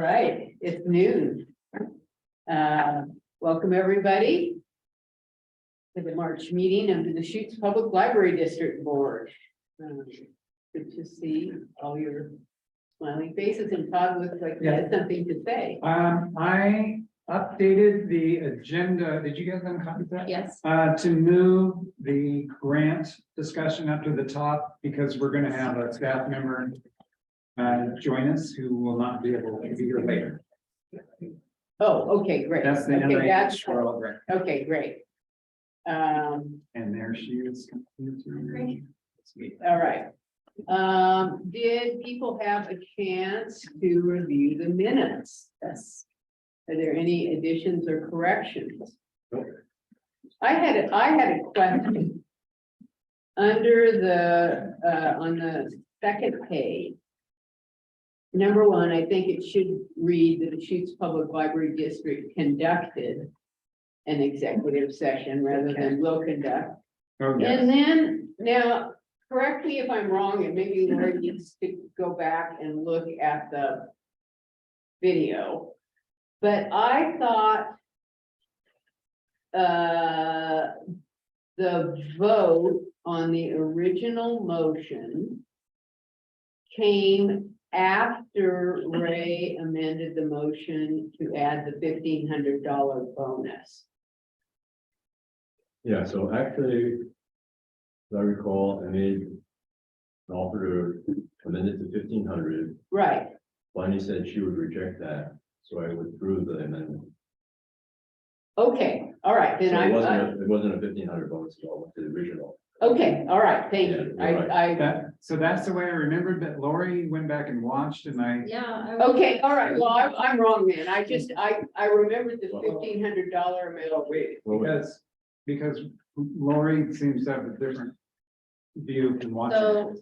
right, it's noon. Welcome everybody to the March meeting of the Deschutes Public Library District Board. Good to see all your smiling faces, and Todd looks like he has something to say. I updated the agenda. Did you guys uncopy that? Yes. To move the grant discussion up to the top because we're gonna have a staff member join us who will not be able to be here later. Oh, okay, great. That's the Okay, that's NIH World Grant. okay, great. And there she is. Great. All right. Did people have a chance to review the minutes? Yes. Are there any additions or corrections? I had a question. Under the, on the second page. Number one, I think it should read the Deschutes Public Library District conducted an executive session rather than will conduct. Oh, yes. And then, now, correct me if I'm wrong, and maybe Lori needs to go back and look at the video. But I thought the vote on the original motion came after Ray amended the motion to add the $1,500 bonus. Yeah, so actually, as I recall, I made an offer to amend it to 1,500. Right. Bonnie said she would reject that, so I withdrew the amendment. Okay, all right, then So I, it wasn't a 1,500 bonus at all, it was the original. okay, all right, thank Yeah, you. you're right. So that's the way I remembered, but Lori went back and watched and Yeah. Okay, all right, well, I'm wrong then. I remembered the $1,500 amount. wait, because Lori seems to have a different view from watching. So.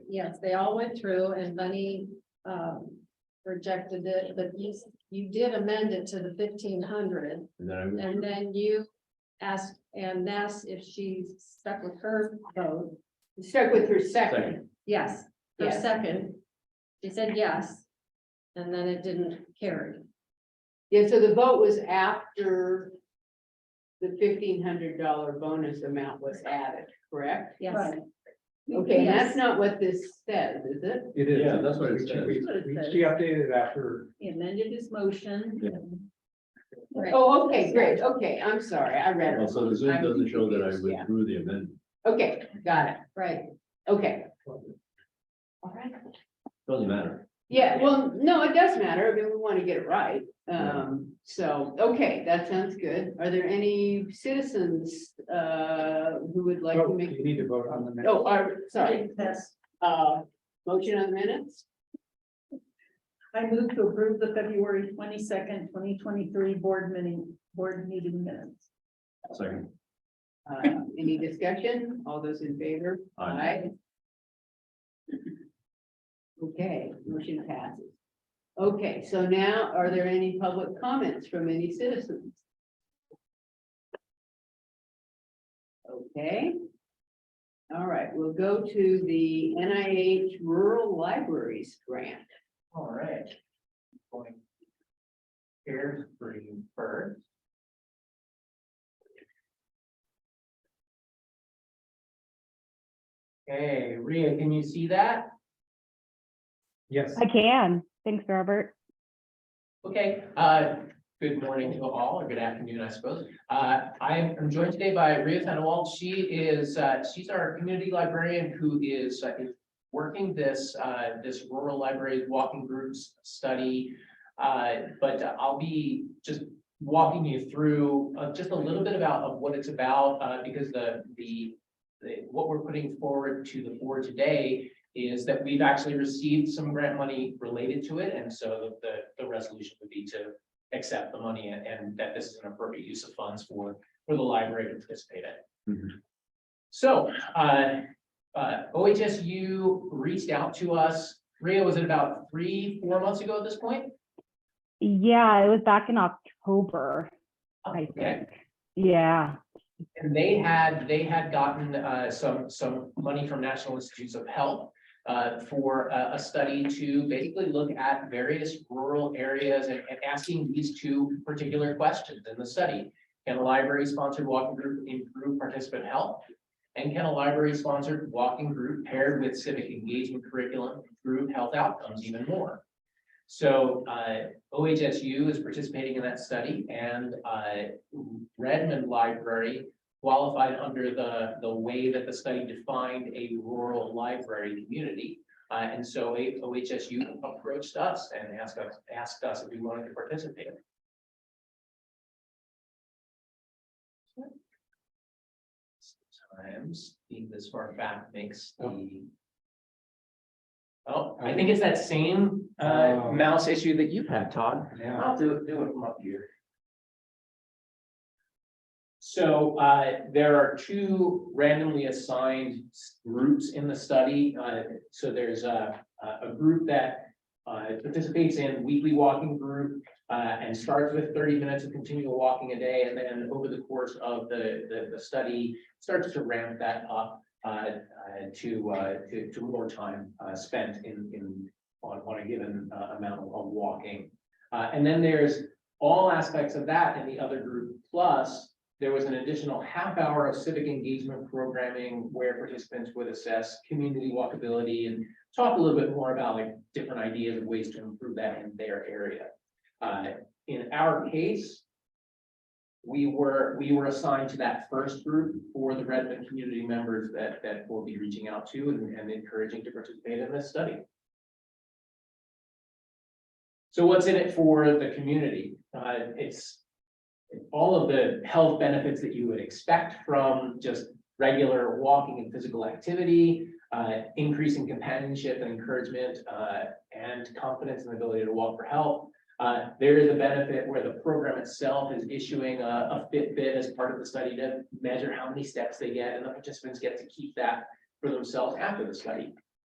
Yes, they all went through and Bunny rejected it, but you did amend it to the 1,500. And then you asked Ness if she's stuck with her vote. Stuck with her second. Yes, her Yes. second. She said yes. And then it didn't carry. Yeah, so the vote was after the $1,500 bonus amount was added, correct? Yes. Okay, and Yes. that's not what this says, is it? It is. Yeah, that's what it says. She updated it after. He amended his motion. Yeah. Right. Oh, okay, great, okay, I'm sorry, I read it. Also, the Zoom I'm doesn't show that I confused, yeah. withdrew the amendment. Okay, got it, Right. okay. All right. Doesn't matter. Yeah, well, no, it does matter, I mean, we want to get it right. Yeah. So, okay, that sounds good. Are there any citizens, who would like to Oh, make? you need to vote on the minute. Oh, sorry, Yes. motion on the minutes? I move to approve the February 22nd, 2023 board meeting minutes. Second. Any discussion? All those in favor? Aye. Okay, motion passes. Okay, so now are there any public comments from any citizens? Okay. All right, we'll go to the NIH Rural Libraries Grant. All right. Going here for you first. Okay, Rhea, can you see that? Yes. I can. Thanks, Robert. Okay, good morning to all, or good afternoon, I suppose. I am joined today by Rhea Tenewald. She's our community librarian who is working this rural library walking groups study. But I'll be just walking you through just a little bit of what it's about, because what we're putting forward to the board today is that we've actually received some grant money related to it, and so the resolution would be to accept the money and that this is an appropriate use of funds for the library to participate in. Mhm. So OHSU reached out to us. Rhea, was it about 3-4 months ago at this point? Yeah, it was back in October, I Okay. think. Yeah. And they had gotten some money from National Institutes of Health for a study to basically look at various rural areas and asking these two particular questions in the study. Can a library-sponsored walking group improve participant health? And can a library-sponsored walking group paired with civic engagement curriculum improve health outcomes even more? So OHSU is participating in that study, and Redmond Library qualified under the way that the study defined a rural library community. And so OHSU approached us and asked us if we wanted to participate. Sometimes being this far back makes the. Oh, I think it's that same mouse issue that you've had, Todd. Yeah. I'll do it from up here. So there are two randomly assigned groups in the study. So there's a group that participates in weekly walking group and starts with 30 minutes of continual walking a day, and then over the course of the study starts to ramp that up to more time spent on a given amount of walking. And then there's all aspects of that in the other group, plus there was an additional half hour of civic engagement programming where participants would assess community walkability and talk a little bit more about like different ideas and ways to improve that in their area. In our case, we were assigned to that first group for the Redmond community members that we'll be reaching out to and encouraging to participate in this study. So what's in it for the community? It's all of the health benefits that you would expect from just regular walking and physical activity, increasing companionship and encouragement, and confidence in the ability to walk for health. There is a benefit where the program itself is issuing a Fitbit as part of the study to measure how many steps they get, and the participants get to keep that for themselves after the study.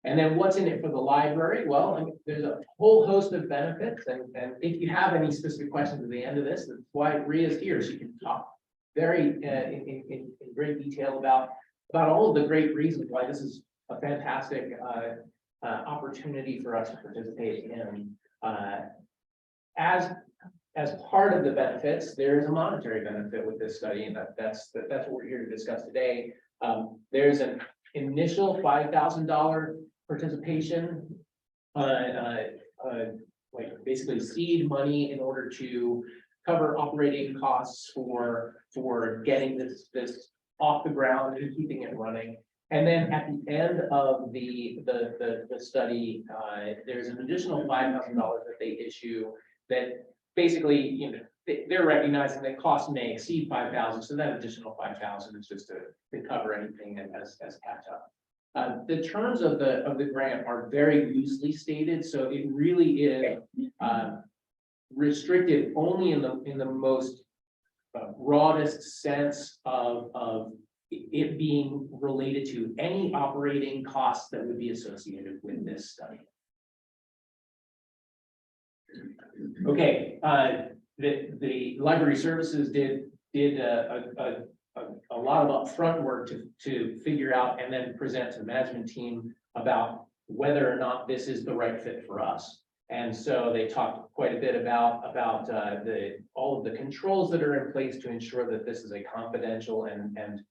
And then what's in it for the library? Well, I mean, there's a whole host of benefits, and if you have any specific questions at the end of this, that's why Rhea's here. She can talk very in great detail about all of the great reasons why this is a fantastic opportunity for us to participate in. As part of the benefits, there is a monetary benefit with this study, and that's what we're here to discuss today. There's an initial $5,000 participation, like basically seed money in order to cover operating costs for getting this off the ground and keeping it running. And then at the end of the study, there's an additional $5,000 that they issue that basically, you know, they're recognizing that costs may exceed 5,000, so that additional 5,000 is just to cover anything as catch up. The terms of the grant are very loosely stated, so it really is restricted only in the most broadest sense of it being related to any operating costs that would be associated with this study. Okay, the library services did a lot of upfront work to figure out and then present to the management team about whether or not this is the right fit for us. And so they talked quite a bit about all of the controls that are in place to ensure that this is a confidential and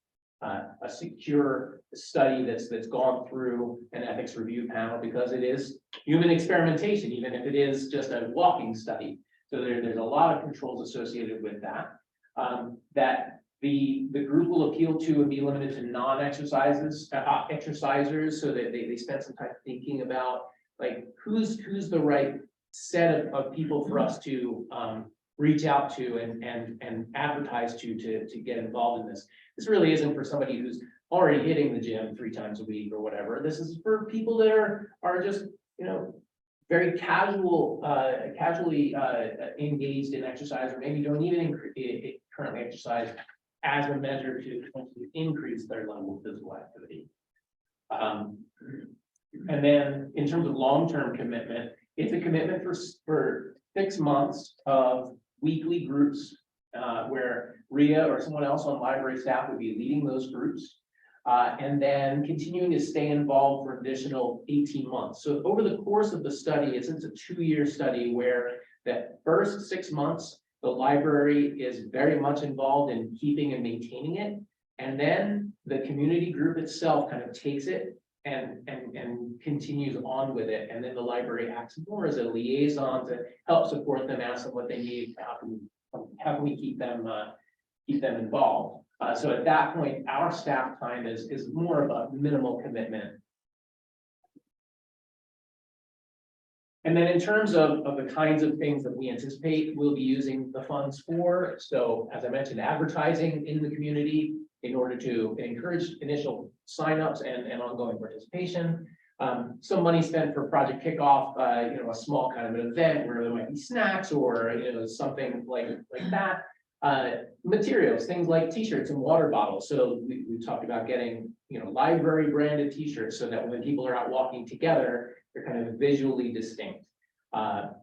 a secure study that's gone through an ethics review panel, because it is human experimentation, even if it is just a walking study. So there's a lot of controls associated with that. That the group will appeal to and be limited to non-exercisers, so that they spend some time thinking about like who's the right set of people for us to reach out to and advertise to get involved in this. This really isn't for somebody who's already hitting the gym 3 times a week or whatever. This is for people that are just, you know, very casually engaged in exercise, or maybe don't even currently exercise as a measure to increase their level of physical activity. And then in terms of long-term commitment, it's a commitment for 6 months of weekly groups where Rhea or someone else on library staff would be leading those groups. and then continuing to stay involved for additional 18 months. So over the course of the study, it's a 2-year study where the first 6 months, the library is very much involved in keeping and maintaining it. And then the community group itself kind of takes it and continues on with it. And then the library acts more as a liaison to help support them, ask them what they need, how can we keep them involved. So at that point, our staff time is more of a minimal commitment. And then in terms of the kinds of things that we anticipate we'll be using the funds for, so as I mentioned, advertising in the community in order to encourage initial signups and ongoing participation. Some money spent for project kickoff, a small kind of an event where there might be snacks or something like that. Materials, things like t-shirts and water bottles. So we talked about getting, library branded t-shirts so that when people are out walking together, they're kind of visually distinct.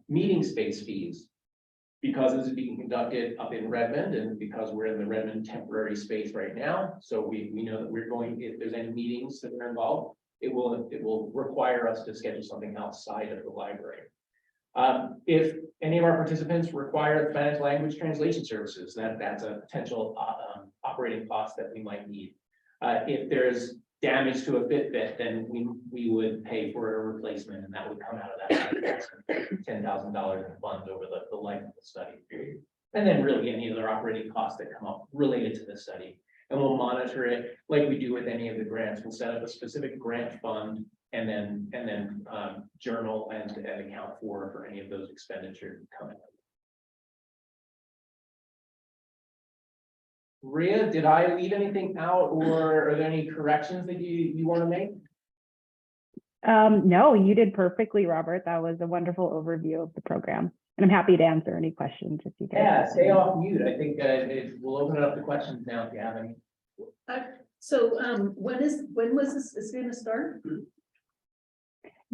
Meeting space fees, because this is being conducted up in Redmond and because we're in the Redmond temporary space right now. So we know that we're going, if there's any meetings that are involved, it will require us to schedule something outside of the library. If any of our participants require Spanish language translation services, that's a potential operating cost that we might need. If there's damage to a Fitbit, then we would pay for a replacement, and that would come out of that $10,000 in funds over the life of the study period. And then really any other operating costs that come up related to the study. And we'll monitor it like we do with any of the grants. We'll set up a specific grant fund and then journal and account for any of those expenditures coming up. Rhea, did I leave anything out, or are there any corrections that you want to make? No, you did perfectly, Robert. That was a wonderful overview of the program. And I'm happy to answer any questions if you guys. Yeah, stay off mute. I think we'll open it up to questions now if you have any. So when was this going to start?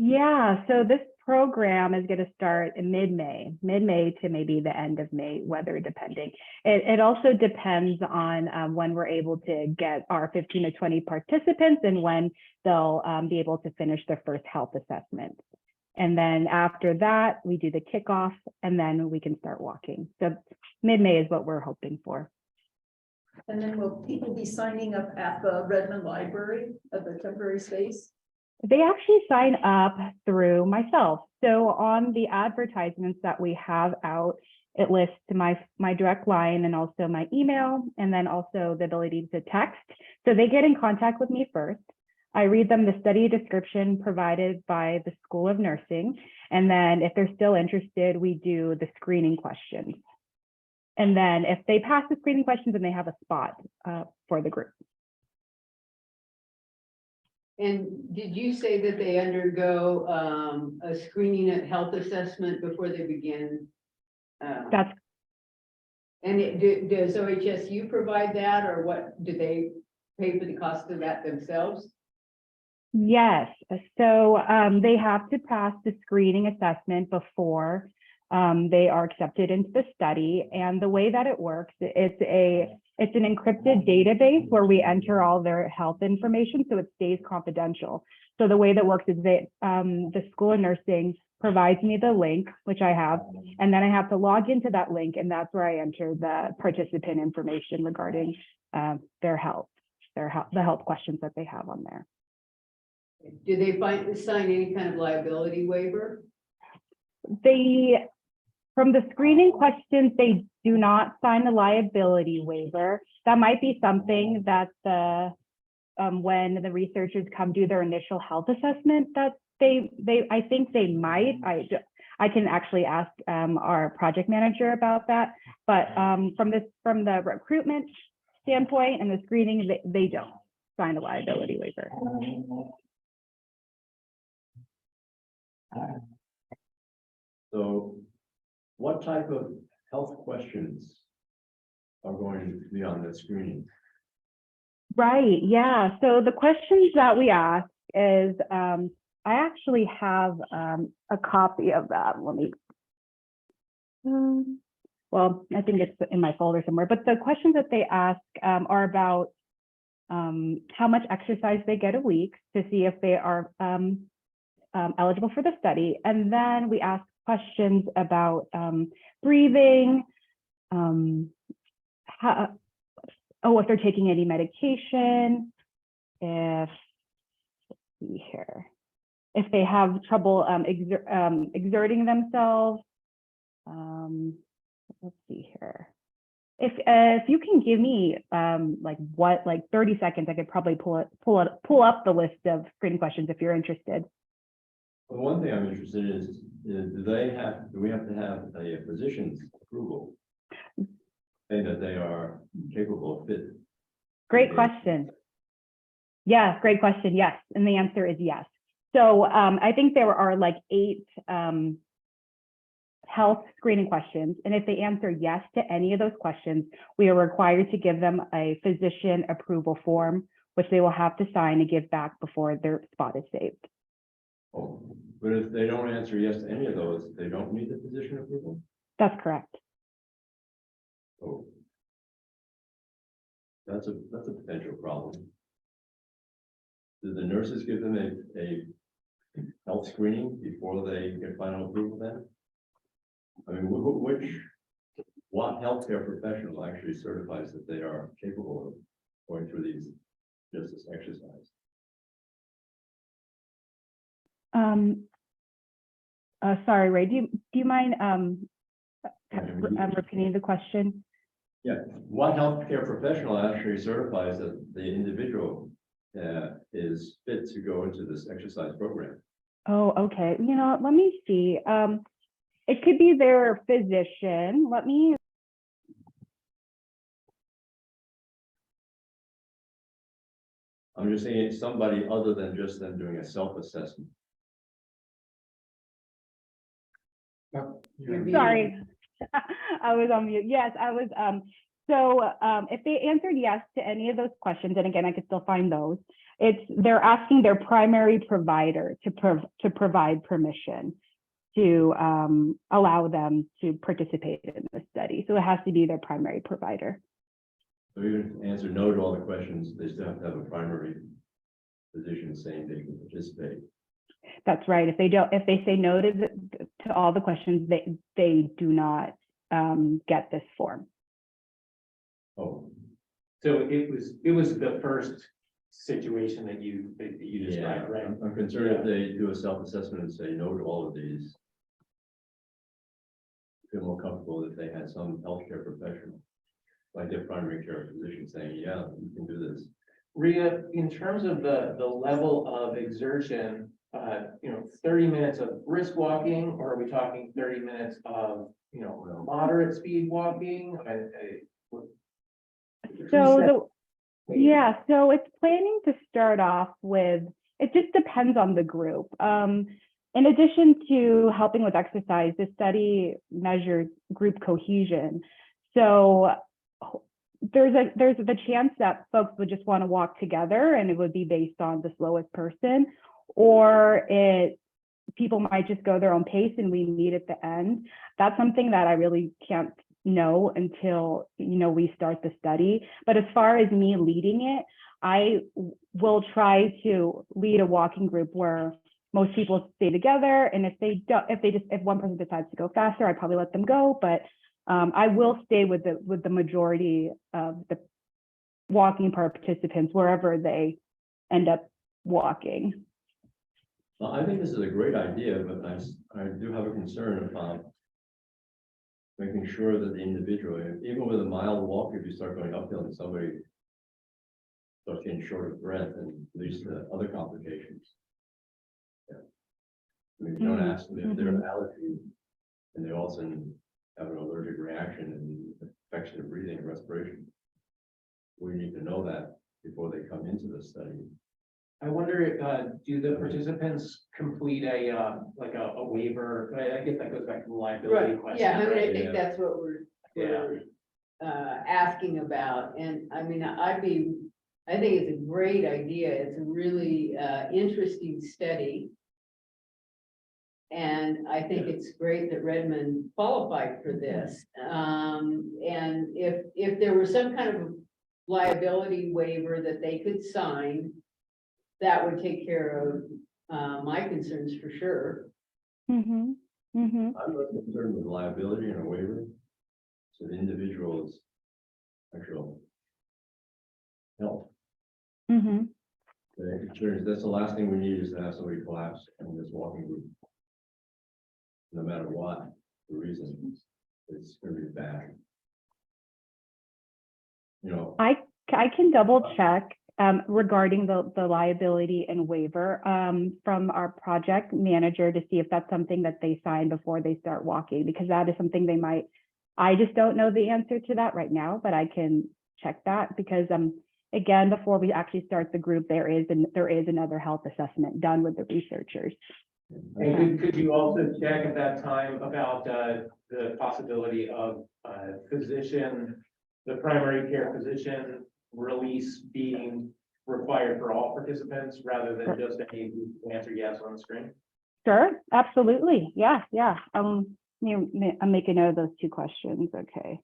Yeah, so this program is going to start in mid-May to maybe the end of May, weather depending. It also depends on when we're able to get our 15 to 20 participants and when they'll be able to finish their first health assessment. And then after that, we do the kickoff and then we can start walking. So mid-May is what we're hoping for. And then will people be signing up at the Redmond Library of the temporary space? They actually sign up through myself. So on the advertisements that we have out, it lists my direct line and also my email, and then also the ability to text. So they get in contact with me first. I read them the study description provided by the School of Nursing. And then if they're still interested, we do the screening questions. And then if they pass the screening questions, then they have a spot for the group. And did you say that they undergo a screening and health assessment before they begin? That's And does OHSU provide that, or what, do they pay for the cost of that themselves? yes. So they have to pass the screening assessment before they are accepted into the study. And the way that it works, it's an encrypted database where we enter all their health information, so it stays confidential. So the way that works is that the School of Nursing provides me the link, which I have, and then I have to log into that link, and that's where I enter the participant information regarding their health, the health questions that they have on there. Do they sign any kind of liability waiver? From the screening questions, they do not sign the liability waiver. That might be something that when the researchers come do their initial health assessment, that I think they might. I can actually ask our project manager about that. But from the recruitment standpoint and the screening, they don't sign a liability waiver. So what type of health questions are going to be on the screening? Right, yeah. So the questions that we ask is, I actually have a copy of that. Let me, well, I think it's in my folder somewhere, but the questions that they ask are about how much exercise they get a week to see if they are eligible for the study. And then we ask questions about breathing, if they're taking any medication, if, let's see here, if they have trouble exerting themselves. Let's see here. If you can give me like 30 seconds, I could probably pull up the list of screening questions if you're interested. Well, one thing I'm interested in is do we have to have a physician's approval? Saying that they are capable of fit? Great question. Yeah, great question. Yes. And the answer is yes. So I think there are like 8 health screening questions. And if they answer yes to any of those questions, we are required to give them a physician approval form, which they will have to sign and give back before their spot is saved. Oh, but if they don't answer yes to any of those, they don't need the physician approval? That's correct. Oh. That's a potential problem. Do the nurses give them a health screening before they get final approval then? I mean, what healthcare professional actually certifies that they are capable of going through these just this exercise? Sorry, Ray, do you mind mean, repeating the question? Yeah, what healthcare professional actually certifies that the individual is fit to go into this exercise program? Oh, okay. You know, let me see. It could be their physician. I'm just saying it's somebody other than just them doing a self-assessment. Sorry, I was on mute. Yes, I was. So if they answered yes to any of those questions, and again, I could still find those, they're asking their primary provider to provide permission to allow them to participate in the study. So it has to be their primary provider. So even if they answer no to all the questions, they still have to have a primary physician saying they can participate. That's right. If they say no to all the questions, they do not get this form. Oh, So it was the first situation that you described, right? I'm concerned if they do a self-assessment and say no to all of these. Feel more comfortable if they had some healthcare professional, like their primary care physician saying, yeah, you can do this. Rhea, in terms of the level of exertion, 30 minutes of brisk walking, or are we talking 30 minutes of, moderate speed walking? So it's planning to start off with, it just depends on the group. In addition to helping with exercise, the study measures group cohesion. So there's the chance that folks would just want to walk together and it would be based on the slowest person, or people might just go their own pace and we meet at the end. That's something that I really can't know until we start the study. But as far as me leading it, I will try to lead a walking group where most people stay together, and if one person decides to go faster, I probably let them go. But I will stay with the majority of the walking participants wherever they end up walking. Well, I think this is a great idea, but I do have a concern about making sure that the individual, even with a mild walk, if you start going uphill and somebody starts getting short of breath and leads to other complications. Yeah. I mean, you don't ask them if they're allergy and they all of a sudden have an allergic reaction and affects their breathing and respiration. We need to know that before they come into the study. I wonder, do the participants complete a waiver? I guess that goes back to the liability question. Yeah, I mean, I right? think that's what we're asking about. And I mean, I think it's a great idea. It's a really interesting study. And I think it's great that Redmond qualified for this. And if there were some kind of liability waiver that they could sign, that would take care of, my concerns for sure. Mm-hmm, mm-hmm, I'm not concerned with liability and a waiver. So the individual's actual health. mm-hmm. The concern is that's the last thing we need is to have somebody collapse in this walking group. No matter what the reason, it's gonna be bad. You know, I can double check regarding the liability and waiver from our project manager to see if that's something that they sign before they start walking, because that is something they might, I just don't know the answer to that right now, but I can check that because again, before we actually start the group, there is another health assessment done with the researchers. And could you also check at that time about the possibility of physician, the primary care physician release being required for all participants rather than just any who answer yes on the screen? Sure, absolutely. Yeah. I'm making note of those two questions. Okay.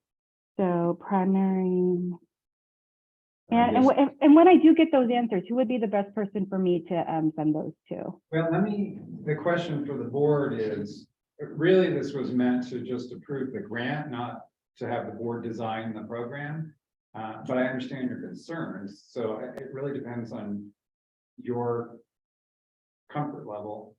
So primary. I guess- And when I do get those answers, who would be the best person for me to send those to? Well, the question for the board is, really, this was meant to just approve the grant, not to have the board design the program. But I understand your concerns, so it really depends on your comfort level.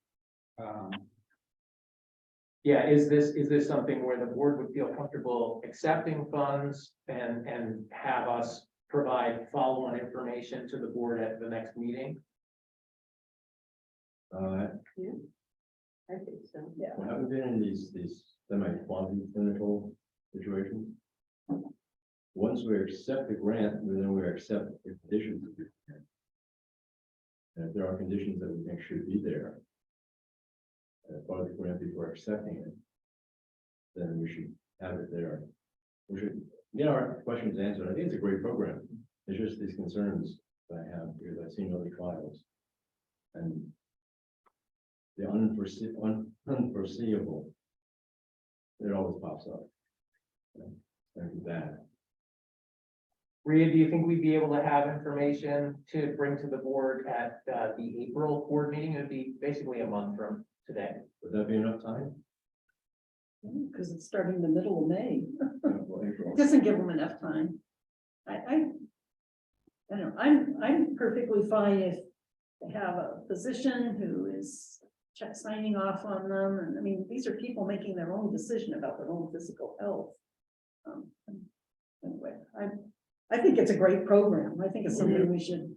Yeah, is this something where the board would feel comfortable accepting funds and have us provide follow-on information to the board at the next meeting? I think so. Yeah. I haven't been in these semi-quasi-clinical situations. Once we accept the grant, then we accept the conditions of the grant. And if there are conditions that we think should be there as part of the grant before accepting it, then we should have it there. We should get our questions answered. I think it's a great program. It's just these concerns that I have because I've seen other trials. And the unforeseeable, it always pops up. Thank that. Rhea, do you think we'd be able to have information to bring to the board at the April board meeting? It would be basically a month from today. Would that be enough time? Because it's starting the middle of May. For April? It doesn't give them enough time. I don't know, I'm perfectly fine if they have a physician who is signing off on them, and I mean, these are people making their own decision about their own physical health. Anyway, I think it's a great program. I think it's something we should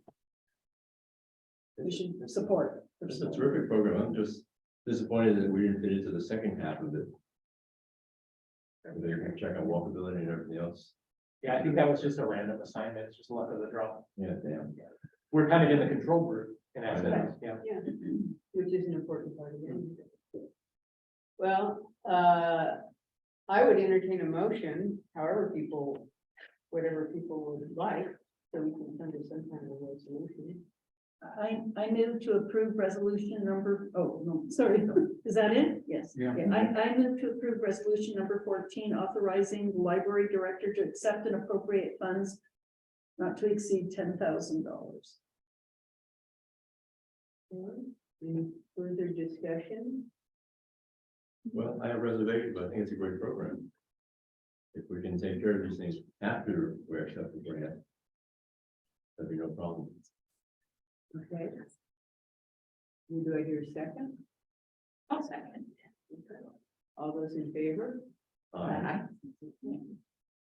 support. It's a terrific program. I'm just disappointed that we didn't fit into the second half of it. They can check on walkability and everything else. Yeah, I think that was just a random assignment. It's just luck of the draw. Yeah, damn. We're kind of in the control group in that I know. sense, yeah. Yeah, which is an important part of it. Well, I would entertain a motion, whatever people would like, so we can send us some kind of resolution. I move to approve resolution number, oh, no, sorry, is that it? Yes. Yeah. Okay, I move to approve resolution number 14, authorizing the library director to accept and appropriate funds not to exceed $10,000. Any further discussion? Well, I have reservations, but I think it's a great program. If we can take care of these things after we accept the grant, that'd be no problem. Okay. Do I hear a second? I'll second. Okay. All those in favor?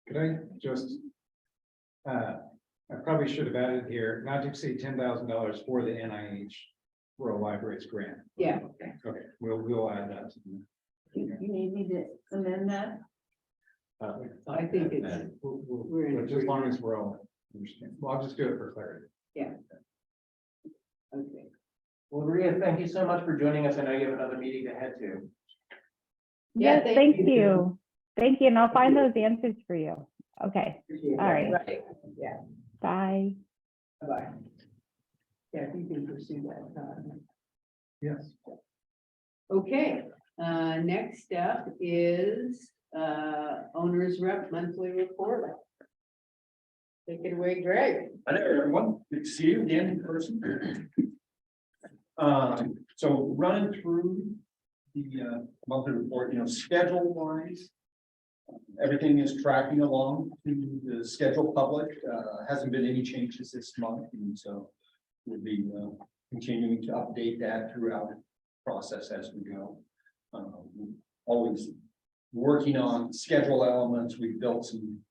Could I just, I probably should have added here, not to exceed $10,000 for the NIH Rural Libraries Grant. Yeah. Okay, we'll add that. You need me to amend that? I think it's, And we're in But just as long as we're all understand. Well, I'll just do it for clarity. okay. Well, Rhea, thank you so much for joining us. I know you have another meeting to head to. Yeah, Yes, thank thank you. Thank you, and I'll find those answers for you. Okay, all right. Right, yeah, Bye. bye. Yeah, if you can pursue that. Yes. Okay, next up is owner's rep monthly report. Take it away, Greg. Hi there, everyone. Good to see you again in person. So running through the monthly report, schedule wise, everything is tracking along to the schedule public. Hasn't been any changes this month, and so we'll be continuing to update that throughout the process as we go. Always working on schedule elements. We've built some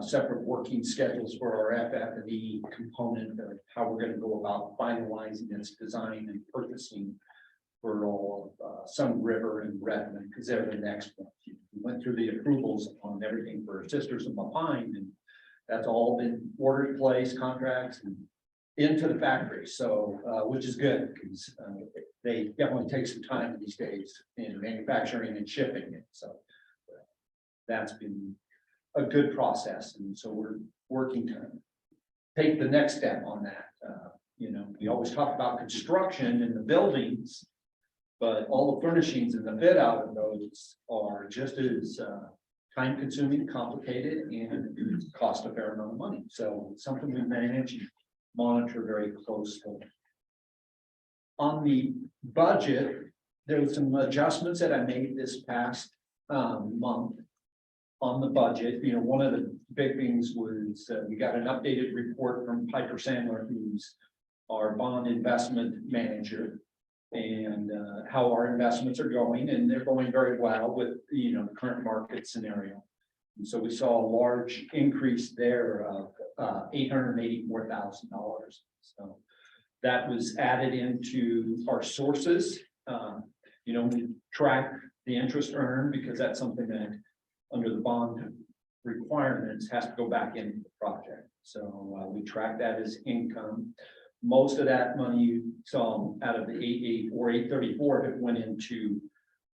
separate working schedules for our FF&E component of how we're going to go about finalizing its design and purchasing for all of Sun River and Redmond, because they're the next one. We went through the approvals on everything for Sisters of Mapine, and that's all been ordered in place, contracts and into the factory. So, which is good because they definitely take some time these days in manufacturing and shipping it. So that's been a good process, and so we're working to take the next step on that. We always talk about construction in the buildings, but all the furnishings and the fit out of those are just as time consuming, complicated, and cost a fair amount of money. So it's something we manage and monitor very closely. On the budget, there was some adjustments that I made this past month on the budget. One of the big things was we got an updated report from Piper Sandler, who's our bond investment manager, and how our investments are going, and they're going very well with the current market scenario. And so we saw a large increase there of $884,000. So that was added into our sources. We track the interest earned because that's something that under the bond requirements has to go back into the project. So we track that as income. Most of that money you saw out of the 884, 834, it went into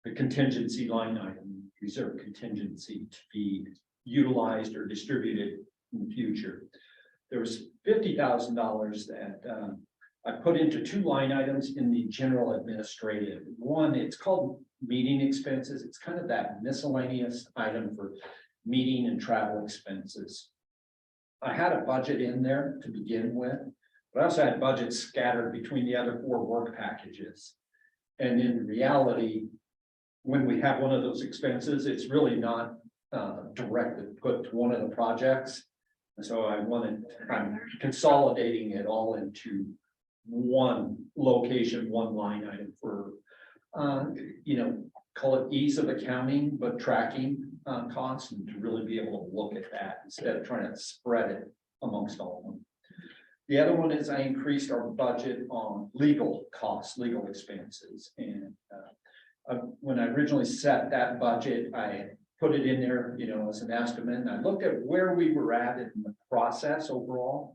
the contingency line item, reserve contingency to be utilized or distributed in the future. There was $50,000 that I put into two line items in the general administrative. One, it's called meeting expenses. It's kind of that miscellaneous item for meeting and travel expenses. I had a budget in there to begin with, but I also had budgets scattered between the other four work packages. And in reality, when we have one of those expenses, it's really not directly put to one of the projects. And so I'm consolidating it all into one location, one line item for, call it ease of accounting, but tracking costs, and to really be able to look at that instead of trying to spread it amongst all of them. The other one is I increased our budget on legal costs, legal expenses. And when I originally set that budget, I put it in there, as an estimate. And I looked at where we were at in the process overall.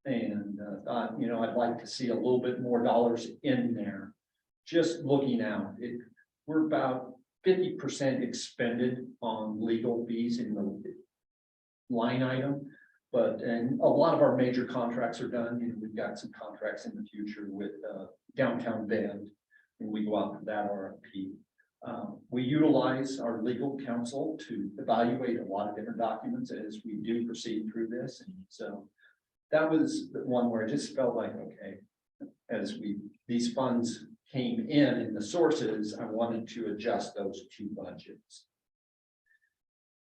And thought, I'd like to see a little bit more dollars in there. Just looking out, we're about 50% expended on legal fees in the line item. And a lot of our major contracts are done. We've got some contracts in the future with Downtown Bend, and we go out for that RFP. We utilize our legal counsel to evaluate a lot of different documents as we do proceed through this. And so that was the one where I just felt like, okay, as these funds came in the sources, I wanted to adjust those two budgets.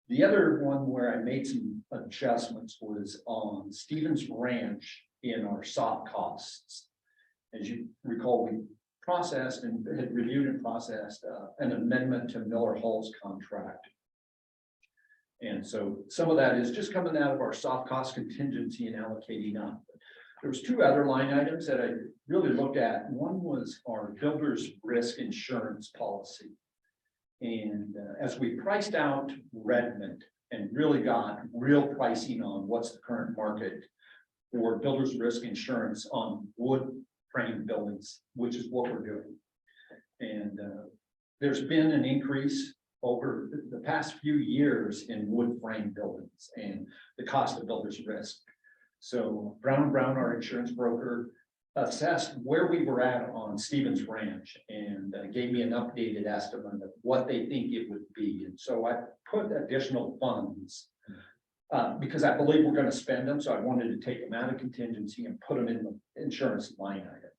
The other one where I made some adjustments was on Stevens Ranch in our soft costs. As you recall, we processed and had reviewed and processed an amendment to Miller Hall's contract. And so some of that is just coming out of our soft cost contingency and allocating up. There was two other line items that I really looked at. One was our builder's risk insurance policy. And as we priced out Redmond and really got real pricing on what's the current market for builder's risk insurance on wood frame buildings, which is what we're doing. And there's been an increase over the past few years in wood frame buildings and the cost of builder's risk. So Brown & Brown, our insurance broker, assessed where we were at on Stevens Ranch and gave me an updated estimate of what they think it would be. And so I put additional funds Because I believe we're gonna spend them, so I wanted to take them out of contingency and put them in the insurance line item.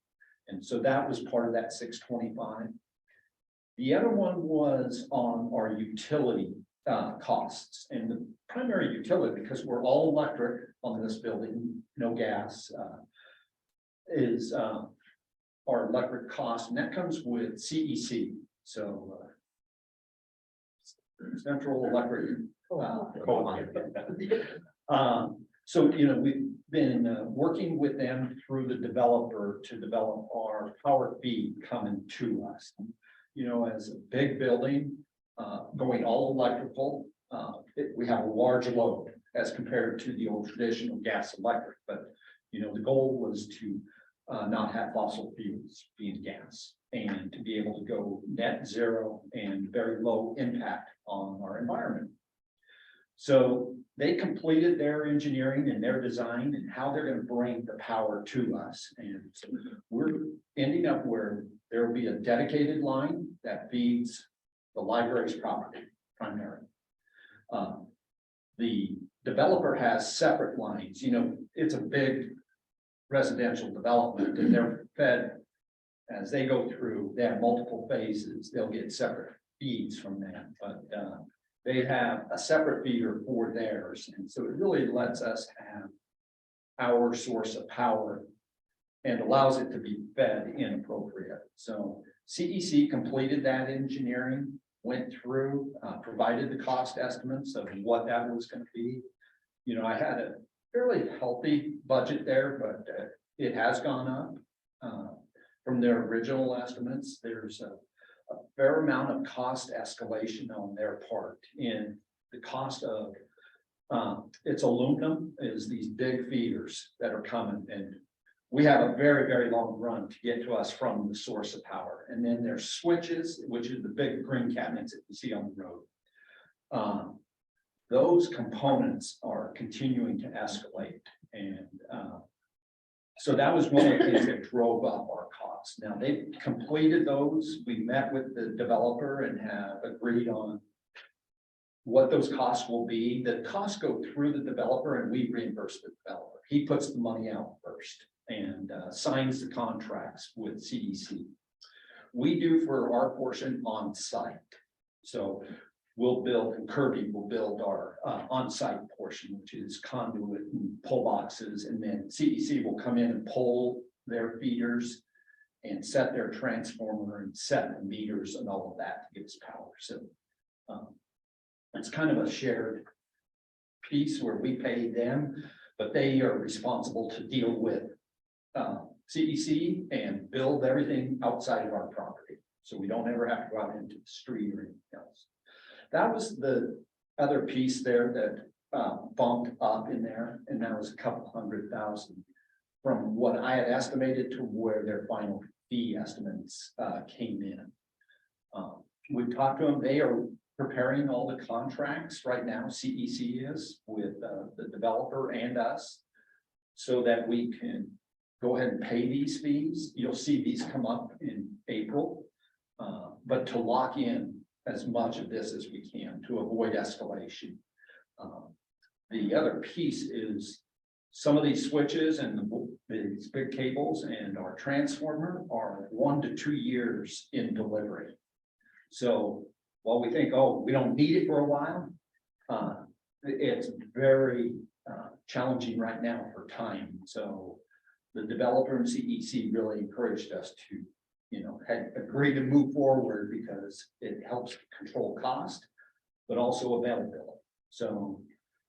And so that was part of that 625. The other one was on our utility costs, and the primary utility, because we're all electric on this building, no gas, is our electric cost, and that comes with CEC, so Central Electric. So, you know, we've been working with them through the developer to develop our power feed coming to us. You know, as a big building, going all electrical, we have a large load as compared to the old traditional gas electric, but, you know, the goal was to not have fossil fuels being gas and to be able to go net zero and very low impact on our environment. So they completed their engineering and their design and how they're going to bring the power to us. And so we're ending up where there will be a dedicated line that feeds the library's property primarily. The developer has separate lines. You know, it's a big residential development and they're fed as they go through. They have multiple phases. They'll get separate feeds from that, but they have a separate feeder for theirs. And so it really lets us have our source of power and allows it to be fed inappropriate. So CEC completed that engineering, went through, provided the cost estimates of what that was going to be. You know, I had a fairly healthy budget there, but it has gone up from their original estimates. There's a fair amount of cost escalation on their part in the cost of it's aluminum is these big feeders that are coming, and we have a very, very long run to get to us from the source of power. And then there's switches, which is the big green cabinets that you see on the road. Those components are continuing to escalate. And so that was one of the things that drove up our costs. Now they've completed those. We met with the developer and have agreed on what those costs will be. The costs go through the developer and we reimburse the developer. He puts the money out first and signs the contracts with CEC. We do for our portion on site. So we'll build, and Kirby will build our on-site portion, which is conduit and pull boxes, and then CEC will come in and pull their feeders and set their transformer and set the meters and all of that to give us power. So it's kind of a shared piece where we pay them, but they are responsible to deal with CEC and build everything outside of our property. So we don't ever have to go out into the street or anything else. That was the other piece there that bumped up in there, and that was a couple $100,000 from what I had estimated to where their final fee estimates came in. We talked to them. They are preparing all the contracts right now. CEC is with the developer and us, so that we can go ahead and pay these fees. You'll see these come up in April, but to lock in as much of this as we can to avoid escalation. The other piece is some of these switches and these big cables and our transformer are 1 to 2 years in delivery. So while we think, oh, we don't need it for a while, it's very challenging right now for time. So the developer and CEC really encouraged us to, you know, had agreed to move forward because it helps control cost, but also availability. So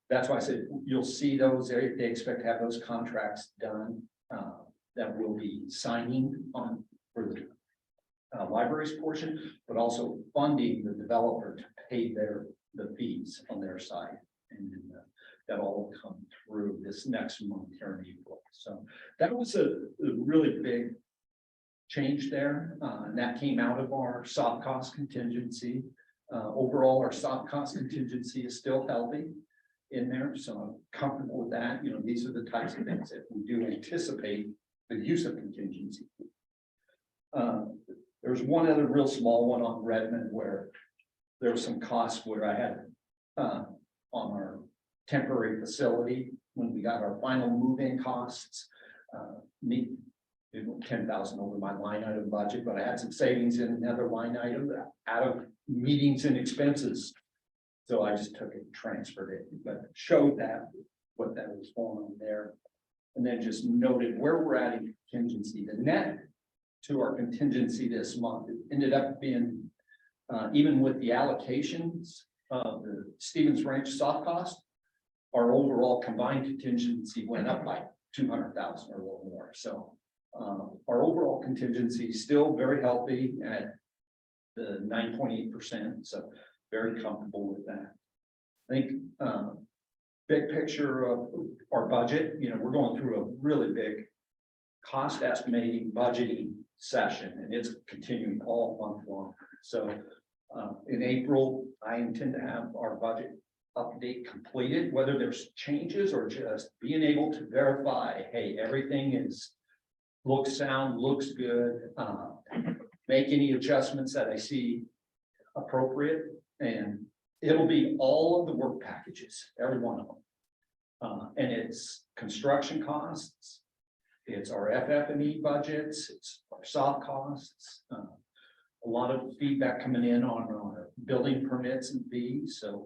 that's why I said you'll see those. They expect to have those contracts done that will be signing on for the library's portion, but also funding the developer to pay the fees on their side, and that all will come through this next month here in April. So that was a really big change there, and that came out of our soft cost contingency. Overall, our soft cost contingency is still healthy in there, so I'm comfortable with that. You know, these are the types of things that we do anticipate the use of contingency. There's one other real small one on Redmond where there was some costs where I had on our temporary facility when we got our final move-in costs. Me, 10,000 over my line item budget, but I had some savings in another line item out of meetings and expenses. So I just took it, and transferred it, but showed that what that was going on there. And then just noted where we're at in contingency. The net to our contingency this month ended up being, even with the allocations of the Stevens Ranch soft cost, our overall combined contingency went up by 200,000 or a little more. So our overall contingency is still very healthy at the 9.8%. So very comfortable with that. I think big picture of our budget, we're going through a really big cost estimating budgeting session, and it's continuing all month long. So in April, I intend to have our budget update completed, whether there's changes or just being able to verify, hey, everything looks sound, looks good, make any adjustments that I see appropriate, and it'll be all of the work packages, every one of them. And it's construction costs, it's our FF&E budgets, it's our soft costs. A lot of feedback coming in on our building permits and fees. So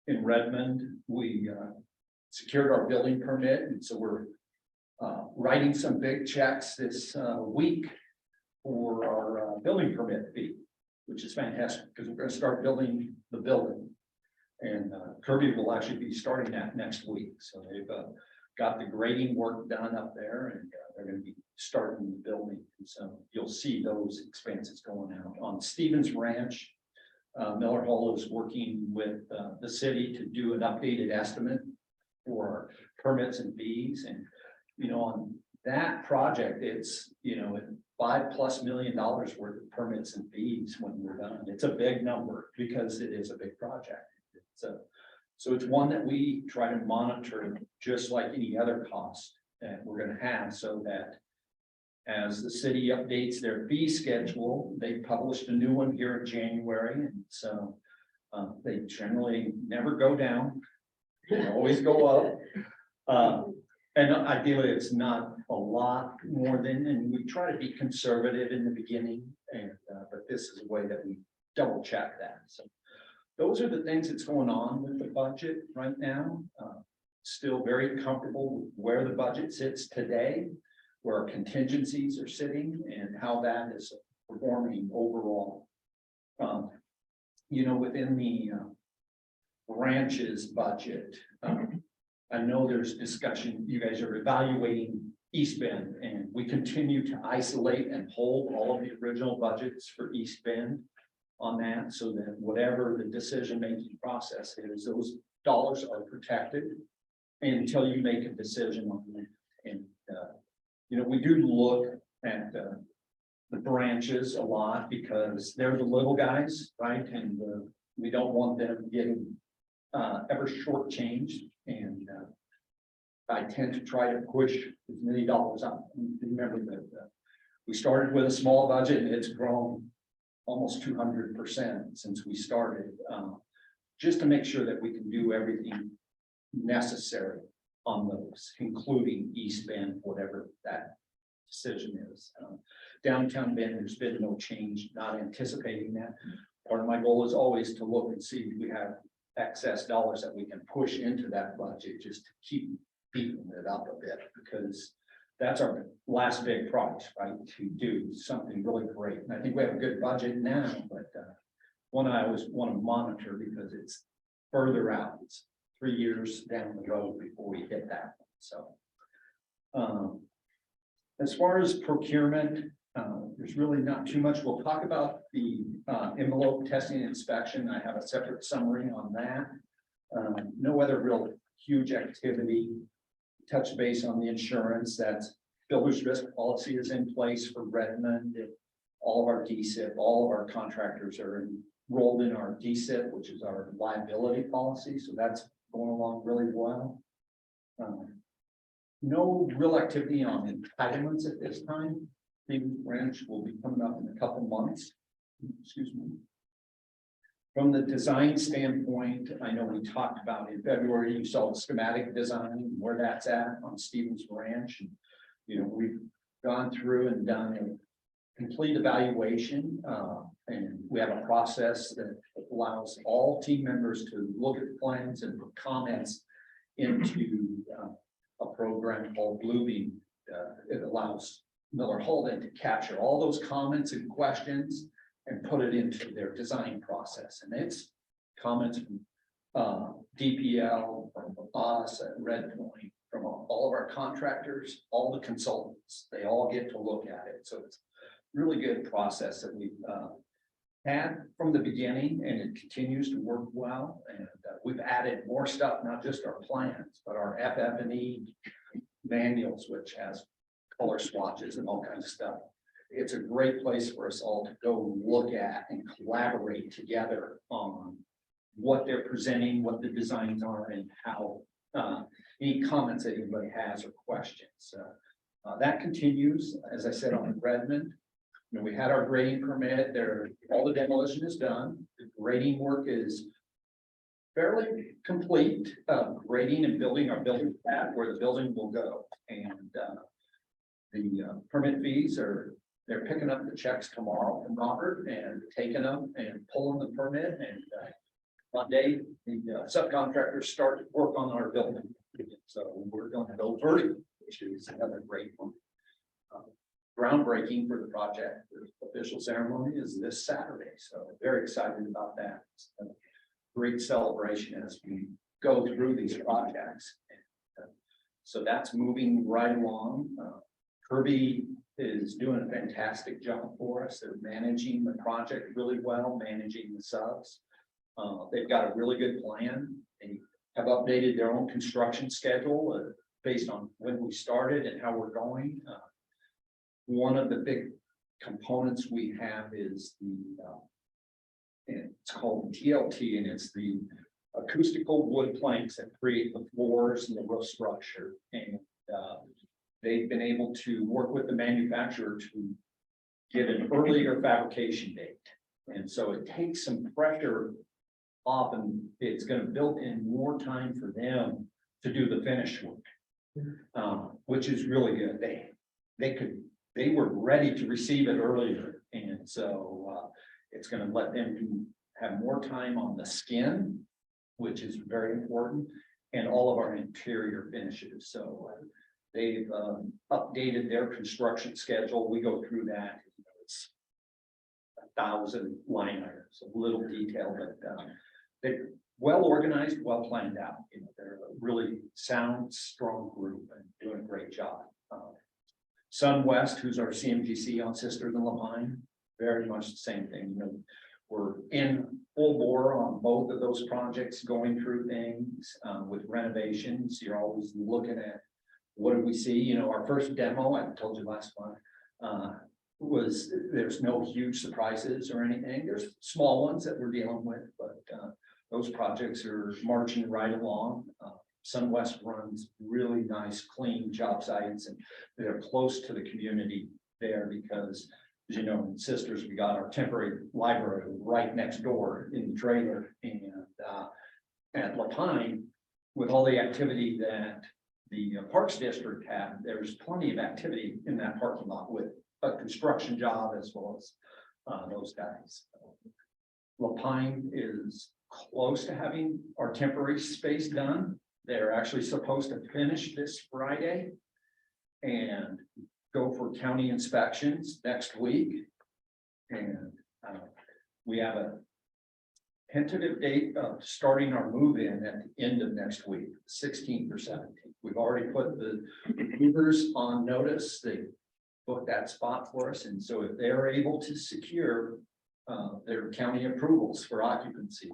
in Redmond, we secured our building permit, and so we're writing some big checks this week for our building permit fee, which is fantastic because we're going to start building the building. And Kirby will actually be starting that next week. So they've got the grading work done up there, and they're going to be starting the building. And so you'll see those expenses going out. On Stevens Ranch, Miller Hall is working with the city to do an updated estimate for permits and fees. And, on that project, it's, $5+ million worth of permits and fees when we're done. It's a big number because it is a big project. So it's one that we try to monitor just like any other cost that we're going to have, so that as the city updates their fee schedule, they published a new one here in January. And so they generally never go down, they always go up. And ideally, it's not a lot more than, and we try to be conservative in the beginning, and but this is a way that we double check that. So those are the things that's going on with the budget right now. Still very comfortable with where the budget sits today, where our contingencies are sitting, and how that is performing overall. Within the branches budget, I know there's discussion, you guys are evaluating East Bend, and we continue to isolate and hold all of the original budgets for East Bend on that, so that whatever the decision-making process is, those dollars are protected until you make a decision on them. And, we do look at the branches a lot because they're the little guys, right? And we don't want them getting ever shortchanged. And I tend to try to push as many dollars out. Remember that we started with a small budget, and it's grown almost 200% since we started, just to make sure that we can do everything necessary on those, including East Bend, whatever that decision is. Downtown Bend, there's been no change, not anticipating that. Part of my goal is always to look and see if we have excess dollars that we can push into that budget, just to keep beating it up a bit, because that's our last big prize, right? To do something really great. And I think we have a good budget now, but one I always want to monitor because it's further out. It's 3 years down the road before we hit that. So as far as procurement, there's really not too much. We'll talk about the envelope testing and inspection. I have a separate summary on that. No other real huge activity. Touch base on the insurance. That's builder's risk policy is in place for Redmond. All of our DSIP, all of our contractors are enrolled in our DSIP, which is our liability policy. So that's going along really well. No real activity on entitlements at this time. The branch will be coming up in a couple months. Excuse me. From the design standpoint, I know we talked about in February, you saw the schematic design, where that's at on Stevens Ranch. And, you know, we've gone through and done a complete evaluation, and we have a process that allows all team members to look at the plans and put comments into a program called Bluebeam. It allows Miller Holden to capture all those comments and questions and put it into their design process. And it's comments from DPL, from us at Red Point, from all of our contractors, all the consultants, they all get to look at it. So it's a really good process that we've had from the beginning, and it continues to work well. And we've added more stuff, not just our plans, but our FF&E manuals, which has color swatches and all kinds of stuff. It's a great place for us all to go look at and collaborate together on what they're presenting, what the designs are, and how any comments that anybody has or questions. That continues, as I said, on Redmond. You know, we had our grading permit there, all the demolition is done. The grading work is fairly complete, grading and building our building pad where the building will go. And the permit fees they're picking up the checks tomorrow from Robert and taking them and pulling the permit. And Monday, the subcontractors start work on our building. So we're going to go vertical, which is another great one. Groundbreaking for the project, the official ceremony is this Saturday. So very excited about that. It's a great celebration as we go through these projects. So that's moving right along. Kirby is doing a fantastic job for us. They're managing the project really well, managing the subs. They've got a really good plan. They have updated their own construction schedule based on when we started and how we're going. One of the big components we have is it's called TLT, and it's the acoustical wood planks that create the floors and the roof structure. And they've been able to work with the manufacturer to get an earlier fabrication date. And so it takes some pressure off, and it's going to build in more time for them to do the finish work, which is really good. They were ready to receive it earlier. And so it's going to let them have more time on the skin, which is very important, and all of our interior finishes. So they've updated their construction schedule. We go through that. It's 1,000 line items, a little detail, but they're well organized, well planned out. You know, they're a really sound, strong group and doing a great job. SunWest, who's our CMGC on Sisters and Lapine, very much the same thing. You know, we're in full bore on both of those projects, going through things with renovations. You're always looking at what do we see. You know, our first demo, I told you last month, was there's no huge surprises or anything. There's small ones that we're dealing with, but those projects are marching right along. SunWest runs really nice, clean job sites, and they're close to the community there because, as you know, in Sisters, we got our temporary library right next door in the trailer. And at Lapine, with all the activity that the Parks District had, there's plenty of activity in that parking lot with a construction job as well as those guys. Lapine is close to having our temporary space done. They're actually supposed to finish this Friday and go for county inspections next week. And we have a tentative date of starting our move-in at the end of next week, 16th or 17th. We've already put the movers on notice. They booked that spot for us. And so if they're able to secure their county approvals for occupancy,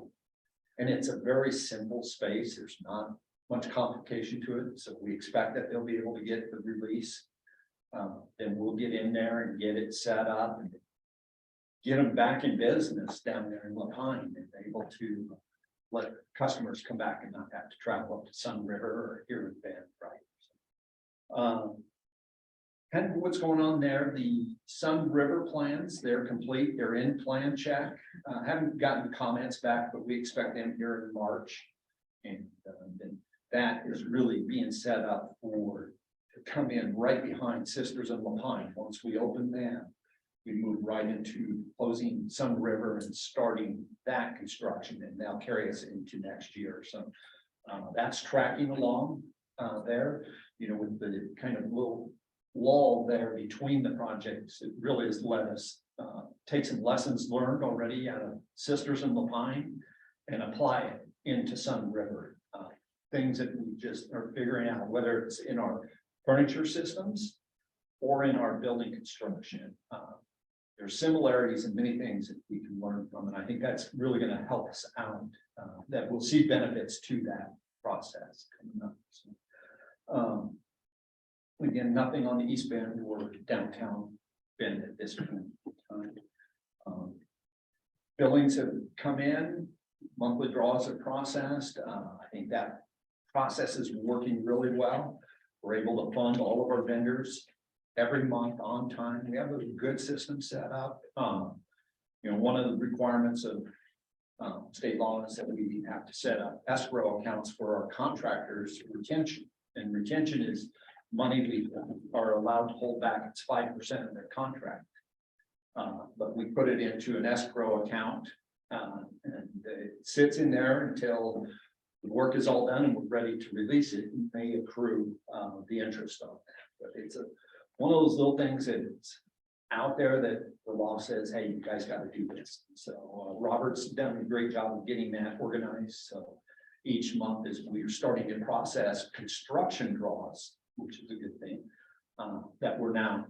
and it's a very simple space, there's not much complication to it. So we expect that they'll be able to get the release. Then we'll get in there and get it set up and get them back in business down there in Lapine and able to let customers come back and not have to travel up to Sun River or here in Bend, right? kind of what's going on there. The Sun River plans, they're complete, they're in plan check. Haven't gotten comments back, but we expect them here in March. And then that is really being set up to come in right behind Sisters of Lapine. Once we open that, we move right into closing Sun River and starting that construction, and they'll carry us into next year. So that's tracking along there, you know, with the kind of little lull there between the projects. It really has let us take some lessons learned already out of Sisters and Lapine and apply it into Sun River. Things that we just are figuring out, whether it's in our furniture systems or in our building construction. There's similarities in many things that we can learn from, and I think that's really going to help us out, that we'll see benefits to that process coming up. So, again, nothing on the East Bend or downtown Bend at this point in time. Billings have come in, monthly draws are processed. I think that process is working really well. We're able to fund all of our vendors every month on time. We have a good system set up. You know, one of the requirements of state law is that we have to set up escrow accounts for our contractors' retention. And retention is money we are allowed to hold back. It's 5% of their contract. But we put it into an escrow account and it sits in there until the work is all done and we're ready to release it. And may accrue the interest on that. But it's one of those little things that's out there that the law says, hey, you guys got to do this. So Robert's done a great job of getting that organized. So each month as we're starting to process construction draws, which is a good thing, that we're now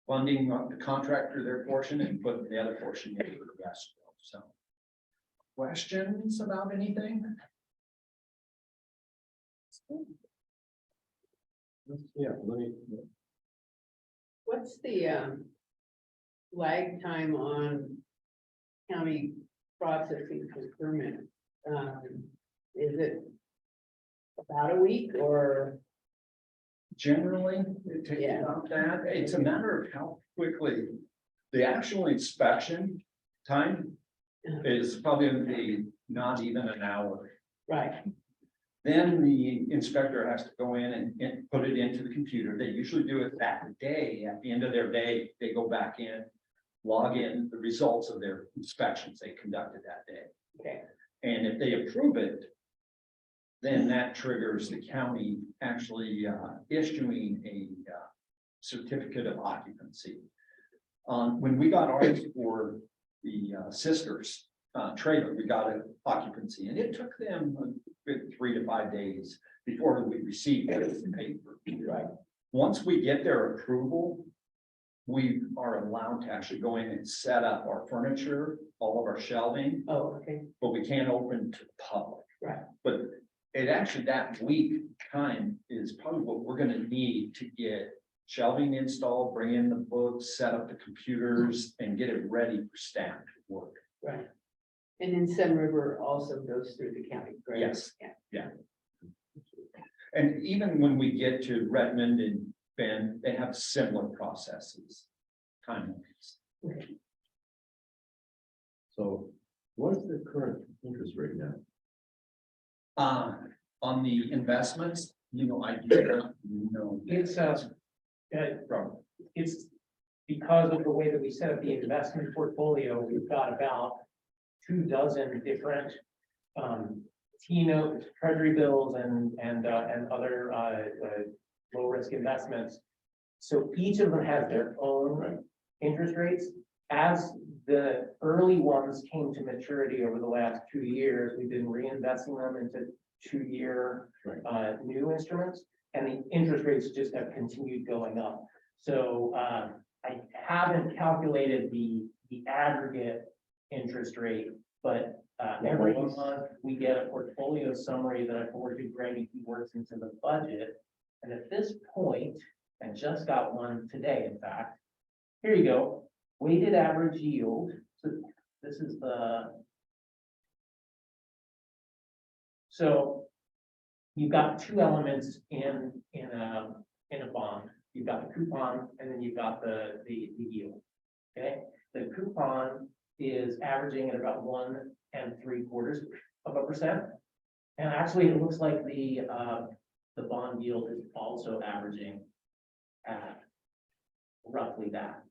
funding the contractor their portion and putting the other portion into the rest. So questions about anything? Yeah, let me. What's the lag time on county processing for permit? Is it about a week or? Generally, it takes Yeah. about that. It's a matter of how quickly the actual inspection time is probably going to be not even an hour. Right, Then the inspector has to go in and put it into the computer. They usually do it that day. At the end of their day, they go back in, log in the results of their inspections they conducted that day. okay, And if they approve it, then that triggers the county actually issuing a certificate of occupancy. When we got ours for the Sisters trailer, we got an occupancy, and it took them a good 3 to 5 days before we received the paper. right, Once we get their approval, we are allowed to actually go in and set up our furniture, all of our shelving, oh, okay, but we can't open to the public. right, But it actually, that week time is probably what we're gonna need to get shelving installed, bring in the books, set up the computers, and get it ready for staff to work. right. And then Sun River also goes through the county, right? Yes. Yeah. And even when we get to Redmond and Bend, they have similar processes, timelines. So what is the current interest rate now? On the investments, you know, I don't know. It's it's because of the way that we set up the investment portfolio, we've got about 24 different T-note treasury bills and other low risk investments. So each of them has their own interest rates. As the early ones came to maturity over the last 2 years, we've been reinvesting them into 2-year new instruments, and the interest rates just have continued going up. So I haven't calculated the aggregate interest rate, but every month we get a portfolio summary that I forward to Greg, and he works into the budget. And at this point, I just got one today, in fact. Here you go, weighted average yield. So this is so you've got two elements in a bond. you've got the coupon, and then you've got the yield. Okay, the coupon is averaging at about 1.75%. And actually, it looks like the bond yield is also averaging at roughly that.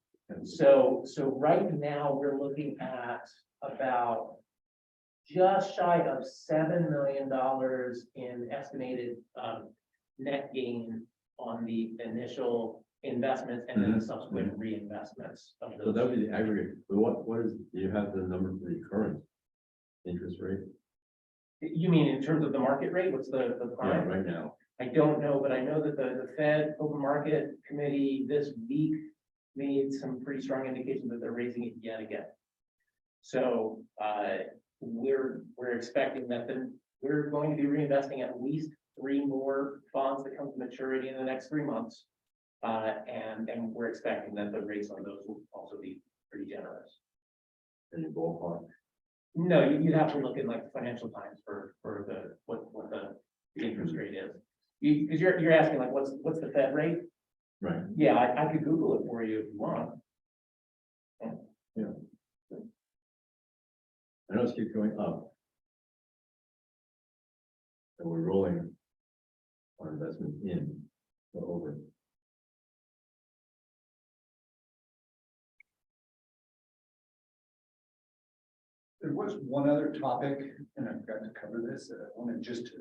So right now, we're looking at about just shy of $7 million in estimated net gain on the initial investments and then the subsequent reinvestments of So those. that would be the aggregate, but what is, do you have the number for the current interest rate? You mean in terms of the market rate? What's the Yeah, prime? right now. I don't know, but I know that the Fed Open Market Committee this week made some pretty strong indications that they're raising it yet again. So we're expecting that we're going to be reinvesting at least 3 more bonds that come to maturity in the next 3 months. And we're expecting that the rates on those will also be pretty generous. In the ballpark. No, you'd have to look at like Financial Times for what the interest rate is. Because you're asking like, what's the Fed rate? Right. Yeah, I could Google it for you if you want. I know it keeps going up. And we're rolling our investment in or over. There was one other topic, and I forgot to cover this, that I wanted just to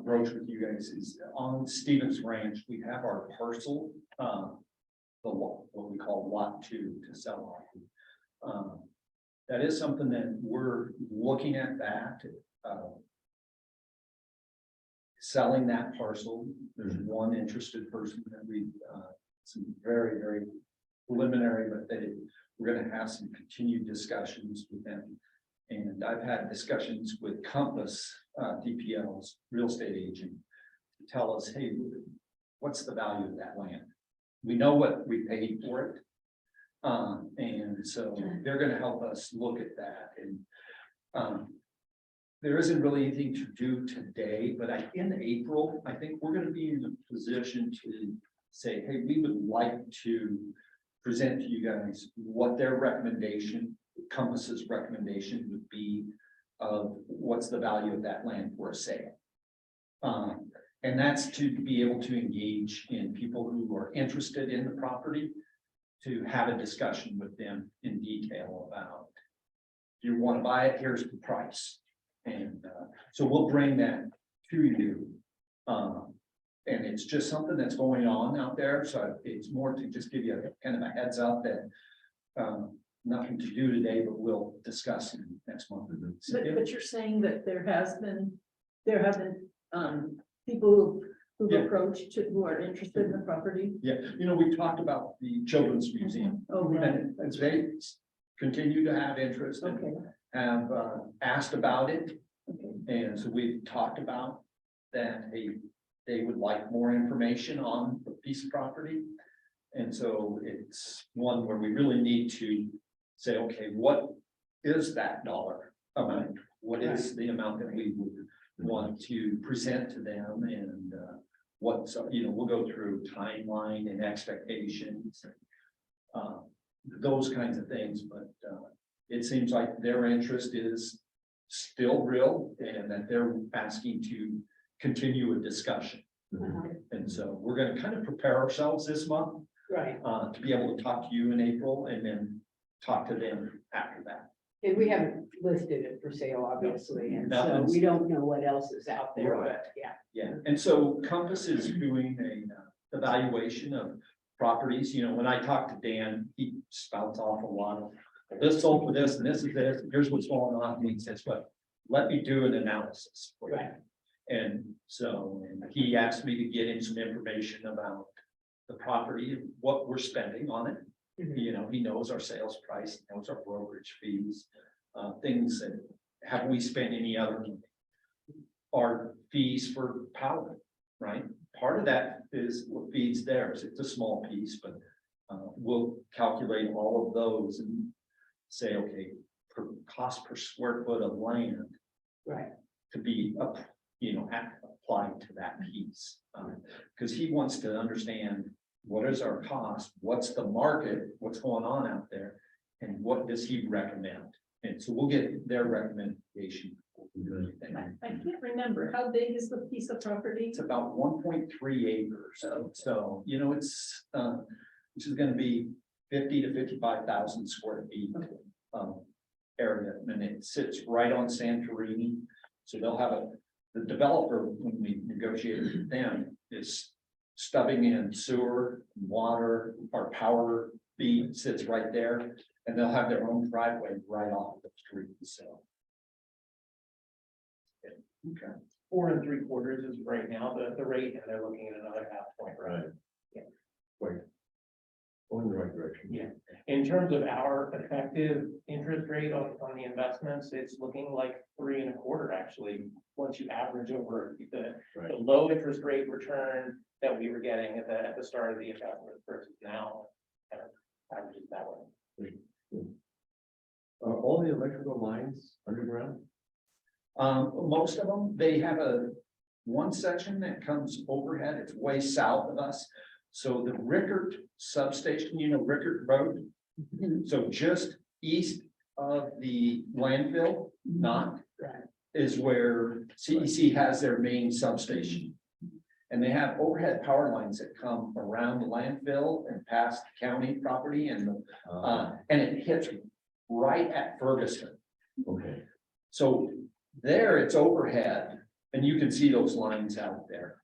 broach with you guys, is on Stevens Ranch, we have our parcel, the lot, what we call lot 2 to sell. That is something that we're looking at that, selling that parcel. There's one interested person that we, some very, very preliminary, but we're gonna have some continued discussions with them. And I've had discussions with Compass, DPL's real estate agent, to tell us, hey, what's the value of that land? We know what we paid for it. And so they're gonna help us look at that. And there isn't really anything to do today, but in April, I think we're gonna be in a position to say, hey, we would like to present to you guys what their recommendation, Compass's recommendation would be of what's the value of that land for a sale. And that's to be able to engage in people who are interested in the property, to have a discussion with them in detail about, if you want to buy it, here's the price. And so we'll bring that to you. And it's just something that's going on out there. So it's more to just give you a kind of a heads up that nothing to do today, but we'll discuss in next month. But you're saying that there have been people who've Yeah. approached who are interested in the property? Yeah, we talked about the Children's Museum. Oh, right. And they continue to have interest and Okay, have asked about it. okay. And so we've talked about that they would like more information on the piece of property. And so it's one where we really need to say, okay, what is that dollar amount? What is the amount that we would want to present to them? And we'll go through timeline and expectations, those kinds of things, but it seems like their interest is still real and that they're asking to continue a discussion. And so we're going to kind of prepare ourselves this month, Right, to be able to talk to you in April and then talk to them after that. and we haven't listed it for sale, obviously, and so Nothing's- we don't know what else is out there, Right. but yeah. Yeah, and so Compass is doing a evaluation of properties. When I talk to Dan, he spouts off a lot of this sold for this and this is this, here's what's going on. And he says, but let me do an analysis for you. Right. And so he asked me to get him some information about the property, what we're spending on it. Mhm. He knows our sales price, knows our brokerage fees, things that, have we spent any other money? Our fees for power, right? Part of that is what feeds theirs. It's a small piece, but we'll calculate all of those and say, okay, cost per square foot of land Right, to be applied to that piece. Because he wants to understand what is our cost? What's the market? What's going on out there? And what does he recommend? And so we'll get their recommendation. I can't remember, how big is the piece of property? It's about 1.3 acres. So, you know, it's, this is gonna be 50 to 55,000 square feet. Area, and it sits right on Santorini. So they'll have the developer, when we negotiated with them, is stubbing in sewer, water, our power feed sits right there. And they'll have their own driveway right off the street, so. Okay. 4 3/4 is right now the rate, and they're looking at another half point, right? Right. Right. Going in the right direction. Yeah. In terms of our effective interest rate on the investments, it's looking like 3 1/4, actually, once you average over the Right. low interest rate return that we were getting at the start of the investment versus now, kind of averages that way. Are all the electrical lines underground? Most of them, they have one section that comes overhead, it's way south of us. So the Rickert substation, you know, Rickert Road, so just east of the landfill, not, is where CEC has their main substation. And they have overhead power lines that come around the landfill and past county property and it hits right at Ferguson. Okay. So there it's overhead and you can see those lines out there.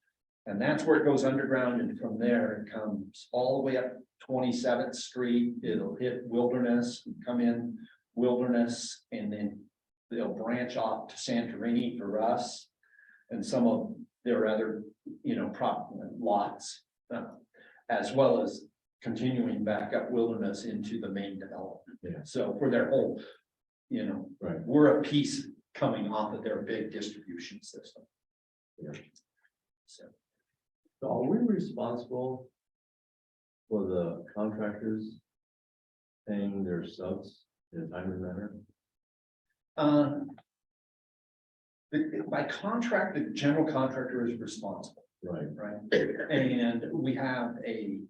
And that's where it goes underground, and from there it comes all the way up 27th Street. It'll hit Wilderness, come in Wilderness, and then they'll branch off to Santorini for us. And some of their other, you know, lots, as well as continuing back up Wilderness into the main development. Yeah. So for their whole, you know, Right. we're a piece coming off of their big distribution system. Yeah. So. So are we responsible for the contractors paying their subs in a timely manner? By contract, the general contractor is responsible, Right. right? And we have a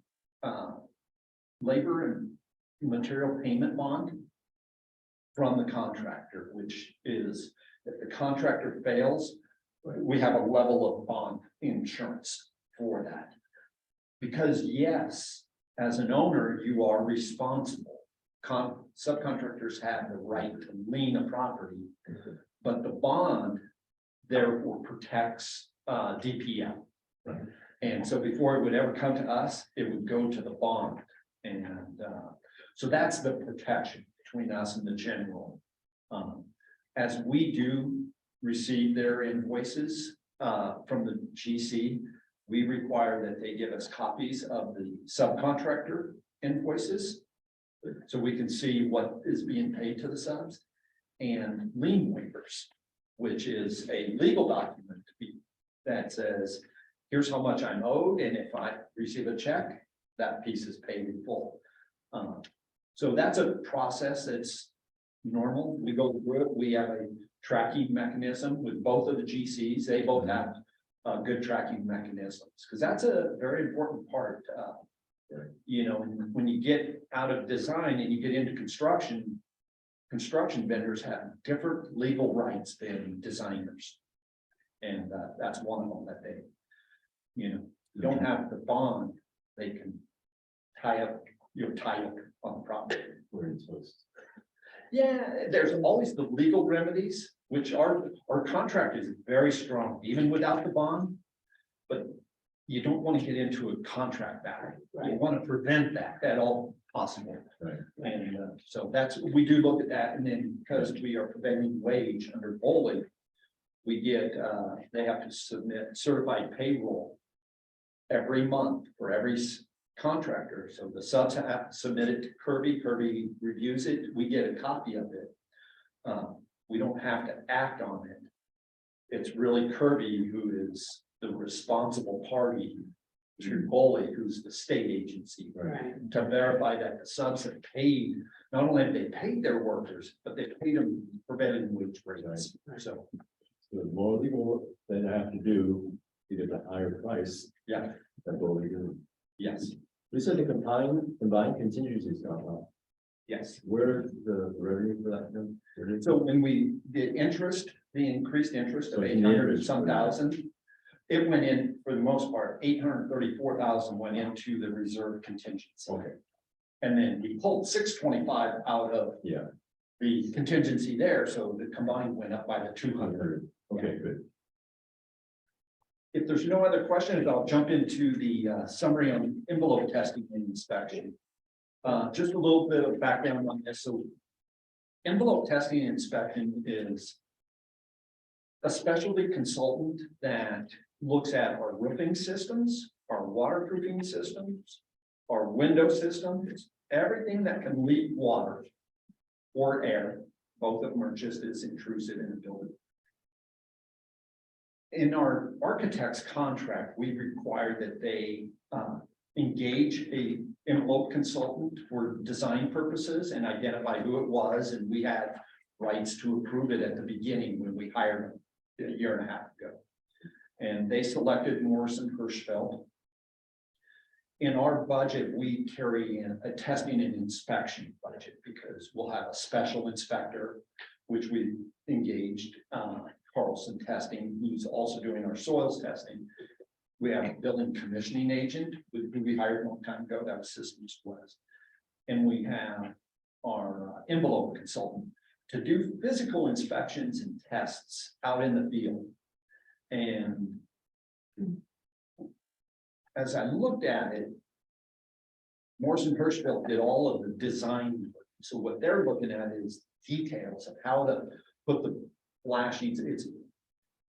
labor and material payment bond from the contractor, which is if the contractor fails, we have a level of bond insurance for that. Because yes, as an owner, you are responsible. Subcontractors have the right to lien a property, but the bond therefore protects DPL. Right. And so before it would ever come to us, it would go to the bond. And so that's the protection between us and the general. As we do receive their invoices from the GC, we require that they give us copies of the subcontractor invoices. So we can see what is being paid to the subs, and lien waivers, which is a legal document that says, here's how much I'm owed, and if I receive a check, that piece is paid in full. So that's a process that's normal. We go through it. We have a tracking mechanism with both of the GCs. They both have good tracking mechanisms, because that's a very important part. You know, when you get out of design and you get into construction vendors have different legal rights than designers. And that's one of them that they, you know, don't have the bond, they can tie up your title on the property. Where it's supposed. Yeah, there's always the legal remedies, which our contract is very strong, even without the bond. But you don't want to get into a contract battle. You want to prevent that at all possible. Right. And so that's, we do look at that. And then because we are prevailing wage under bowling, we get, they have to submit certified payroll every month for every contractor. So the subs have to submit it to Kirby. Kirby reviews it. We get a copy of it. We don't have to act on it. It's really Kirby who is the responsible party to Boley, who's the state agency, Right. to verify that the subs have paid, not only have they paid their workers, but they paid them prevailing wage rates. So, The more legal work they have to do to get a higher price. yeah, That's what we do. yes. We said the combined contingencies gone up. Yes. Where the revenue for that? come? Where did- So when we did interest, the increased interest So of it's 800 and interest, some right. thousand, it went in, for the most part, 834,000 went into the reserve contingency. Okay, And then we pulled 625 out of yeah, the contingency there, so the combined went up by the 200. okay, good. If there's no other questions, I'll jump into the summary on envelope testing and inspection. Just a little bit of background on this. So envelope testing and inspection is a specialty consultant that looks at our roofing systems, our waterproofing systems, our window systems, everything that can leak water or air. Both of them are just as intrusive in a building. In our architect's contract, we require that they engage a envelope consultant for design purposes and identify who it was, and we had rights to approve it at the beginning when we hired them a year and a half ago. And they selected Morrison Hirschfeld. In our budget, we carry in a testing and inspection budget because we'll have a special inspector, which we engaged Carlson Testing, who's also doing our soils testing. We have a building commissioning agent who we hired a long time ago, that was Systems West. And we have our envelope consultant to do physical inspections and tests out in the field. And as I looked at it, Morrison Hirschfeld did all of the design work. So what they're looking at is details of how to put the flashings, it's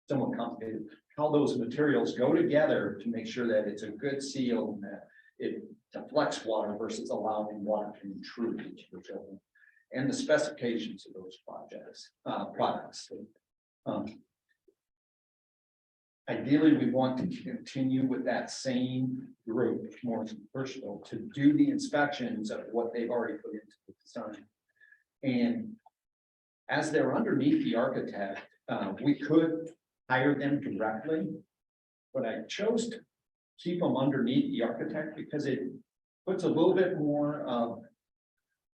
somewhat complicated, how those materials go together to make sure that it's a good seal and that it deflects water versus allowing water to intrude into the building. And the specifications of those products. Ideally, we want to continue with that same group, Morrison Hirschfeld, to do the inspections of what they've already put into the design. And as they're underneath the architect, we could hire them directly, but I chose to keep them underneath the architect because it puts a little bit more of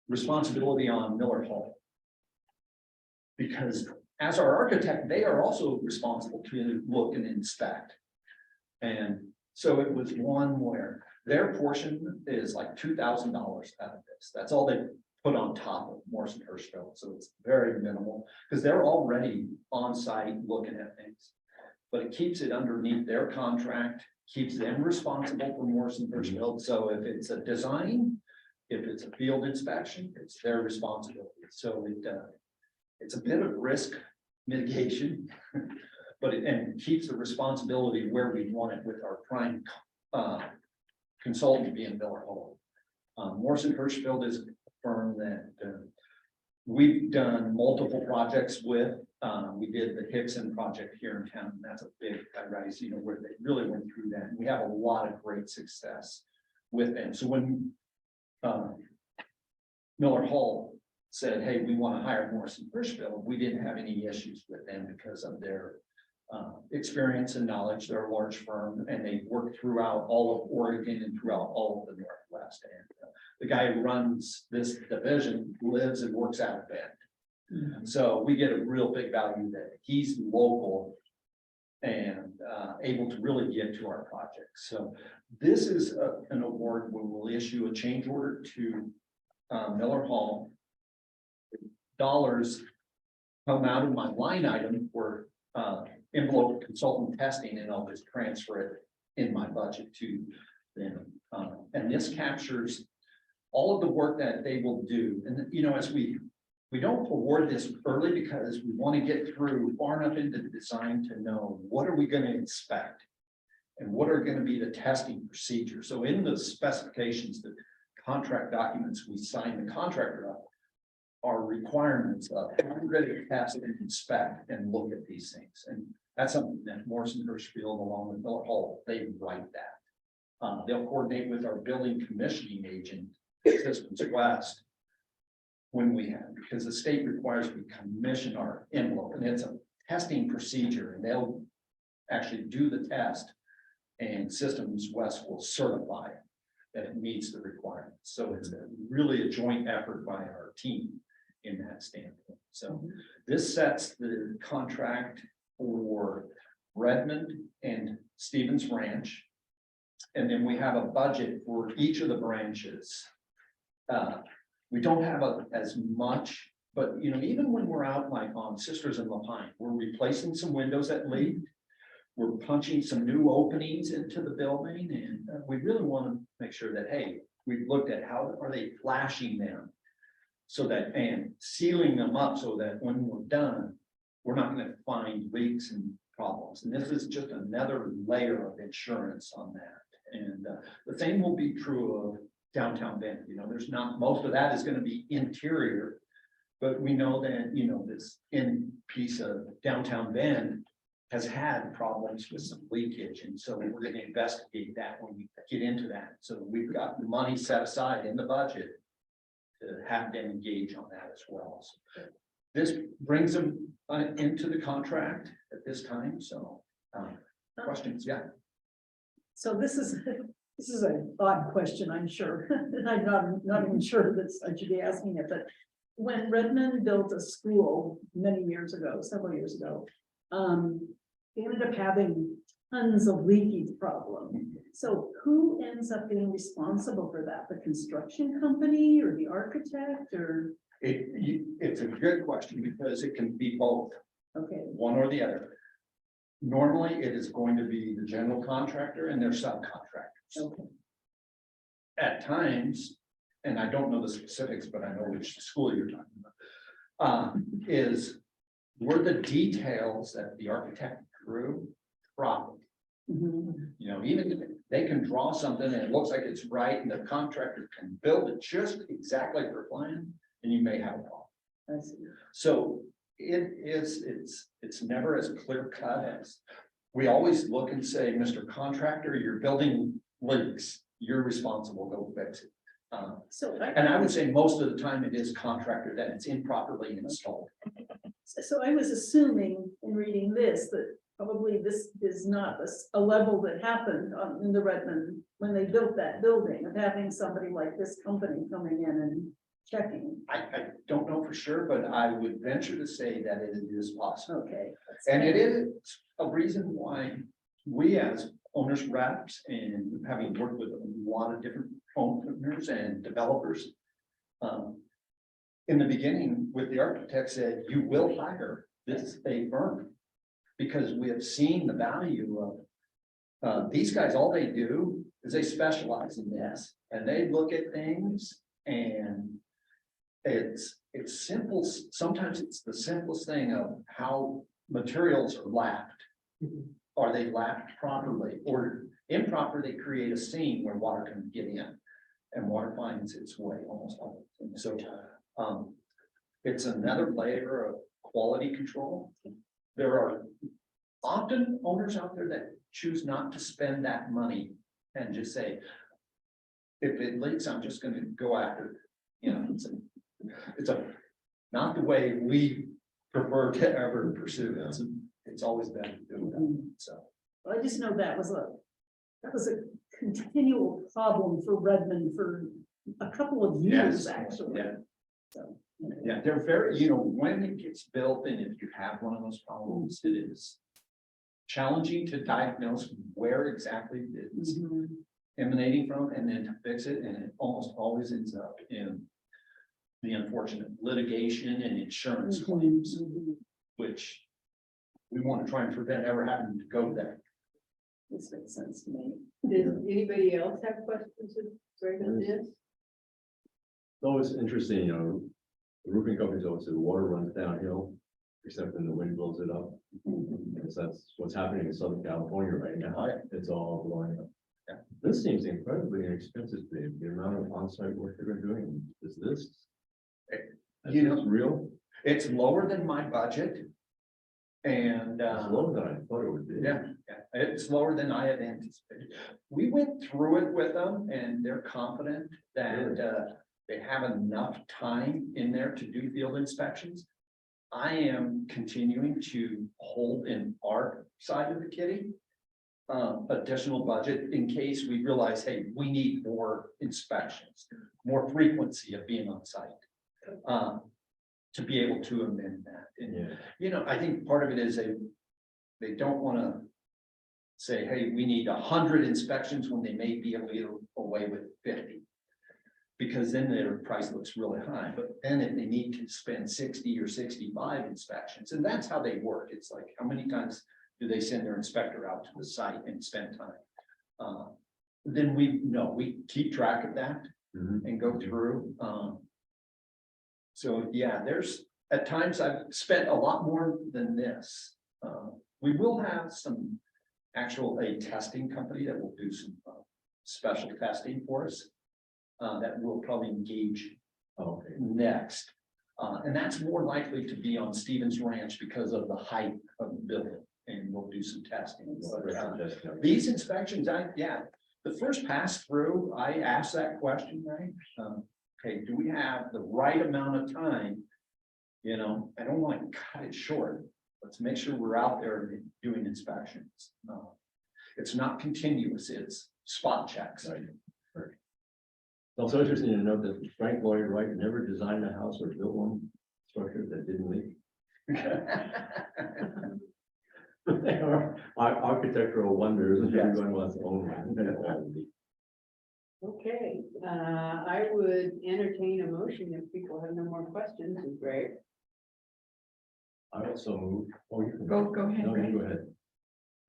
responsibility on Miller Hall. Because as our architect, they are also responsible to look and inspect. And so it was one where their portion is like $2,000 out of this. That's all they put on top of Morrison Hirschfeld. So it's very minimal because they're already on site looking at things. But it keeps it underneath their contract, keeps them responsible for Morrison Hirschfeld. So if it's a design, if it's a field inspection, it's their responsibility. So it's a bit of risk mitigation, but it keeps the responsibility where we want it with our prime consultant being Miller Hall. Morrison Hirschfeld is a firm that we've done multiple projects with. We did the Hickson project here in town. And that's a big high-rise, where they really went through that. And we have a lot of great success with them. So when Miller Hall said, hey, we want to hire Morrison Hirschfeld, we didn't have any issues with them because of their experience and knowledge. They're a large firm and they work throughout all of Oregon and throughout all of the Northwest. And the guy who runs this division lives and works out of Bend. So we get a real big value that he's local and able to really get to our projects. So this is an award where we'll issue a change order to Miller Hall. Dollars come out of my line item for envelope consultant testing, and I'll just transfer it in my budget to them. And this captures all of the work that they will do. And as we don't award this early because we want to get through far enough into the design to know what are we going to inspect and what are going to be the testing procedures. So in the specifications, the contract documents we sign the contractor up are requirements of how we're ready to test and inspect and look at these things. And that's something that Morrison Hirschfeld along with Miller Hall, they write that. They'll coordinate with our building commissioning agent, Systems West, when we have, because the state requires we commission our envelope, and it's a testing procedure, and they'll actually do the test, and Systems West will certify it. that it meets the requirements. So it's really a joint effort by our team in that standpoint. So this sets the contract for Redmond and Stevens Ranch. And then we have a budget for each of the branches. We don't have as much, but even when we're out like on Sisters in La Pine, we're replacing some windows that leak. We're punching some new openings into the building, and we really want to make sure that, hey, we've looked at how are they flashing them, so that, and sealing them up so that when we're done, we're not going to find leaks and problems. And this is just another layer of insurance on that. And the same will be true of downtown Bend. There's not, most of that is going to be interior, but we know that, this in piece of downtown Bend has had problems with some leakage. And so we're going to investigate that when we get into that. So we've got money set aside in the budget to have them engage on that as well. So this brings them into the contract at this time. So questions? Yeah. So this is an odd question, I'm sure. And I'm not even sure that I should be asking it, but when Redmond built a school many years ago, several years ago, they ended up having tons of leakage problem. So who ends up being responsible for that? The construction company or the architect or? It's a good question because it can be both, Okay, one or the other. Normally, it is going to be the general contractor and their subcontractors. okay. At times, and I don't know the specifics, but I know which school you're talking about, were the details that the architect drew proper. Mhm. Even if they can draw something and it looks like it's right and the contractor can build it just exactly per plan, and you may have a problem. I see. So it's never as clear cut as, we always look and say, Mr. Contractor, your building leaks, you're responsible, go fix it. And I would say most of the time it is contractor that it's improperly installed. So I was assuming in reading this, that probably this is not a level that happened in the Redmond when they built that building, of having somebody like this company coming in and checking. I don't know for sure, but I would venture to say that it is possible. Okay. And it is a reason why we as owners reps, and having worked with a lot of different owners and developers, in the beginning with the architect said, you will hire this a firm, because we have seen the value of these guys. All they do is they specialize in this, and they look at things, and it's simple. Sometimes it's the simplest thing of how materials are lapped. Are they lapped properly or improper? They create a seam where water can get in, and water finds its way almost all the time. So it's another layer of quality control. There are often owners out there that choose not to spend that money and just say, if it leaks, I'm just going to go after it. It's not the way we prefer to ever pursue it. It's always been to do that. So I just know that was a continual problem for Redmond for a couple of years, Yes. actually. Yeah. So, yeah, they're very, when it gets built, and if you have one of those problems, it is challenging to diagnose where exactly it's mhm. emanating from, and then to fix it, and it almost always ends up in the unfortunate litigation and insurance claims, which we want to try and prevent ever having to go there. This makes sense to me. Does anybody else have questions regarding this? It's always interesting, the roofing companies always say the water runs downhill, except when the wind blows it up. Because that's what's happening in Southern California right now. It's all blowing up. Yeah. This seems incredibly inexpensive, Dave. The amount of on-site work they're doing. Is this? It's real? It's lower than my budget. And It's lower than I thought it would be. yeah, it's lower than I had anticipated. We went through it with them, and they're confident that they have enough time in there to do field inspections. I am continuing to hold in our side of the kitty additional budget in case we realize, hey, we need more inspections, more frequency of being on site. To be able to amend that. And, Yeah. you know, I think part of it is they don't want to say, hey, we need 100 inspections when they may be able to get away with 50. Because then their price looks really high, but then if they need to spend 60 or 65 inspections, and that's how they work. It's like, how many times do they send their inspector out to the site and spend time? Then we keep track of that Mhm. and go through. So yeah, there's, at times I've spent a lot more than this. We will have some a testing company that will do some special testing for us. That we'll probably engage Okay. next. And that's more likely to be on Stevens Ranch because of the height of the building, and we'll do some testing. But, these inspections, the first pass through, I asked that question, right? Okay, do we have the right amount of time? You know, I don't want to cut it short. Let's make sure we're out there doing inspections. It's not continuous, it's spot checks. Right. It's also interesting to note that Frank Lloyd Wright never designed a house or built one structure that didn't leak. They are architectural wonders, and Yes. everyone wants to own one. Okay, I would entertain a motion if people have no more questions, Greg. I also move. Oh, you can. Go ahead, No, you Greg. go ahead.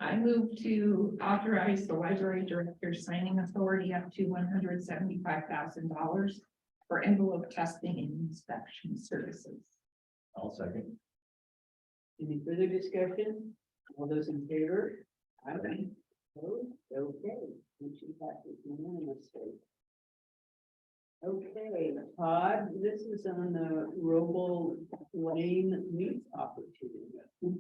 I move to authorize the library director signing authority up to $175,000 for envelope testing and inspection services. I'll second. Any further discussion? All those in favor? Aye. Opposed? Okay. Motion passes unanimously. Okay, Todd, this is on the Robal Lane lease opportunity.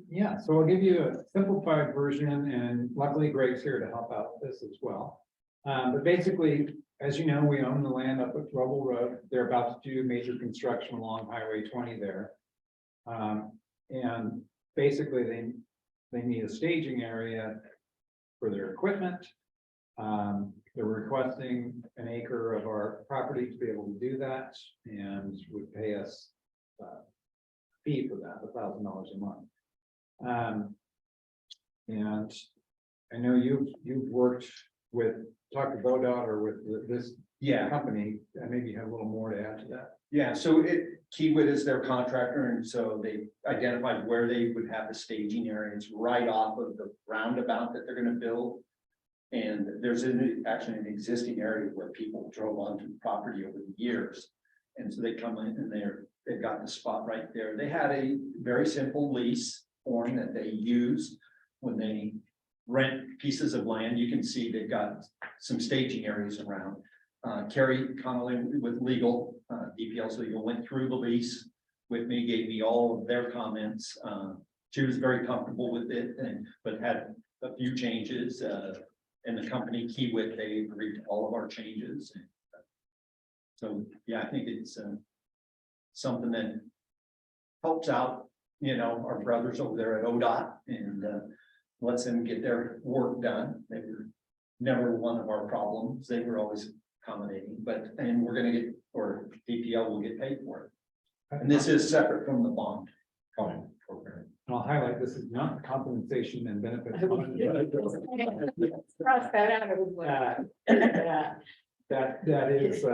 Yeah, so I'll give you a simplified version, and luckily Greg's here to help out with this as well. But basically, as you know, we own the land up at Robal Road. They're about to do major construction along Highway 20 there. And basically they need a staging area for their equipment. They're requesting an acre of our property to be able to do that, and would pay us a fee for that, $1,000 a month. And I know you've worked with, talked to Bodot or with this company, and maybe you have a little more to add to that. Yeah, so Kiewit is their contractor, and so they identified where they would have the staging areas right off of the roundabout that they're gonna build. And there's actually an existing area where people drove onto the property over the years. And so they come in and they've got the spot right there. They had a very simple lease form that they use when they rent pieces of land. You can see they've got some staging areas around. Carrie Connolly with legal, DPL's legal, went through the lease with me, gave me all of their comments. She was very comfortable with it, but had a few changes. And the company Kiewit, they agreed to all of our changes. So, yeah, I think it's something that helps out, you know, our brothers over there at ODOT, and lets them get their work done. They were never one of our problems. They were always accommodating, and we're gonna get, or DPL will get paid for it. And this is separate from the bond program. And I'll highlight, this is not compensation and benefits. Cross that out. That is,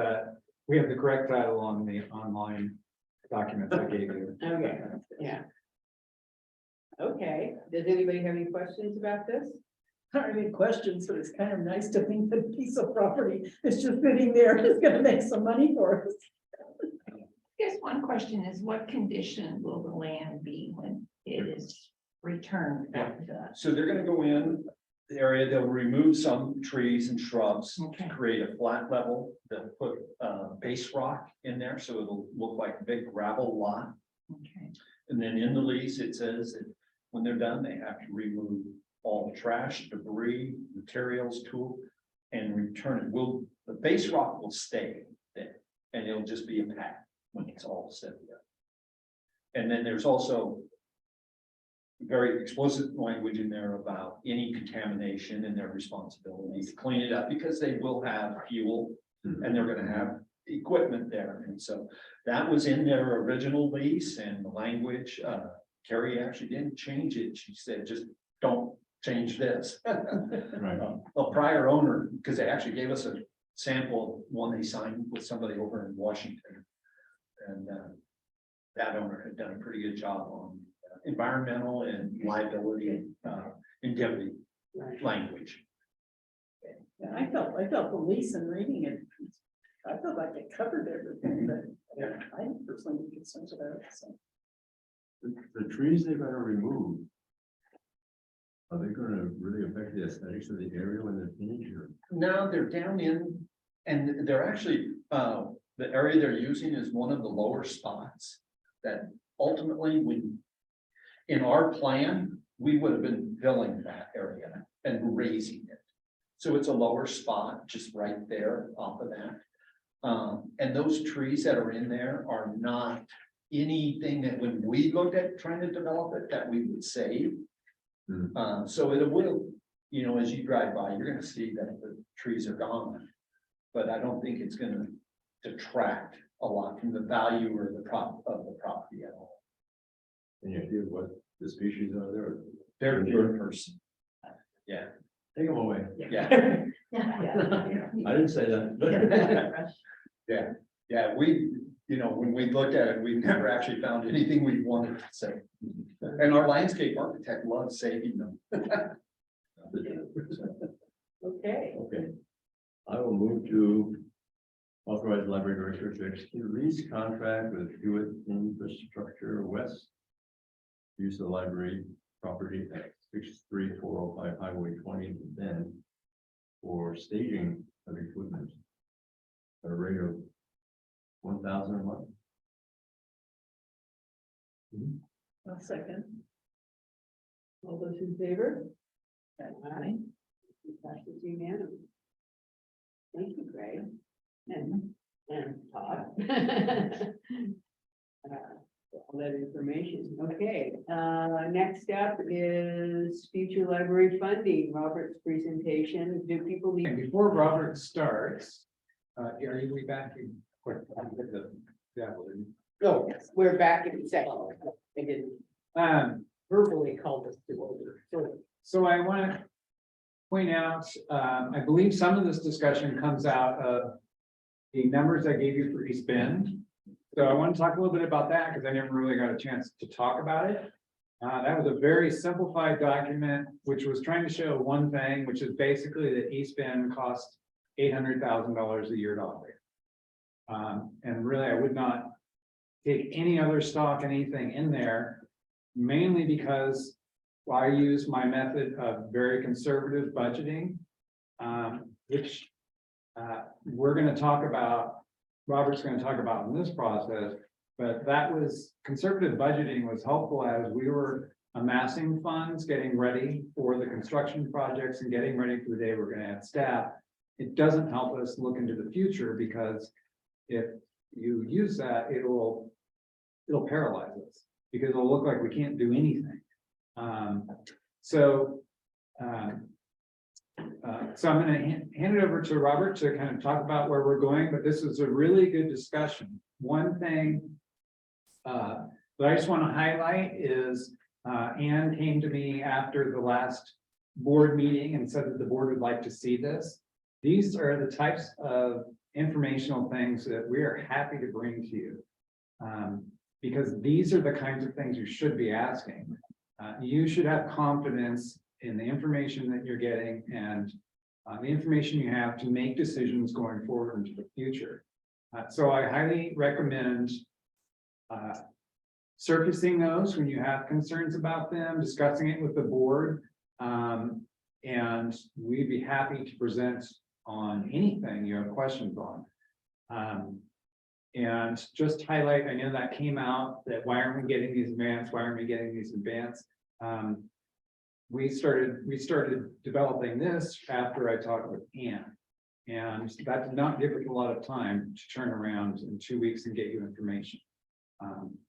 we have the correct title on the online documents I gave you. Okay, yeah. Okay, does anybody have any questions about this? I don't have any questions, but it's kind of nice to think that a piece of property is just sitting there, is gonna make some money for us. I guess one question is, what condition will the land be when it is returned back to us? So they're gonna go in the area, they'll remove some trees and shrubs to Okay. create a flat level. They'll put base rock in there, so it'll look like a big gravel lot. Okay. And then in the lease, it says that when they're done, they have to remove all trash, debris, materials, tool, and return it. The base rock will stay there, and it'll just be a pad when it's all set up. And then there's also very explicit language in there about any contamination and their responsibility to clean it up, because they will have fuel and they're gonna have equipment there. And so that was in their original lease, and the language, Carrie actually didn't change it. She said, just don't change this. Right. The prior owner, because they actually gave us a sample of one they signed with somebody over in Washington. And that owner had done a pretty good job on environmental and liability, indemnity language. Yeah, I felt the lease and reading it, I felt like it covered everything, but I personally am concerned about it, so. The trees they're gonna remove. Are they gonna really affect the aesthetics of the area when they're finished or? Now they're down in, and they're actually, the area they're using is one of the lower spots. That ultimately, when, in our plan, we would have been filling that area and raising it. So it's a lower spot, just right there off of that. And those trees that are in there are not anything that when we looked at trying to develop it, that we would save. So it will, you know, as you drive by, you're gonna see that the trees are gone. But I don't think it's gonna detract a lot from the value or the of the property at all. Any idea what the species are there? They're in person. Yeah, Take them away. yeah, I didn't say that. yeah, we, you know, when we looked at it, we never actually found anything we wanted to say. And our landscape architect loves saving them. Okay, Okay. I will move to authorize library director to execute a lease contract with Hewitt Infrastructure West. Use the library property at 63405 Highway 20 in Bend for staging of equipment at a rate of $1,000 a month. One second. all those in favor? Aye. Passes unanimous. Thank you, Greg. And Todd. All that information. Okay, next up is future library funding, Robert's presentation. Do people And need? before Robert starts, are you back in? Quick, Oh, we're back in second. I didn't verbally call this to order. So I want to point out, I believe some of this discussion comes out of the numbers I gave you for East Bend. So I want to talk a little bit about that because I never really got a chance to talk about it. That was a very simplified document, which was trying to show one thing, which is basically that East Bend costs $800,000 a year to operate. And really, I would not take any other stock, anything in there, mainly because I use my method of very conservative budgeting, which we're going to talk about, Robert's going to talk about in this process, but that was, conservative budgeting was helpful as we were amassing funds, getting ready for the construction projects and getting ready for the day we're going to add staff. It doesn't help us look into the future because if you use that, it'll paralyze us because it'll look like we can't do anything. So I'm going to hand it over to Robert to kind of talk about where we're going, but this is a really good discussion. One thing that I just want to highlight is Anne came to me after the last board meeting and said that the board would like to see this. These are the types of informational things that we are happy to bring to you. Because these are the kinds of things you should be asking. You should have confidence in the information that you're getting and the information you have to make decisions going forward into the future. So I highly recommend surfacing those when you have concerns about them, discussing it with the board. And we'd be happy to present on anything you have questions on. And just highlight, I know that came out that why aren't we getting these advanced? Why aren't we getting these advanced? We started developing this after I talked with Anne. And that did not give us a lot of time to turn around in 2 weeks and get you information.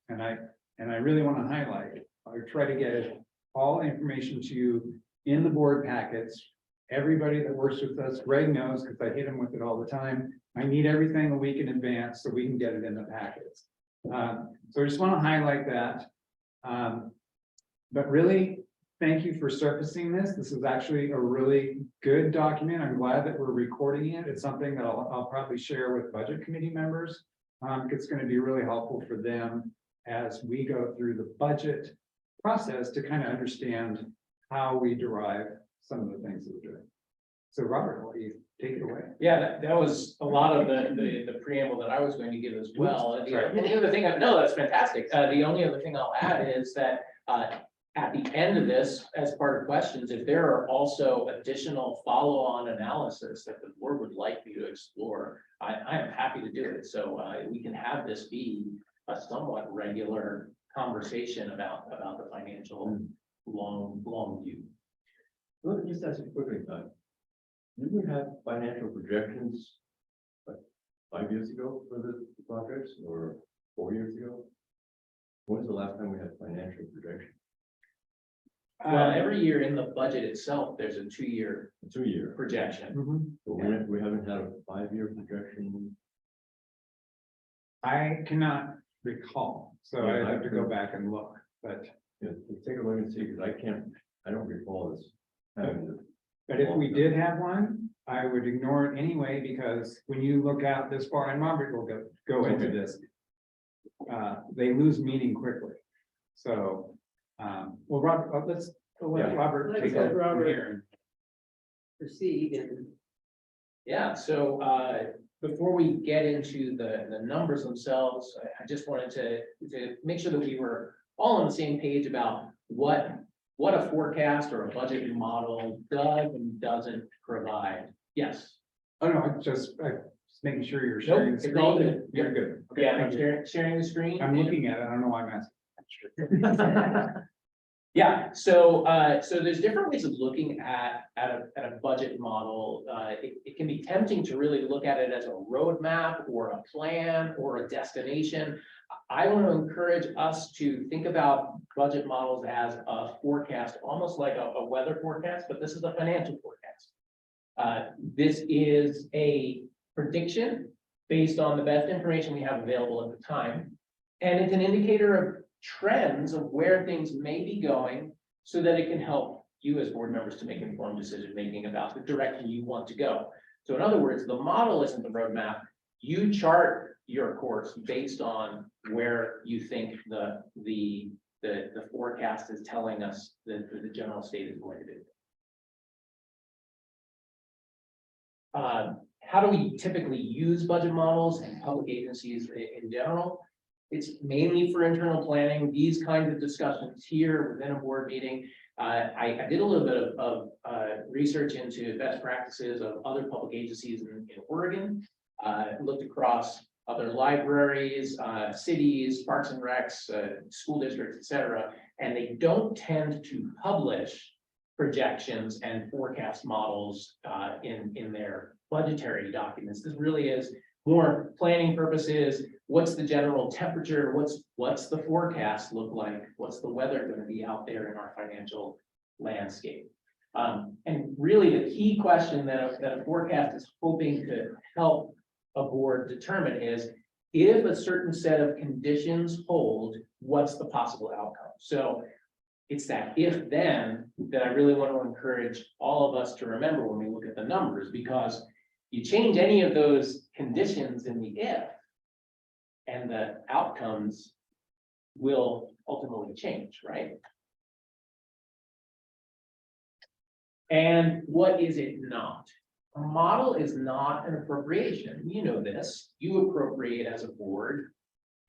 And I really want to highlight, I try to get it all information to you in the board packets. Everybody that works with us, Greg knows, because I hit him with it all the time. I need everything a week in advance so we can get it in the packets. So I just want to highlight that. But really, thank you for surfacing this. This is actually a really good document. I'm glad that we're recording it. It's something that I'll probably share with budget committee members. It's going to be really helpful for them as we go through the budget process to kind of understand how we derive some of the things that we're doing. So Robert, will you take it away? Yeah, that was a lot of the preamble that I was going to give as well. And the other thing, no, that's fantastic. The only other thing I'll add is that at the end of this, as part of questions, if there are also additional follow-on analysis that the board would like me to explore, I am happy to do it. So we can have this be a somewhat regular conversation about the financial long view. Let me just ask you quickly, did we have financial projections like 5 years ago for the projects or 4 years ago? When was the last time we had financial projections? Well, every year in the budget itself, there's a 2-year 2 year. projection. But we haven't had a 5-year projection. I cannot recall, so Yeah, I have to go back and look, but. Yeah, take a look and see, because I don't recall this having this. But if we did have one, I would ignore it anyway, because when you look out this far, and Robert will go into this. They lose meaning quickly. So, well, Robert, let's let Yeah. Robert Let's take let it from Robert- here. Proceed and. Yeah, so before we get into the numbers themselves, I just wanted to make sure that we were all on the same page about what a forecast or a budget model does and doesn't provide. Yes. Oh, no, I'm just making sure you're sharing the Nope, it's all screen. good. You're good. Okay, Yeah, I'm thank you. sharing the screen. I'm looking at it. I don't know why I'm asking. Yeah, so there's different ways of looking at a budget model. It can be tempting to really look at it as a roadmap or a plan or a destination. I want to encourage us to think about budget models as a forecast, almost like a weather forecast, but this is a financial forecast. This is a prediction based on the best information we have available at the time. And it's an indicator of trends of where things may be going so that it can help you as board members to make informed decision making about the direction you want to go. So in other words, the model isn't the roadmap. You chart your course based on where you think the forecast is telling us that the general state is going to be. How do we typically use budget models and public agencies in general? It's mainly for internal planning, these kinds of discussions here within a board meeting. I did a little bit of research into best practices of other public agencies in Oregon. Looked across other libraries, cities, parks and recs, school districts, et cetera, and they don't tend to publish projections and forecast models in their budgetary documents. This really is more planning purposes. What's the general temperature? What's the forecast look like? What's the weather going to be out there in our financial landscape? And really the key question that a forecast is hoping to help a board determine is, if a certain set of conditions hold, what's the possible outcome? So it's that if then that I really want to encourage all of us to remember when we look at the numbers, because you change any of those conditions in the if, and the outcomes will ultimately change, right? And what is it not? A model is not an appropriation. You know this. You appropriate as a board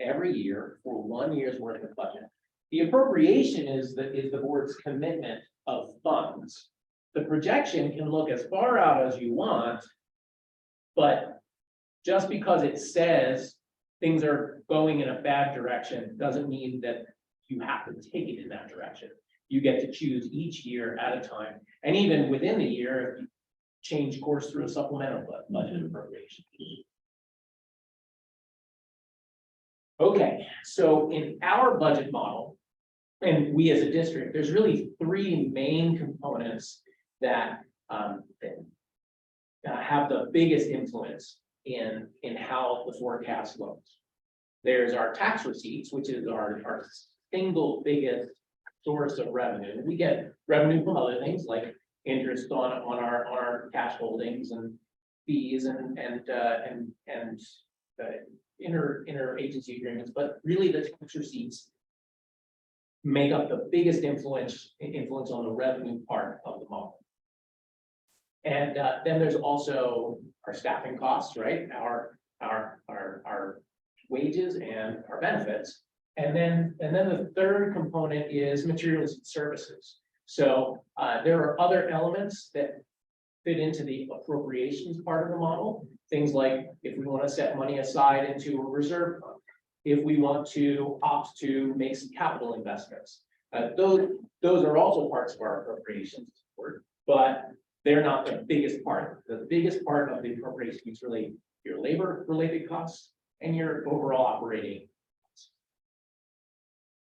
every year for 1 year's worth of budget. The appropriation is the board's commitment of funds. The projection can look as far out as you want, but just because it says things are going in a bad direction doesn't mean that you have to take it in that direction. You get to choose each year at a time. And even within the year, if you change course through a supplemental budget appropriation. Okay, so in our budget model, and we as a district, there's really three main components that have the biggest influence in how the forecast looks. There's our tax receipts, which is our single biggest source of revenue. We get revenue from other things like interest on our cash holdings and fees and interagency agreements, but really the tax receipts make up the biggest influence on the revenue part of the model. And then there's also our staffing costs, right? Our wages and our benefits. And then the third component is materials and services. So there are other elements that fit into the appropriations part of the model. Things like if we want to set money aside into a reserve fund, if we want to opt to make some capital investments. Those are also parts of our appropriations support, but they're not the biggest part. The biggest part of the appropriations is really your labor related costs and your overall operating costs.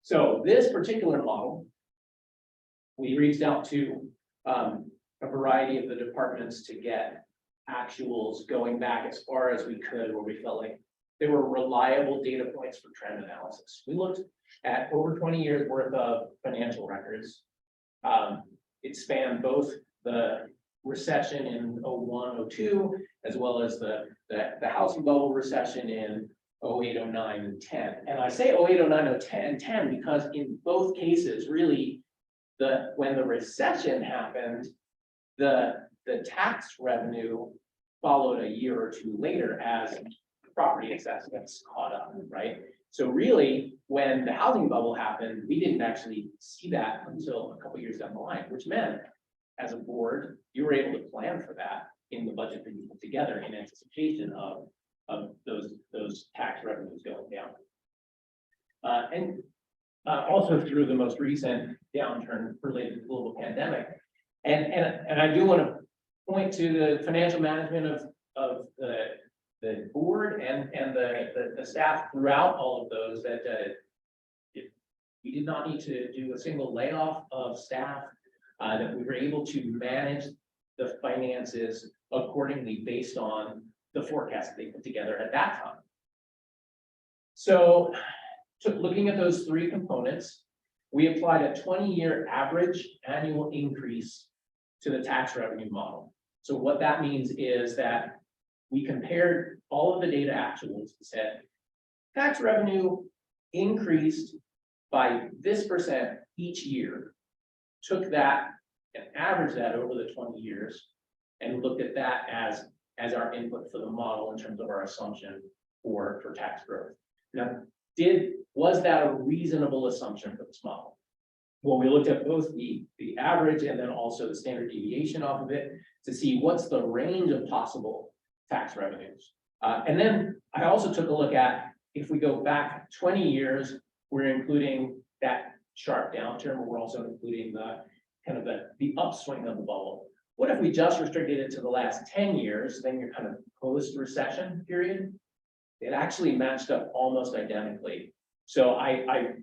So this particular model, we reached out to a variety of the departments to get actuals going back as far as we could, where we felt like there were reliable data points for trend analysis. We looked at over 20 years worth of financial records. It spanned both the recession in 01, 02, as well as the housing bubble recession in 08, 09, and 10. And I say 08, 09, 10 because in both cases, really, when the recession happened, the tax revenue followed a year or two later as property assessments caught up, right? So really, when the housing bubble happened, we didn't actually see that until a couple years down the line, which meant as a board, you were able to plan for that in the budget that you put together in anticipation of those tax revenues going down. And also through the most recent downturn related to the global pandemic. And I do want to point to the financial management of the board and the staff throughout all of those that we did not need to do a single layoff of staff, that we were able to manage the finances accordingly based on the forecast they put together at that time. So looking at those three components, we applied a 20-year average annual increase to the tax revenue model. So what that means is that we compared all of the data actuals and said, tax revenue increased by this % each year, took that and averaged that over the 20 years and looked at that as our input for the model in terms of our assumption for tax growth. Now, was that a reasonable assumption for this model? Well, we looked at both the average and then also the standard deviation off of it to see what's the range of possible tax revenues. And then I also took a look at, if we go back 20 years, we're including that sharp downturn, but we're also including the kind of the upswing of the bubble. What if we just restricted it to the last 10 years, then you're kind of post-recession period? It actually matched up almost identically. So I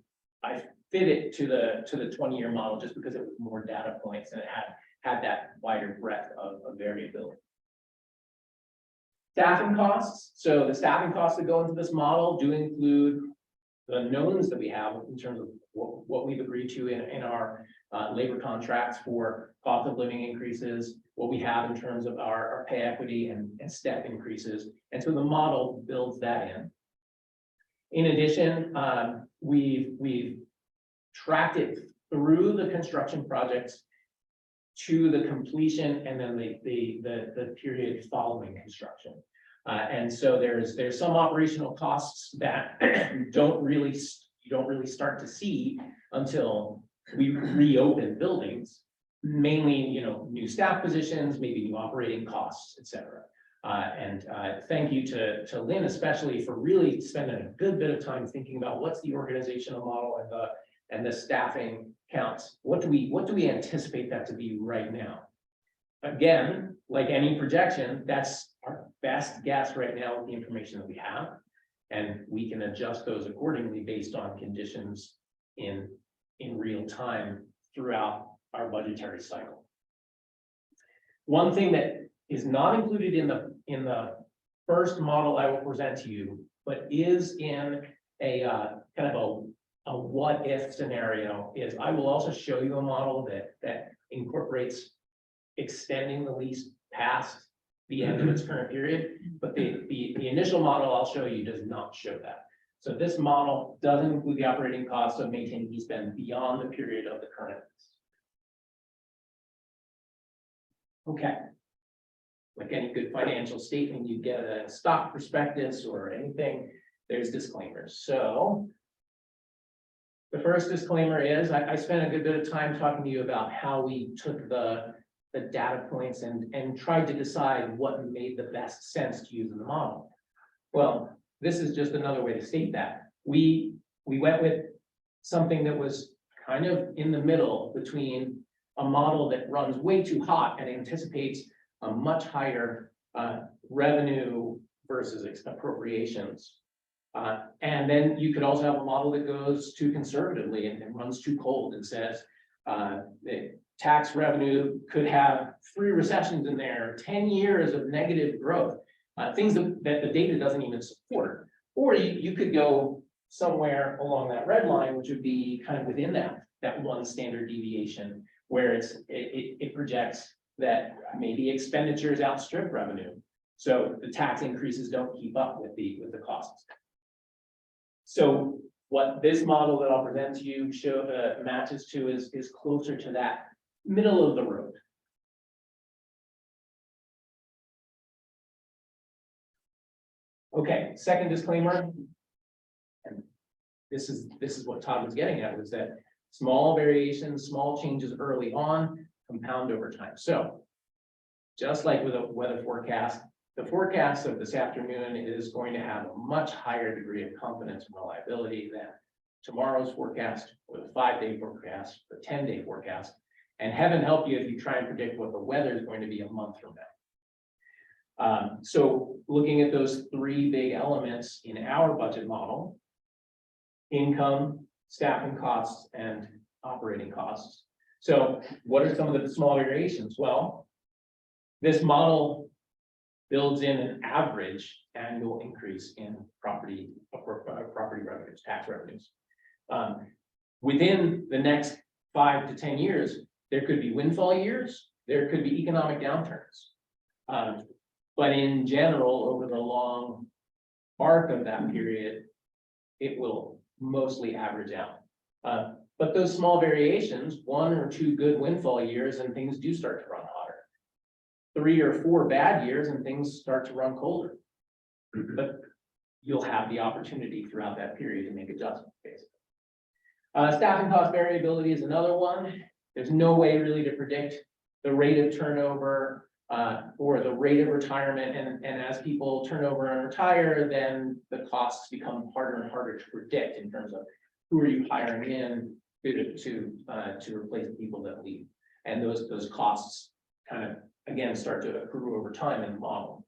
fit it to the 20-year model just because it was more data points and it had that wider breadth of variability. Staffing costs. So the staffing costs that go into this model do include the knowns that we have in terms of what we've agreed to in our labor contracts for cost of living increases, what we have in terms of our pay equity and step increases. And so the model builds that in. In addition, we've tracked it through the construction projects to the completion and then the period following construction. And so there's some operational costs that you don't really start to see until we reopen buildings, mainly, new staff positions, maybe new operating costs, et cetera. And thank you to Lynn, especially for really spending a good bit of time thinking about what's the organizational model and the staffing counts. What do we anticipate that to be right now? Again, like any projection, that's our best guess right now with the information that we have. And we can adjust those accordingly based on conditions in in real time throughout our budgetary cycle. One thing that is not included in the first model I will present to you, but is in a kind of a what if scenario, is I will also show you a model that incorporates extending the lease past the end of its current period, but the initial model I'll show you does not show that. So this model doesn't include the operating costs of maintaining lease spend beyond the period of the current lease. Okay. Like any good financial statement, you get a stock prospectus or anything, there's disclaimers. So the first disclaimer is I spent a good bit of time talking to you about how we took the data points and tried to decide what made the best sense to use in the model. Well, this is just another way to state that. We went with something that was kind of in the middle between a model that runs way too hot and anticipates a much higher revenue versus appropriations. And then you could also have a model that goes too conservatively and runs too cold and says the tax revenue could have 3 recessions in there, 10 years of negative growth, things that the data doesn't even support. Or you could go somewhere along that red line, which would be kind of within that one standard deviation, where it projects that maybe expenditures outstrip revenue. So the tax increases don't keep up with the costs. So what this model that I'll present to you matches to is closer to that middle of the road. Okay, second disclaimer. And this is what Todd was getting at, was that small variations, small changes early on compound over time. So just like with a weather forecast, the forecast of this afternoon is going to have a much higher degree of confidence and reliability than tomorrow's forecast, or the 5-day forecast, the 10-day forecast. And heaven help you if you try and predict what the weather is going to be a month from now. So looking at those 3 big elements in our budget model: income, staffing costs, and operating costs. So what are some of the small variations? Well, this model builds in an average annual increase in property revenues, tax revenues. Within the next 5 to 10 years, there could be windfall years, there could be economic downturns. But in general, over the long arc of that period, it will mostly average out. But those small variations, 1 or 2 good windfall years, and things do start to run hotter. 3 or 4 bad years and things start to run colder. But you'll have the opportunity throughout that period to make adjustments, basically. Staffing cost variability is another one. There's no way really to predict the rate of turnover or the rate of retirement. And as people turn over and retire, then the costs become harder and harder to predict in terms of who are you hiring in to replace the people that leave. And those costs kind of, again, start to accrue over time in the model.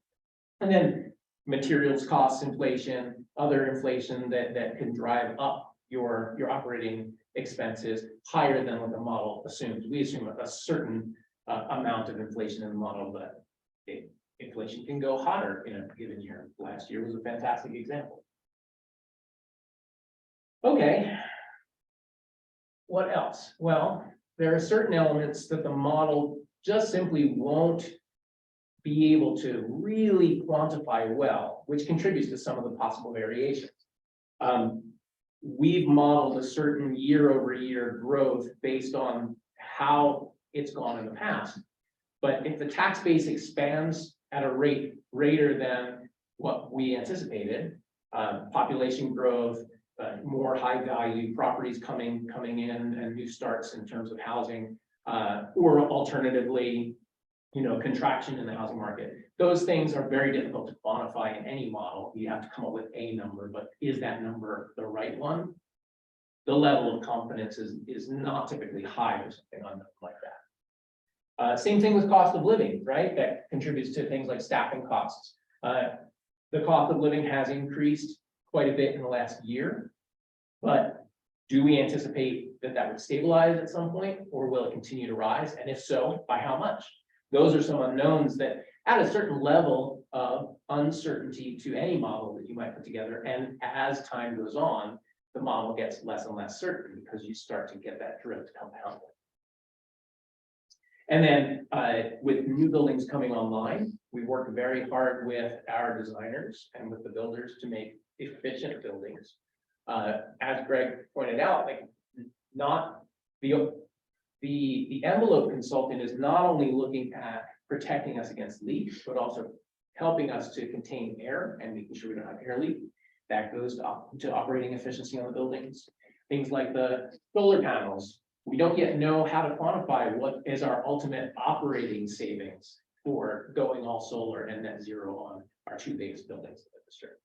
And then materials costs, inflation, other inflation that can drive up your operating expenses higher than what the model assumes. We assume a certain amount of inflation in the model, but inflation can go hotter in a given year. Last year was a fantastic example. Okay. What else? Well, there are certain elements that the model just simply won't be able to really quantify well, which contributes to some of the possible variations. We've modeled a certain year-over-year growth based on how it's gone in the past. But if the tax base expands at a rate greater than what we anticipated, population growth, more high value properties coming in and new starts in terms of housing, or alternatively, contraction in the housing market. Those things are very difficult to quantify in any model. You have to come up with a number, but is that number the right one? The level of confidence is not typically high or something like that. Same thing with cost of living, right? That contributes to things like staffing costs. The cost of living has increased quite a bit in the last year, but Do we anticipate that that would stabilize at some point, or will it continue to rise? And if so, by how much? Those are some unknowns that add a certain level of uncertainty to any model that you might put together. And as time goes on, the model gets less and less certain because you start to get that drift compounding. And then with new buildings coming online, we work very hard with our designers and with the builders to make efficient buildings. As Greg pointed out, like not the envelope consultant is not only looking at protecting us against leaks, but also helping us to contain air and making sure we don't have air leak. That goes to operating efficiency on the buildings. Things like the solar panels. We don't yet know how to quantify what is our ultimate operating savings for going all solar and net zero on our two biggest buildings in the district.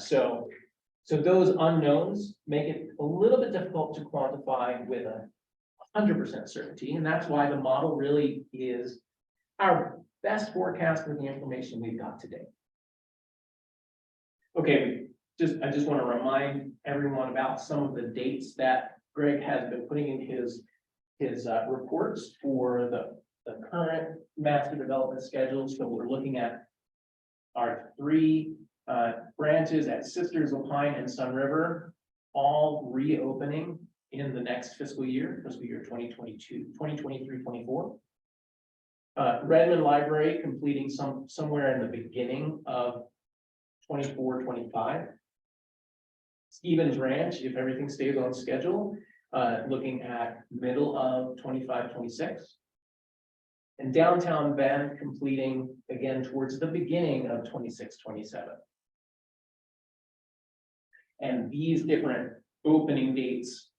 So those unknowns make it a little bit difficult to quantify with 100% certainty, and that's why the model really is our best forecast with the information we've got today. Okay, I just want to remind everyone about some of the dates that Greg has been putting in his reports for the current master development schedule. So we're looking at our three branches at Sisters, Lapine, and Sun River, all reopening in the next fiscal year 2022, 2023-24. Redmond Library completing somewhere in the beginning of 24-25. Stevens Ranch, if everything stays on schedule, looking at middle of 25-26. And downtown Bend completing again towards the beginning of 26-27. And these different opening dates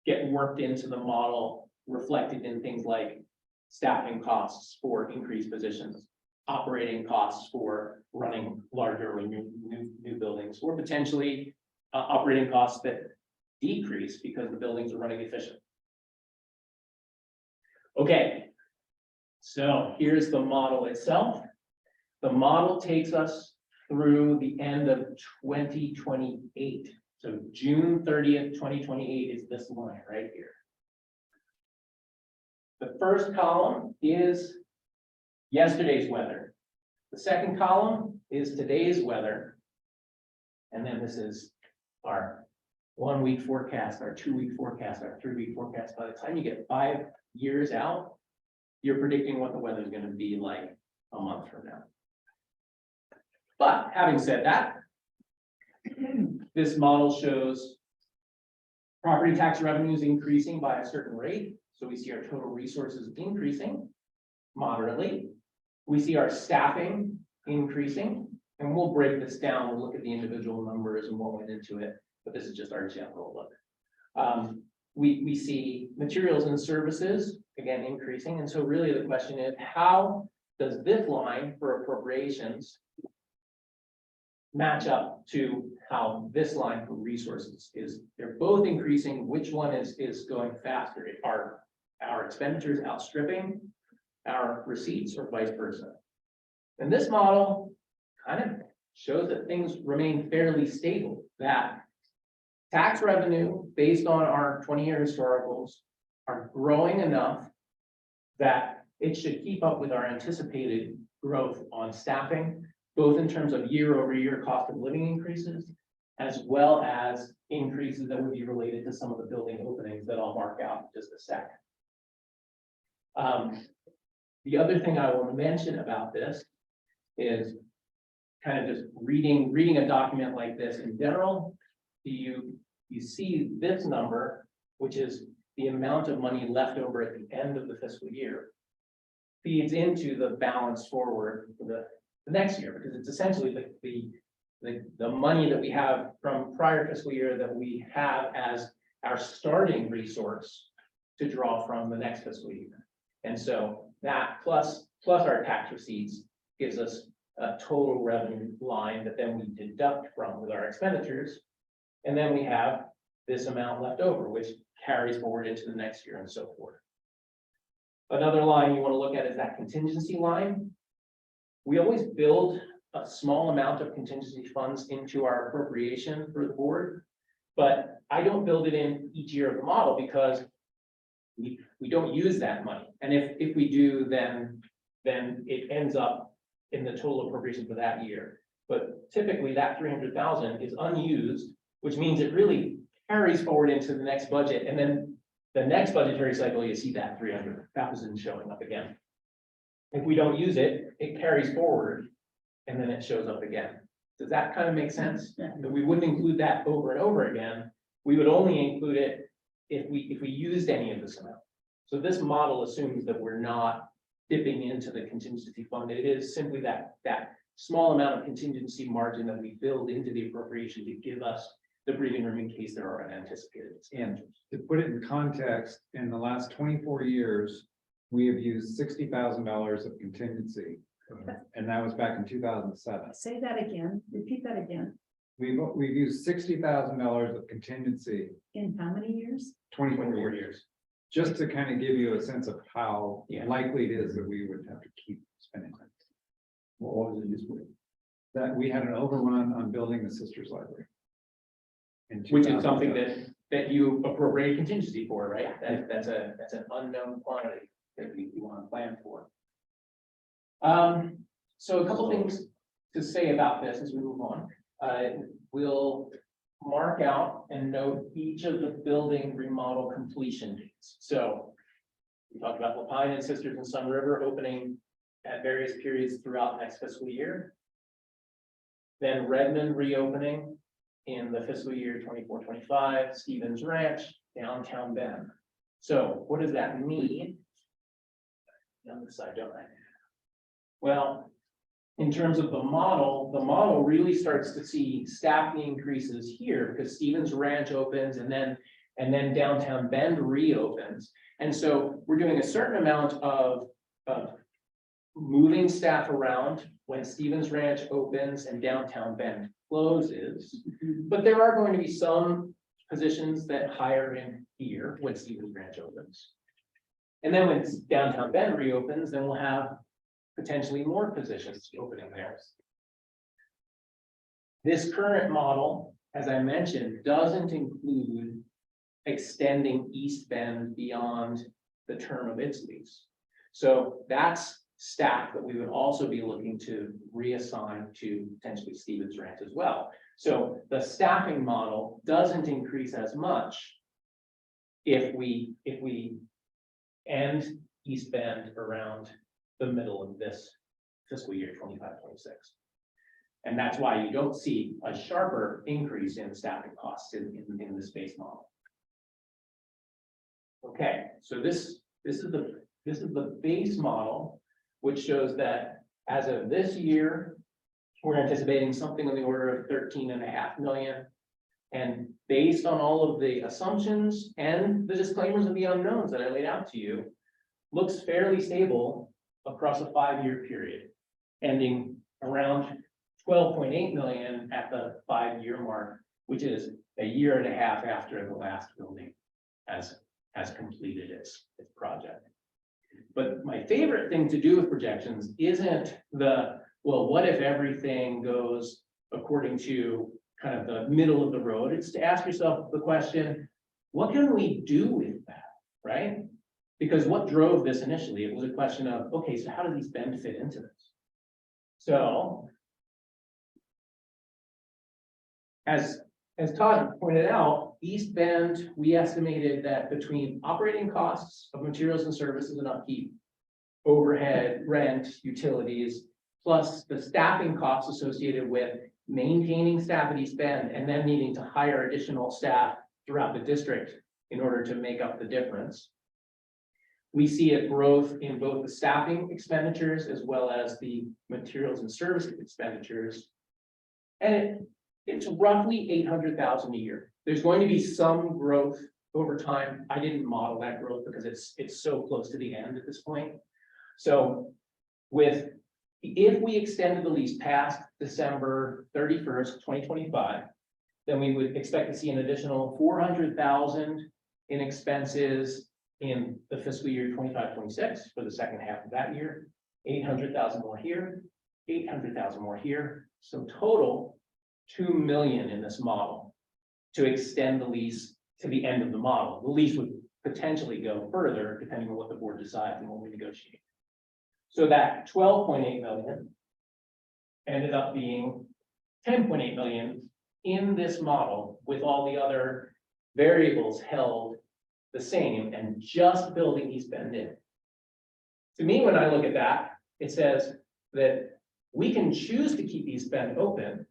get worked into the model, reflected in things like staffing costs for increased positions, operating costs for running larger or new buildings, or potentially operating costs that decrease because the buildings are running efficient. Okay, so here's the model itself. The model takes us through the end of 2028. So June 30th, 2028 is this line right here. The first column is yesterday's weather. The second column is today's weather. And then this is our 1 week forecast, our 2 week forecast, our 3 week forecast. By the time you get 5 years out, you're predicting what the weather is going to be like a month from now. But having said that, this model shows property tax revenues increasing by a certain rate. So we see our total resources increasing moderately. We see our staffing increasing, and we'll break this down. We'll look at the individual numbers and what went into it, but this is just our general look. We see materials and services, again, increasing. And so really the question is, how does this line for appropriations match up to how this line for resources is? They're both increasing. Which one is going faster? Are our expenditures outstripping our receipts or vice versa? And this model kind of shows that things remain fairly stable, that tax revenue based on our 20-year historicals are growing enough that it should keep up with our anticipated growth on staffing, both in terms of year-over-year cost of living increases, as well as increases that would be related to some of the building openings that I'll mark out in just a second. The other thing I will mention about this is kind of just reading a document like this in general. You see this number, which is the amount of money left over at the end of the fiscal year, feeds into the balance forward for the next year, because it's essentially the money that we have from prior fiscal year that we have as our starting resource to draw from the next fiscal year. And so that plus our tax receipts gives us a total revenue line that then we deduct from with our expenditures. And then we have this amount left over, which carries forward into the next year and so forth. Another line you want to look at is that contingency line. We always build a small amount of contingency funds into our appropriation for the board. But I don't build it in each year of the model because we don't use that money. And if we do, then it ends up in the total appropriation for that year. But typically that 300,000 is unused, which means it really carries forward into the next budget. And then the next budgetary cycle, you see that 300,000 showing up again. If we don't use it, it carries forward and then it shows up again. Does that kind of make sense? Yeah. That we wouldn't include that over and over again. We would only include it if we used any of this amount. So this model assumes that we're not dipping into the contingency fund. It is simply that small amount of contingency margin that we build into the appropriation to give us the breathing room in case there are unanticipated expenditures. To put it in context, in the last 24 years, we have used $60,000 of contingency. And that was back in 2007. Say that again, repeat that again. We've used $60,000 of contingency, In how many years? 24 years. Just to kind of give you a sense of how Yeah. likely it is that we would have to keep spending. What was it used for? That we had an overrun on building the Sisters Library. in Which is something 2007. that you appropriate contingency for, right? That's an unknown quantity that we want to plan for. So a couple things to say about this as we move on. We'll mark out and note each of the building remodel completion dates. So we talked about Lapine and Sisters and Sun River opening at various periods throughout next fiscal year. Then Redmond reopening in the fiscal year 24-25, Stevens Ranch, downtown Bend. So what does that mean? On this side, don't I? Well, in terms of the model really starts to see staffing increases here because Stevens Ranch opens and then downtown Bend reopens. And so we're doing a certain amount of moving staff around when Stevens Ranch opens and downtown Bend closes. But there are going to be some positions that hire in here when Stevens Ranch opens. And then when downtown Bend reopens, then we'll have potentially more positions opening there. This current model, as I mentioned, doesn't include extending East Bend beyond the term of its lease. So that's staff that we would also be looking to reassign to potentially Stevens Ranch as well. So the staffing model doesn't increase as much if we end East Bend around the middle of this fiscal year 25-26. And that's why you don't see a sharper increase in staffing costs in this base model. Okay, so this is the base model, which shows that as of this year, we're anticipating something on the order of 13.5 million. And based on all of the assumptions and the disclaimers of the unknowns that I laid out to you, looks fairly stable across a 5-year period, ending around 12.8 million at the 5-year mark, which is a year and a half after the last building has completed its project. But my favorite thing to do with projections isn't well, what if everything goes according to kind of the middle of the road? It's to ask yourself the question, what can we do with that, right? Because what drove this initially, it was a question of, okay, so how does East Bend fit into this? So as Todd pointed out, East Bend, we estimated that between operating costs of materials and services and upkeep, overhead, rent, utilities, plus the staffing costs associated with maintaining staff at East Bend and then needing to hire additional staff throughout the district in order to make up the difference. We see a growth in both the staffing expenditures as well as the materials and services expenditures. And it's roughly 800,000 a year. There's going to be some growth over time. I didn't model that growth because it's so close to the end at this point. So if we extended the lease past December 31st, 2025, then we would expect to see an additional 400,000 in expenses in the fiscal year 25-26 for the second half of that year, 800,000 more here, 800,000 more here. So total 2 million in this model to extend the lease to the end of the model. The lease would potentially go further depending on what the board decides and when we negotiate. So that 12.8 million ended up being 10.8 million in this model with all the other variables held the same and just building East Bend in. To me, when I look at that, it says that we can choose to keep East Bend open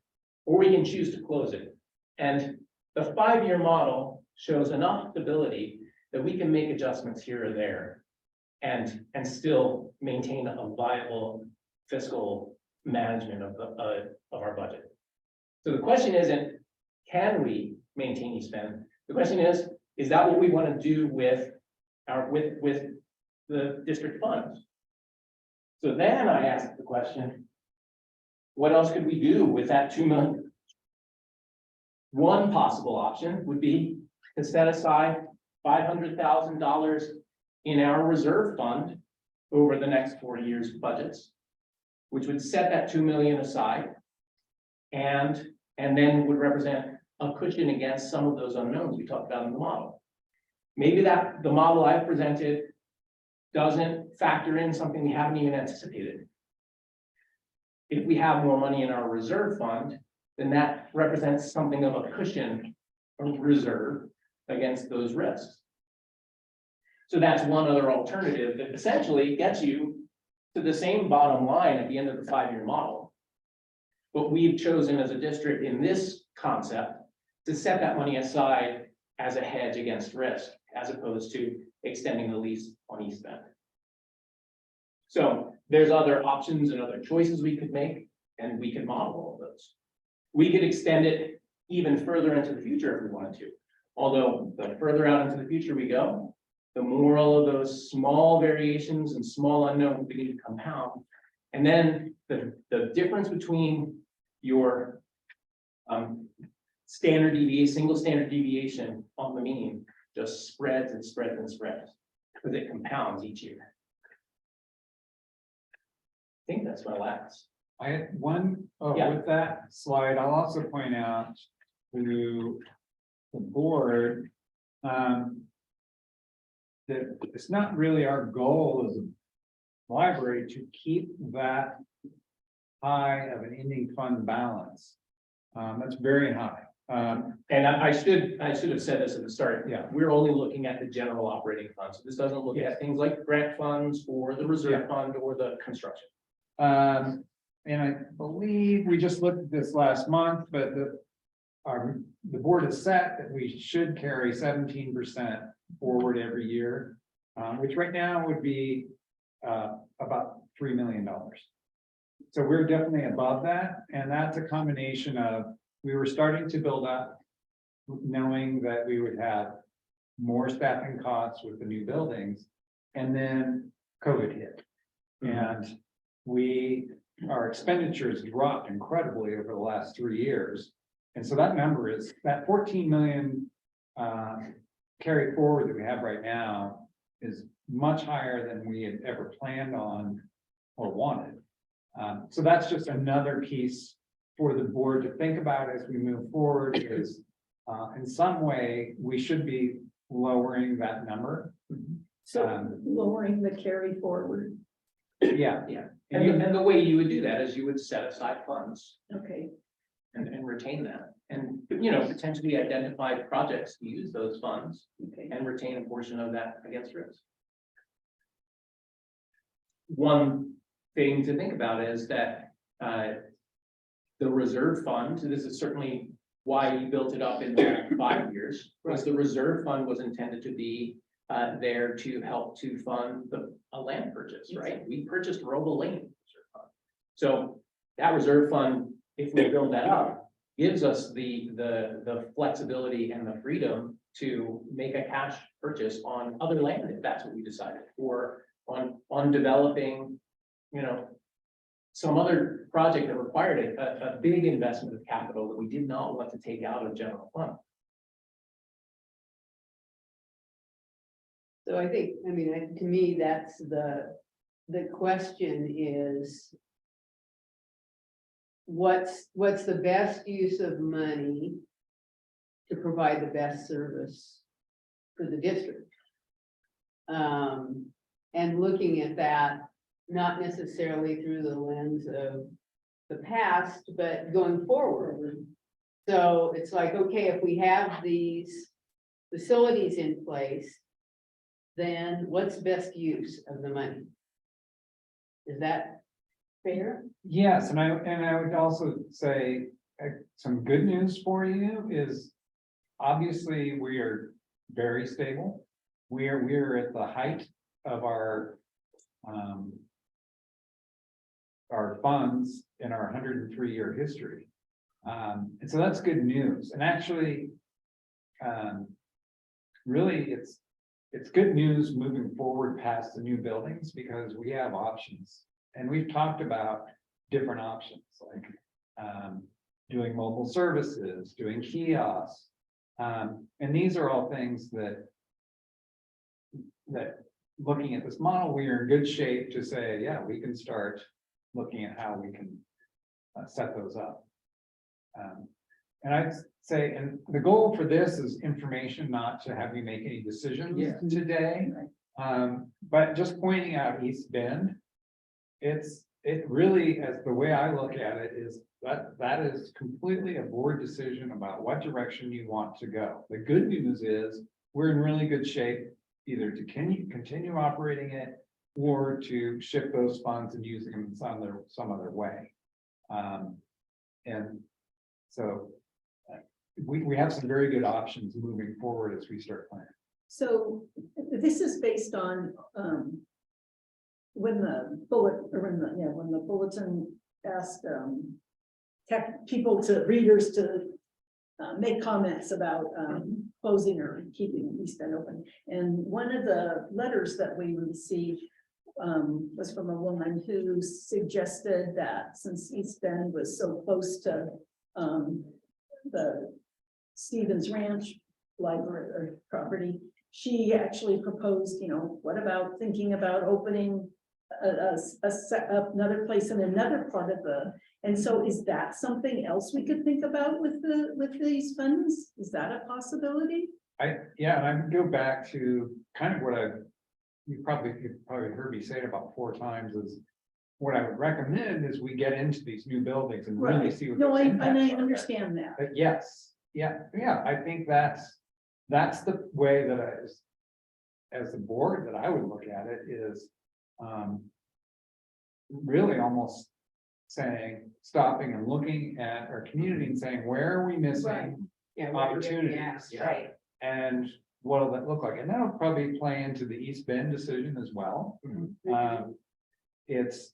or we can choose to close it. And the 5-year model shows enough stability that we can make adjustments here or there and still maintain a viable fiscal management of our budget. So the question isn't, can we maintain East Bend? The question is that what we want to do with the district funds? So then I asked the question, what else could we do with that 2 million? One possible option would be to set aside $500,000 in our reserve fund over the next 4 years' budgets, which would set that 2 million aside and then would represent a cushion against some of those unknowns we talked about in the model. Maybe that the model I've presented doesn't factor in something we haven't even anticipated. If we have more money in our reserve fund, then that represents something of a cushion or reserve against those risks. So that's one other alternative that essentially gets you to the same bottom line at the end of the 5-year model. But we've chosen as a district in this concept to set that money aside as a hedge against risk, as opposed to extending the lease on East Bend. So there's other options and other choices we could make, and we could model all of those. We could extend it even further into the future if we wanted to. Although the further out into the future we go, the more all of those small variations and small unknowns begin to compound. And then the difference between your standard deviation, single standard deviation on the mean just spreads and spreads and spreads because it compounds each year. I think that's my last. I had one, Yeah. with that slide, I'll also point out to the board, that it's not really our goal as a library to keep that high of an ending fund balance. That's very high. And I should have said this at the start. Yeah. We're only looking at the general operating funds. So this doesn't look at things like grant funds or the reserve fund or the construction. And I believe we just looked at this last month, but the board is set that we should carry 17% forward every year, which right now would be about $3 million. So we're definitely above that, and that's a combination of, we were starting to build up, knowing that we would have more staffing costs with the new buildings, and then COVID hit. And our expenditures dropped incredibly over the last 3 years. And so that number is, that 14 million carry forward that we have right now is much higher than we had ever planned on or wanted. So that's just another piece for the board to think about as we move forward, is in some way, we should be lowering that number. So lowering the carry forward, Yeah. Yeah. And the way you would do that is you would set aside funds okay. and retain that. And, you know, potentially identify projects to use those funds Okay. and retain a portion of that against risk. One thing to think about is that the reserve fund, this is certainly why we built it up in the 5 years, was the reserve fund was intended to be there to help to fund a land purchase, right? We purchased Robal Lane. So that reserve fund, if we build that up, gives us the flexibility and the freedom to make a cash purchase on other land if that's what we decided, or on developing, you know, some other project that required a big investment of capital that we did not want to take out of general fund. So I think, I mean, to me, that's the question is, what's the best use of money to provide the best service for the district. And looking at that, not necessarily through the lens of the past, but going forward. So it's like, okay, if we have these facilities in place, then what's best use of the money? Is that fair? Yes, and I would also say, some good news for you is, obviously, we are very stable. We're at the height of our funds in our 103-year history. And so that's good news. And actually, really, it's good news moving forward past the new buildings, because we have options. And we've talked about different options, like doing mobile services, doing kiosks. And these are all things that looking at this model, we are in good shape to say, yeah, we can start looking at how we can set those up. And I'd say, and the goal for this is information, not to have you make any decisions today. But just pointing out East Bend, it really, as the way I look at it, is that is completely a board decision about what direction you want to go. The good news is we're in really good shape, either to continue operating it or to shift those funds and using them in some other way. And so we have some very good options moving forward as we start planning. So this is based on, when the bulletin asked, readers to make comments about, closing or keeping East Bend open. And one of the letters that we received, was from a woman who suggested that since East Bend was so close to, the Stevens Ranch library or property, she actually proposed, what about thinking about opening another place in another part of and so is that something else we could think about with these funds? Is that a possibility? And I would go back to kind of what you've probably heard me say it about 4 times, is what I would recommend is we get into these new buildings and really see what. No, those and I impacts are. understand that. But yes, I think that's the way that as the board that I would look at it is really almost saying, stopping and looking at our community and saying, where are we missing opportunities? Right. And what will that look like? And that'll probably play into the East Bend decision as well. Is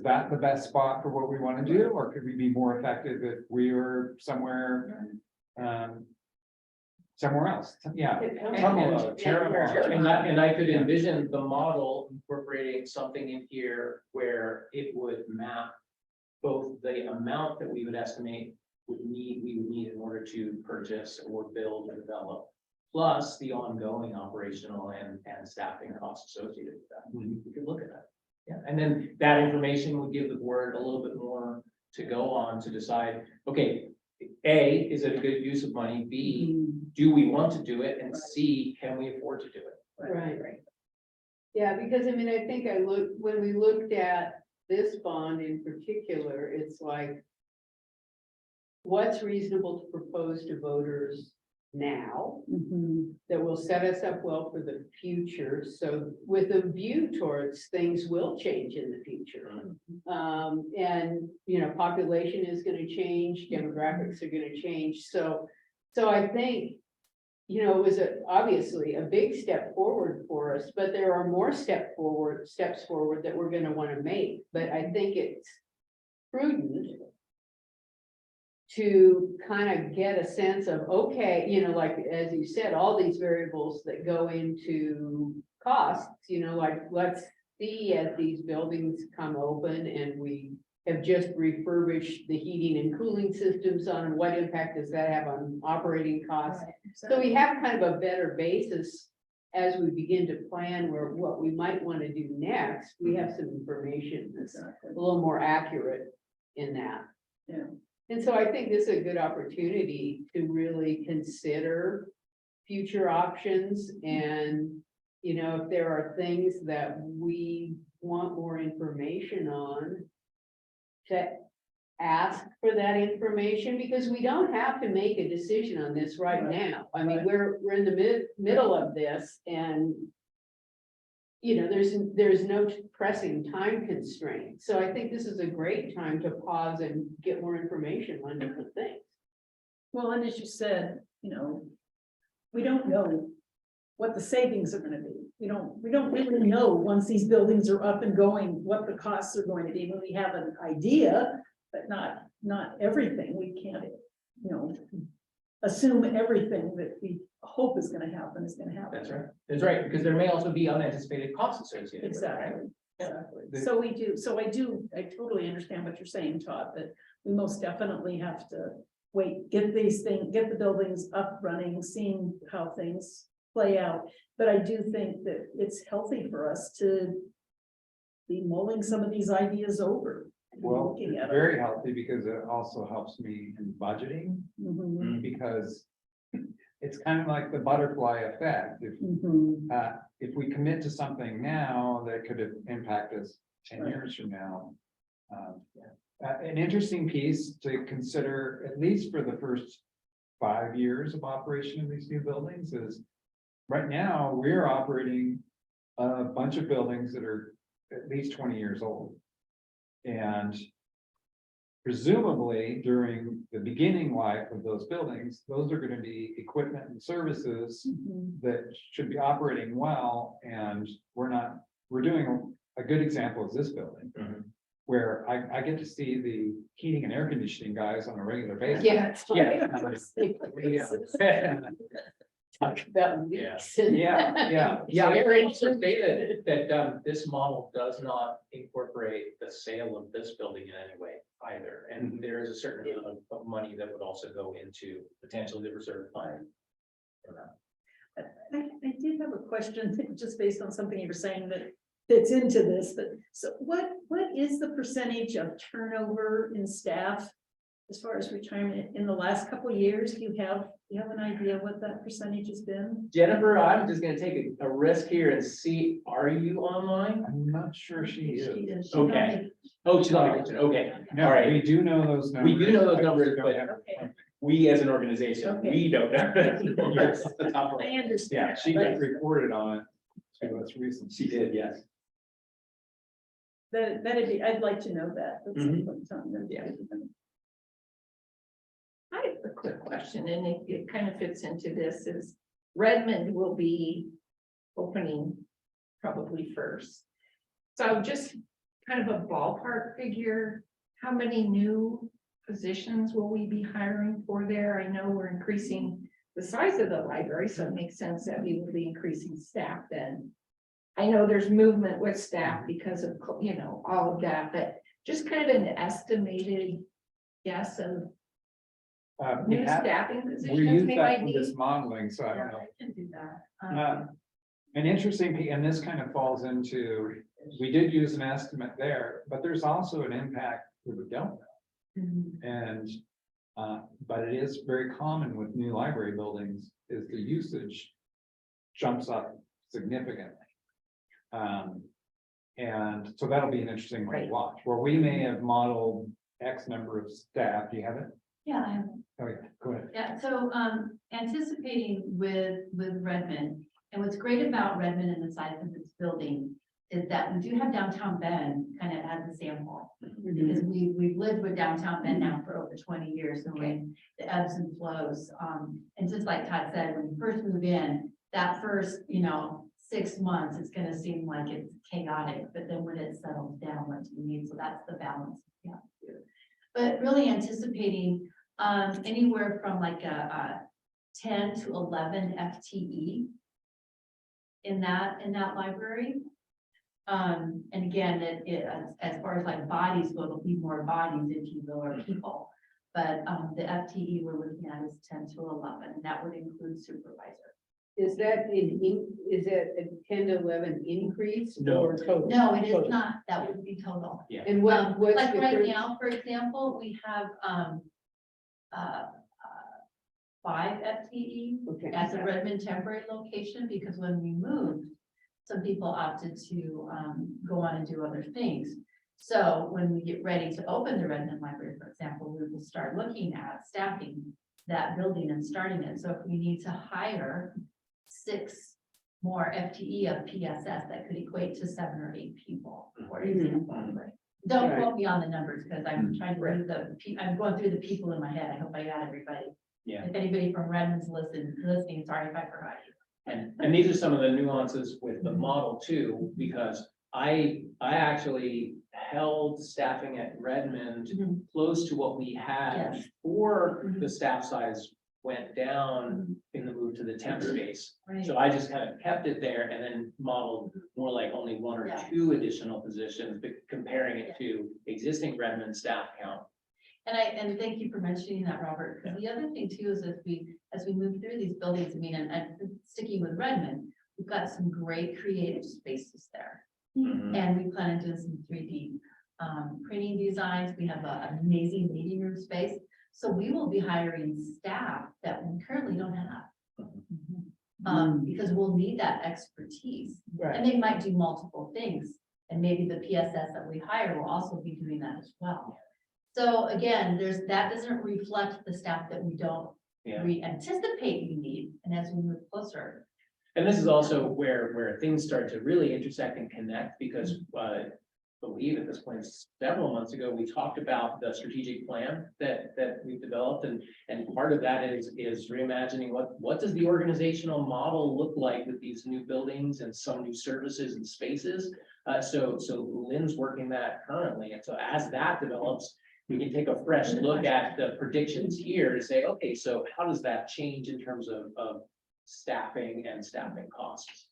that the best spot for what we want to do, or could we be more effective if we were somewhere else? And I could envision the model incorporating something in here where it would map both the amount that we would estimate we would need in order to purchase or build or develop, plus the ongoing operational and staffing costs associated with that. We could look at that. Yeah, and then that information would give the board a little bit more to go on to decide, okay, A, is it a good use of money? B, do we want to do it? And C, can we afford to do it? Right. Yeah, because I mean, I think when we looked at this bond in particular, it's like, what's reasonable to propose to voters now that will set us up well for the future? So with a view towards things will change in the future. And, population is going to change, demographics are going to change. So I think, it was obviously a big step forward for us, but there are more steps forward that we're going to want to make. But I think it's prudent to kind of get a sense of, okay, like, as you said, all these variables that go into costs, like, let's see as these buildings come open and we have just refurbished the heating and cooling systems on, what impact does that have on operating costs? So we have kind of a better basis as we begin to plan what we might want to do next. We have some information that's a little more accurate in that. And so I think this is a good opportunity to really consider future options and, you know, if there are things that we want more information on, to ask for that information, because we don't have to make a decision on this right now. I mean, we're in the middle of this and, you know, there's no pressing time constraint. So I think this is a great time to pause and get more information on different things. Well, and as you said, you know, we don't know what the savings are gonna be. We don't really know, once these buildings are up and going, what the costs are going to be. When we have an idea, but not everything. We can't, you know, assume everything that we hope is gonna happen is gonna happen. That's right, because there may also be unanticipated costs associated with it, right? Exactly, exactly. So I totally understand what you're saying, Todd, that we most definitely have to wait, get the buildings up running, seeing how things play out. But I do think that it's healthy for us to be mulling some of these ideas over. and Well, looking it's at them. very healthy because it also helps me in budgeting, Mhm, because it's kind of like the butterfly effect. mhm. If we commit to something now, that could impact us 10 Right. years from now. An interesting piece to consider, at least for the first 5 years of operation of these new buildings, is right now, we're operating a bunch of buildings that are at least 20 years old. And presumably during the beginning life of those buildings, those are going to be equipment and services Mhm. that should be operating well, and we're doing a good example is this building. Mhm. Where I get to see the heating and air conditioning guys on a regular basis. Yeah. Yeah. About Yeah. leaks. Yeah. Yeah, I heard you say that this model does not incorporate the sale of this building in any way either. And there is a certain amount of money that would also go into potentially the reserve fund. for that. I did have a question, just based on something you were saying that fits into this, but so what is the percentage of turnover in staff as far as retirement in the last couple of years? Do you have an idea what that percentage has been? Jennifer, I'm just gonna take a risk here and see, are you online? I'm not sure she is. Okay. Oh, she's on vacation, okay. No, All right. we do know those numbers. We do know those I just numbers, don't but- have- Okay. We as an organization, Okay. we don't know. Yes, the top I right. understand. Yeah, she just reported on it. So that's recent. She did, yes. That'd be, I'd like to know that. at some Mhm. point in time. That'd be Yeah. good. I have a quick question, and it kind of fits into this, is Redmond will be opening probably first. So just kind of a ballpark figure, how many new positions will we be hiring for there? I know we're increasing the size of the library, so it makes sense that we will be increasing staff then. I know there's movement with staff because of, you know, all of that, but just kind of an estimated guess of We new have, staffing we positions use we that might for this need. modeling, so I don't know. I can do that. An interesting, and this kind of falls into, we did use an estimate there, but there's also an impact that we don't know. Mhm. And, but it is very common with new library buildings is the usage jumps up significantly. And so that'll be an interesting one to Right. watch, where we may have modeled X number of staff. Do you have it? Yeah, I have. Oh, yeah, go ahead. Yeah, so anticipating with Redmond, and what's great about Redmond and the size of its building is that we do have downtown Bend kind of as a sample. Because we've lived with downtown Bend now for over 20 years, knowing the ebbs and flows. And just like Todd said, when you first move in, that first, 6 months, it's gonna seem like it's chaotic, but then when it settles down, what do you need? So that's the balance. Yeah. But really anticipating anywhere from like a 10 to 11 FTE in that library. And again, as far as like bodies go, it'll be more bodies, if you will, or people. But the FTE we're looking at is 10 to 11, and that would include supervisor. Is that is it a 10 to 11 increase No. or total? No, it is Total. not. That would be total. And what's Like the right first- now, for example, we have uh, 5 FTE Okay. at the Redmond temporary location, because when we moved, some people opted to go on and do other things. So when we get ready to open the Redmond Library, for example, we will start looking at staffing that building and starting it. So if we need to hire 6 more FTE of PSS, that could equate to 7 or 8 people, for example. Don't quote me on the numbers, because I'm trying to read I'm going through the people in my head. I hope I got everybody. Yeah. If anybody from Redmond's listening, sorry if I forgot you. And these are some of the nuances with the model too, because I actually held staffing at Redmond Mhm. close to what we had Yes. before Mhm. the staff size went down in the move to the temp space. Right. So I just kind of kept it there and then modeled more like only 1 or Yeah. 2 additional positions, but comparing it to existing Redmond staff count. And thank you for mentioning that, Robert, because the other thing too is as we move through these buildings, I mean, and sticking with Redmond, we've got some great creative spaces there. And we plan on doing some 3D printing designs. We have an amazing meeting room space. So we will be hiring staff that we currently don't have. Because we'll need that expertise. Right. And they might do multiple things. And maybe the PSS that we hire will also be doing that as well. So again, that doesn't reflect the staff that we don't, Yeah. we anticipate we need, and as we move closer. And this is also where things start to really intersect and connect, because I believe at this point, several months ago, we talked about the strategic plan that we've developed, and part of that is reimagining what does the organizational model look like with these new buildings and some new services and spaces. So Lynn's working that currently, and so as that develops, we can take a fresh look at the predictions here to say, okay, so how does that change in terms of staffing and staffing costs?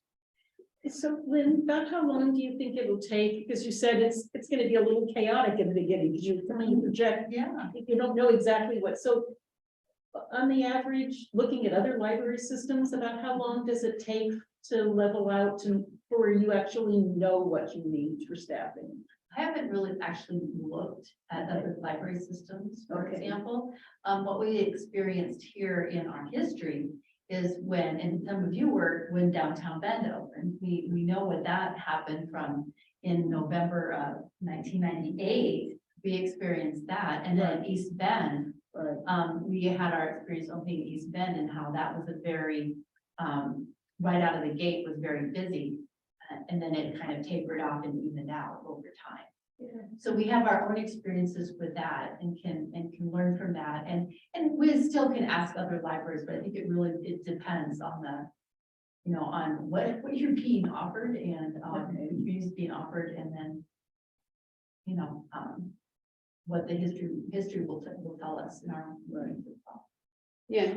So Lynn, about how long do you think it will take? Because you said it's gonna be a little chaotic in the beginning, because you're trying to project, Yeah. you don't know exactly what, so. On the average, looking at other library systems, about how long does it take to level out to, where you actually know what you need for staffing? I haven't really actually looked at other library systems, for Okay. example. What we experienced here in our history is when, and some of you were, when downtown Bend opened, we know what that happened from in November of 1998. We experienced that, and then East Bend, we had our experience opening East Bend and how that was a very, right out of the gate was very busy. And then it kind of tapered off and evened out over time. So we have our own experiences with that and can learn from that. And we still can ask other libraries, but I think it depends on on what you're being offered and who's being offered, and then what the history will tell us in our own learnings as well. Yeah,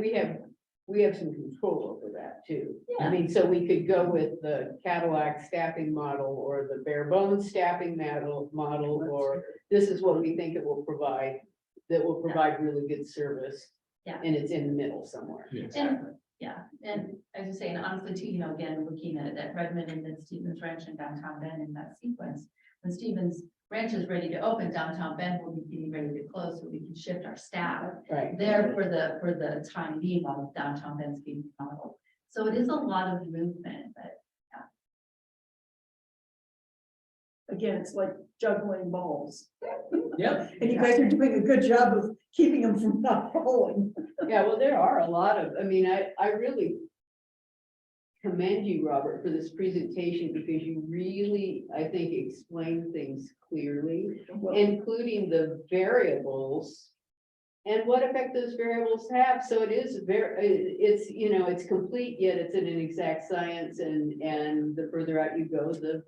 we have some control over that too. I Yeah. mean, so we could go with the Cadillac staffing model or the bare bones staffing model, or this is what we think it will provide, that will provide really good service. Yeah. And it's in the middle somewhere. And I was saying, honestly too, again, looking at Redmond and then Stevens Ranch and downtown Bend in that sequence, when Stevens Ranch is ready to open, downtown Bend will be getting ready to close, so we can shift our staff Right. there for the time being while downtown Bend's being modeled. So it is a lot of movement, but Again, it's like juggling balls. Yep. And you guys are doing a good job of keeping them from not falling. Yeah, well, there are a lot of, I really commend you, Robert, for this presentation, because you really, I think, explain things clearly, including the variables and what effect those variables have. So it is it's complete, yet it's an exact science, and the further out you go, the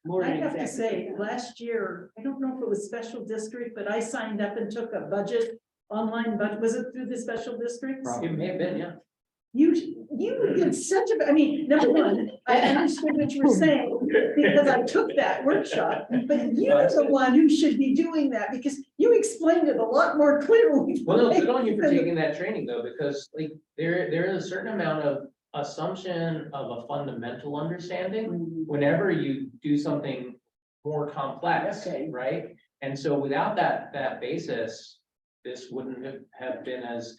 more. I have to inexact say, it becomes. last year, I don't know if it was special district, but I signed up and took a budget, online budget, was it through the special districts? It may have been, yeah. You did such a, number one, I understood what you were saying, because I took that workshop, but you're the one who should be doing that, because you explained it a lot more clearly. Well, no, good on you for taking that training though, because like there is a certain amount of assumption of a fundamental understanding whenever you do something more complex, Okay. right? And so without that basis, this wouldn't have been as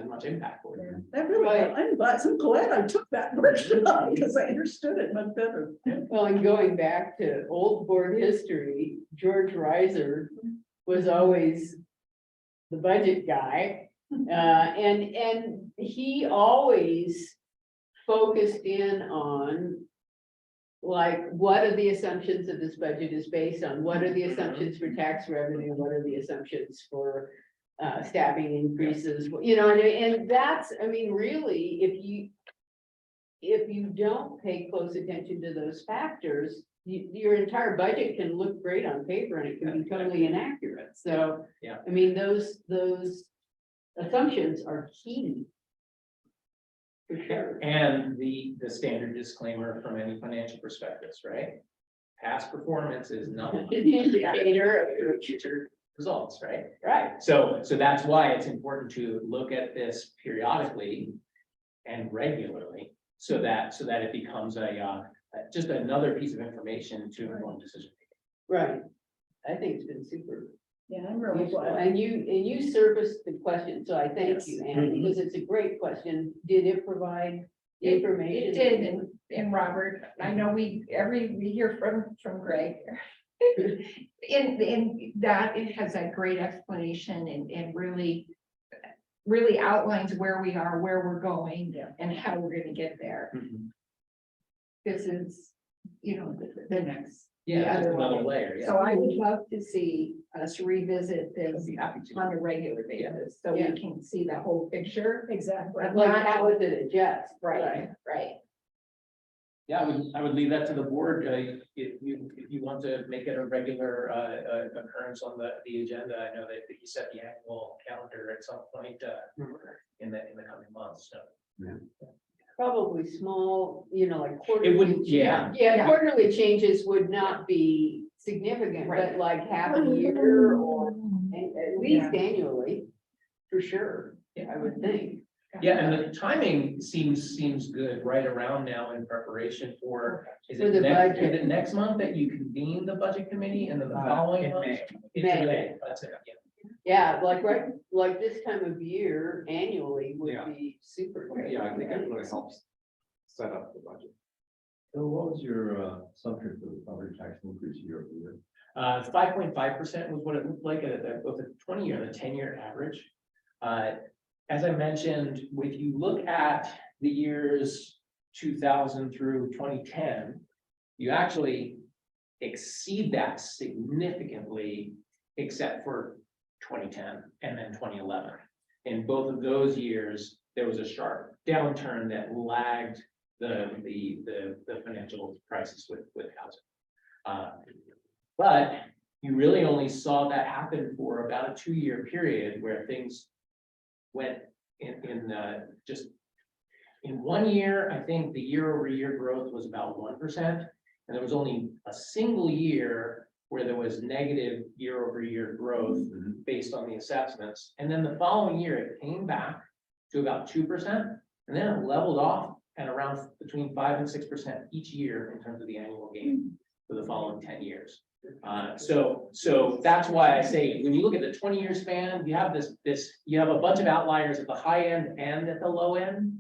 much impact for you. That really, Right. I'm glad I took that version up because I understood it much better. Well, and going back to old board history, George Reiser was always the budget guy. And he always focused in on, like, what are the assumptions of this budget is based on? What are the assumptions for tax revenue? What are the assumptions for staffing increases? You know, and that's, I mean, really, if you don't pay close attention to those factors, your entire budget can look great on paper and it can be totally inaccurate. So, Yeah. I mean, those assumptions are key. For sure. And the standard disclaimer from any financial perspectives, right? Past performance is not an indicator of your future results, right? Right. So that's why it's important to look at this periodically and regularly, so that it becomes just another piece of information to inform decision making. Right. I think it's been super. Yeah, I'm really useful. glad. And you surfaced the question, so I thank you, Anne, because it's a great question. Did it provide information? It did, and Robert, I know we hear from Greg. In that, it has a great explanation and really outlines where we are, where we're going, and how we're gonna get there. This is, the next. Yeah, that's other another way. layer, yeah. So I would love to see us revisit I'd this be happy to. on a regular basis, so we Yeah. can see the whole picture. Exactly. Like, how would it adjust? Right. Yeah, I would leave that to the board, if you want to make it a regular, occurrence on the agenda. I know that you set the annual calendar at some point, in the coming months, so. Probably small, like It quarterly. wouldn't, yeah. Yeah, quarterly changes would not be significant, but like half a year or at least annually, for sure, I would think. Yeah, and the timing seems good right around now in preparation for, is For it the next, budget. is it next month that you convene the budget committee and then the following in month? May. It's May. May, that's it, yeah. Yeah, like this time of year annually would Yeah. be super great. Yeah, I think it really helps set up the budget. So what was your assumption for the property tax increase year over year? 5.5% was what it looked like at both the 20-year and the 10-year average. As I mentioned, if you look at the years 2000 through 2010, you actually exceed that significantly, except for 2010 and then 2011. In both of those years, there was a sharp downturn that lagged the financial crisis with housing. But you really only saw that happen for about a 2-year period where things went just in 1 year. I think the year over year growth was about 1%, and there was only a single year where there was negative year over year growth based on the assessments. And then the following year, it came back to about 2%, and then it leveled off at around between 5 and 6% each year in terms of the annual gain for the following 10 years. So that's why I say, when you look at the 20-year span, you have you have a bunch of outliers at the high end and at the low end.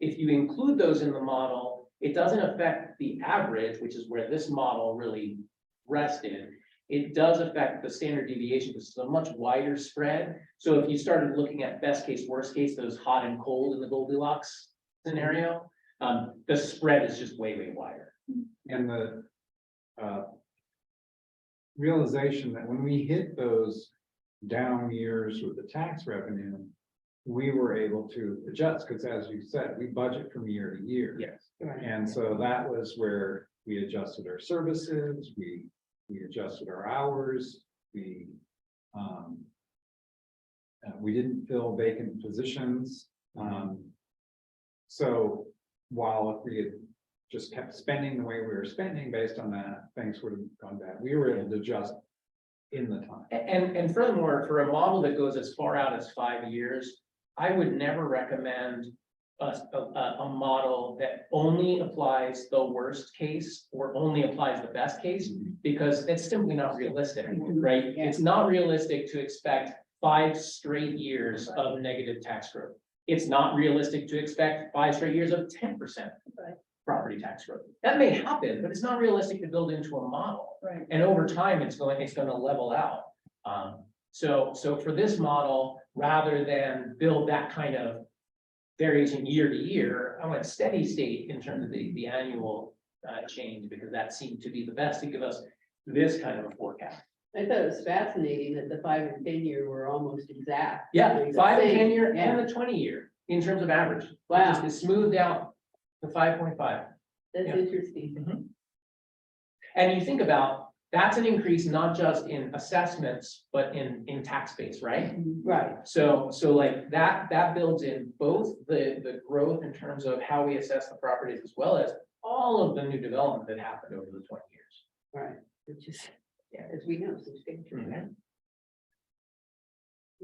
If you include those in the model, it doesn't affect the average, which is where this model really rested. It does affect the standard deviation, which is a much wider spread. So if you started looking at best case, worst case, those hot and cold in the Goldilocks scenario, the spread is just way, way wider. And the realization that when we hit those down years with the tax revenue, we were able to adjust, because as you said, we budget from year to year. Yes. And so that was where we adjusted our services, we adjusted our hours, we didn't fill vacant positions. So while if we had just kept spending the way we were spending based on that, things would have gone bad. We were able to adjust in the time. And furthermore, for a model that goes as far out as 5 years, I would never recommend a model that only applies the worst case or only applies the best case, because it's simply not realistic, right? It's not realistic to expect 5 straight years of negative tax growth. It's not realistic to expect 5 straight years of 10% Right. property tax growth. That may happen, but it's not realistic to build into a model. Right. And over time, it's going to level out. So for this model, rather than build that kind of variation year to year, I want steady state in terms of the annual change, because that seemed to be the best to give us this kind of a forecast. I thought it was fascinating that the 5 and 10 year were almost exact. Yeah, They're the 5 and same. 10 year Yeah. and the 20 year in terms of average. Wow. It's smoothed out to 5.5. That's Yeah. interesting. And you think about, that's an increase not just in assessments, but in tax base, right? Right. So like that builds in both the growth in terms of how we assess the properties, as well as all of the new development that happened over the 20 years. Right, which is, yeah, as we know, substantial. Mhm.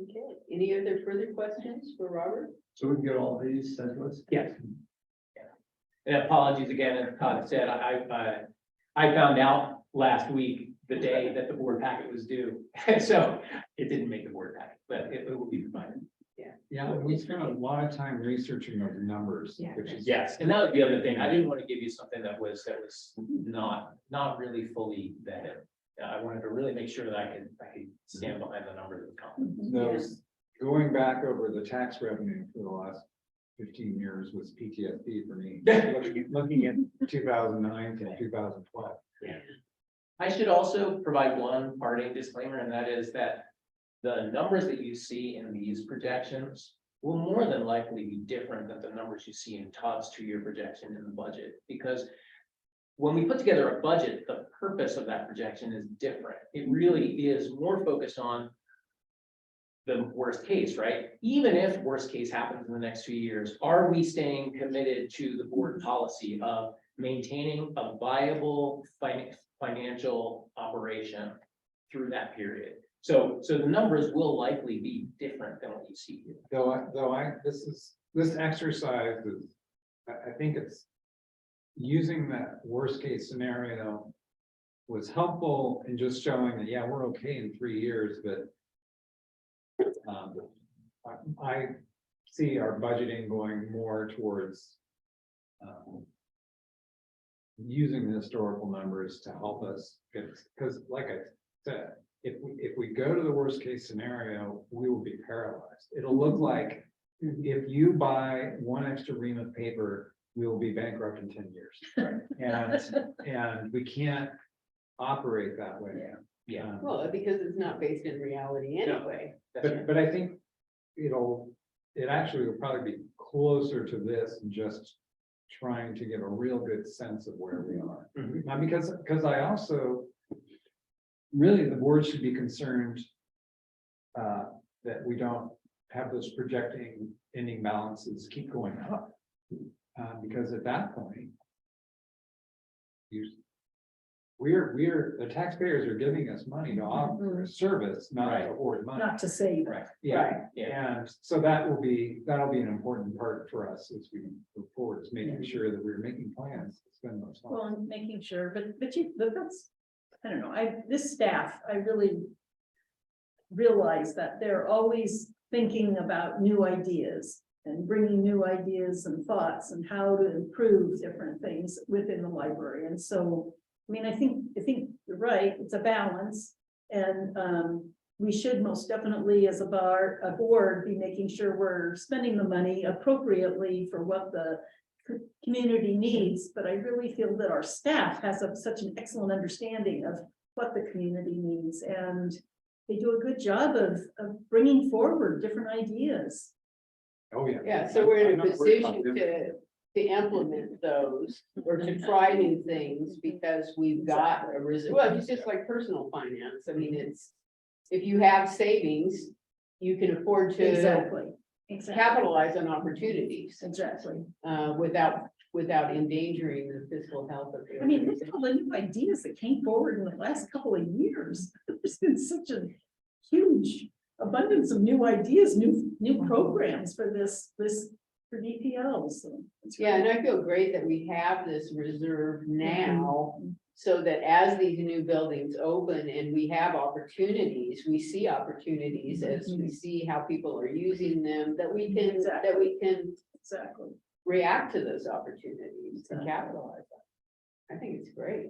Okay, any other further questions for Robert? So we can get all these sent to us? Yes. Yeah. And apologies again, as Todd said, I found out last week, the day that the board packet was due. So it didn't make the board packet, but it will be provided. Yeah, we spent a lot of time researching those numbers, Yeah. which is. Yes, and that was the other thing. I didn't want to give you something that was not really fully vetted. I wanted to really make sure that I could stand behind the numbers of the company. Those, going back over the tax revenue for the last 15 years was PTSD for me. Looking at 2009 to 2012. I should also provide one parting disclaimer, and that is that the numbers that you see in these projections will more than likely be different than the numbers you see in Todd's 2-year projection in the budget, because when we put together a budget, the purpose of that projection is different. It really is more focused on the worst case, right? Even if worst case happens in the next 2 years, are we staying committed to the board policy of maintaining a viable financial operation through that period? So the numbers will likely be different than what you see here. This exercise is, I think it's using that worst case scenario was helpful in just showing that, yeah, we're okay in 3 years, but I see our budgeting going more towards using the historical numbers to help us, because like I said, if we go to the worst case scenario, we will be paralyzed. It'll look like if you buy one extra ream of paper, we will be bankrupt in 10 years. And we can't operate that way. Yeah. Well, because it's not based in reality anyway. But I think it actually will probably be closer to this and just trying to get a real good sense of where we are. Mhm. Now, because I also, really, the board should be concerned that we don't have those projecting ending balances keep going up. Because at that point, the taxpayers are giving us money to offer a service, not to hoard money. Not to say. Right. Yeah, Yeah. and so that'll be an important part for us as we move forward, is making sure that we're making plans to spend those Well, funds. and making sure, but that's, I don't know, this staff, I really realize that they're always thinking about new ideas and bringing new ideas and thoughts and how to improve different things within the library. And so, I mean, I think you're right, it's a balance. And we should most definitely, as a board, be making sure we're spending the money appropriately for what the community needs. But I really feel that our staff has such an excellent understanding of what the community needs. And they do a good job of bringing forward different ideas. Oh, yeah. Yeah, so we're in a I'm not worried about position them. to implement those or to try new things because we've got a reserve. Well, it's just like personal finance. I mean, it's, if you have savings, you can afford to Exactly. capitalize on opportunities Exactly. without endangering the fiscal health of the I mean, look organization. at all the new ideas that came forward in the last couple of years. There's been such a huge abundance of new ideas, new programs for for DPLs. So it's Yeah, and I feel great that we have this reserve now So that as these new buildings open and we have opportunities, we see opportunities as we see how people are using them, that we can, that we can Exactly. react to those opportunities and capitalize on. I think it's great.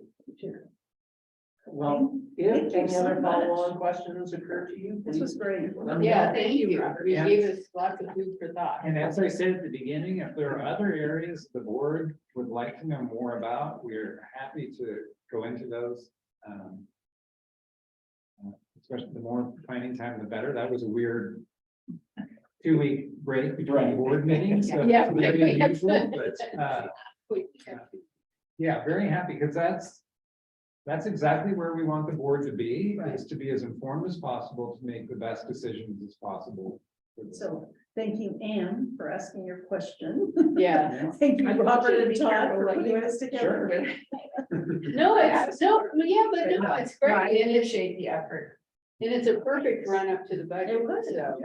Well, Thank if you any so other much. follow-on questions occur to you, This was please great. let me Yeah, know. thank you. You Yeah. gave us lots of food for thought. And as I said at the beginning, if there are other areas the board would like to know more about, we're happy to go into those. Especially the more planning time, the better. That was a weird 2-week break between Right. board meetings. So Yeah. it's very unusual, but, yeah, very happy because that's exactly where we want the board to be, is to be as informed as possible to make the best decisions as possible. So thank you, Anne, for asking your question. Yeah. Thank you, I thought Robert you'd and be Todd, careful for what you putting this together. No, it's, no, yeah, but no, it's great. And it's, appreciate the effort. and it's a perfect run up to the budget. It was, So,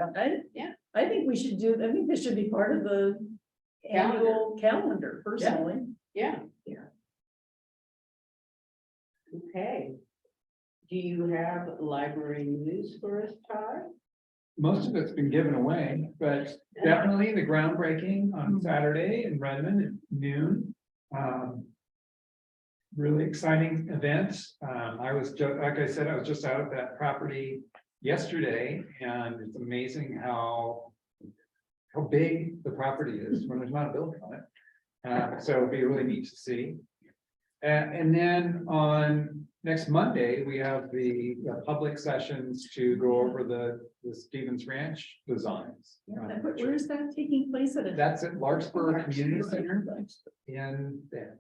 Yeah. I think we should do, I think this should be part of the annual calendar personally. yeah. Okay. Do you have library news for us, Todd? Most of it's been given away, but definitely the groundbreaking on Saturday in Redmond at noon. Really exciting event. I was like I said, I was just out at that property yesterday, and it's amazing how big the property is when there's not a building on it. So it'll be really neat to see. And then on next Monday, we have the public sessions to go over the Stevens Ranch designs. Where is that taking place at? That's at Larkspur Community Center in there.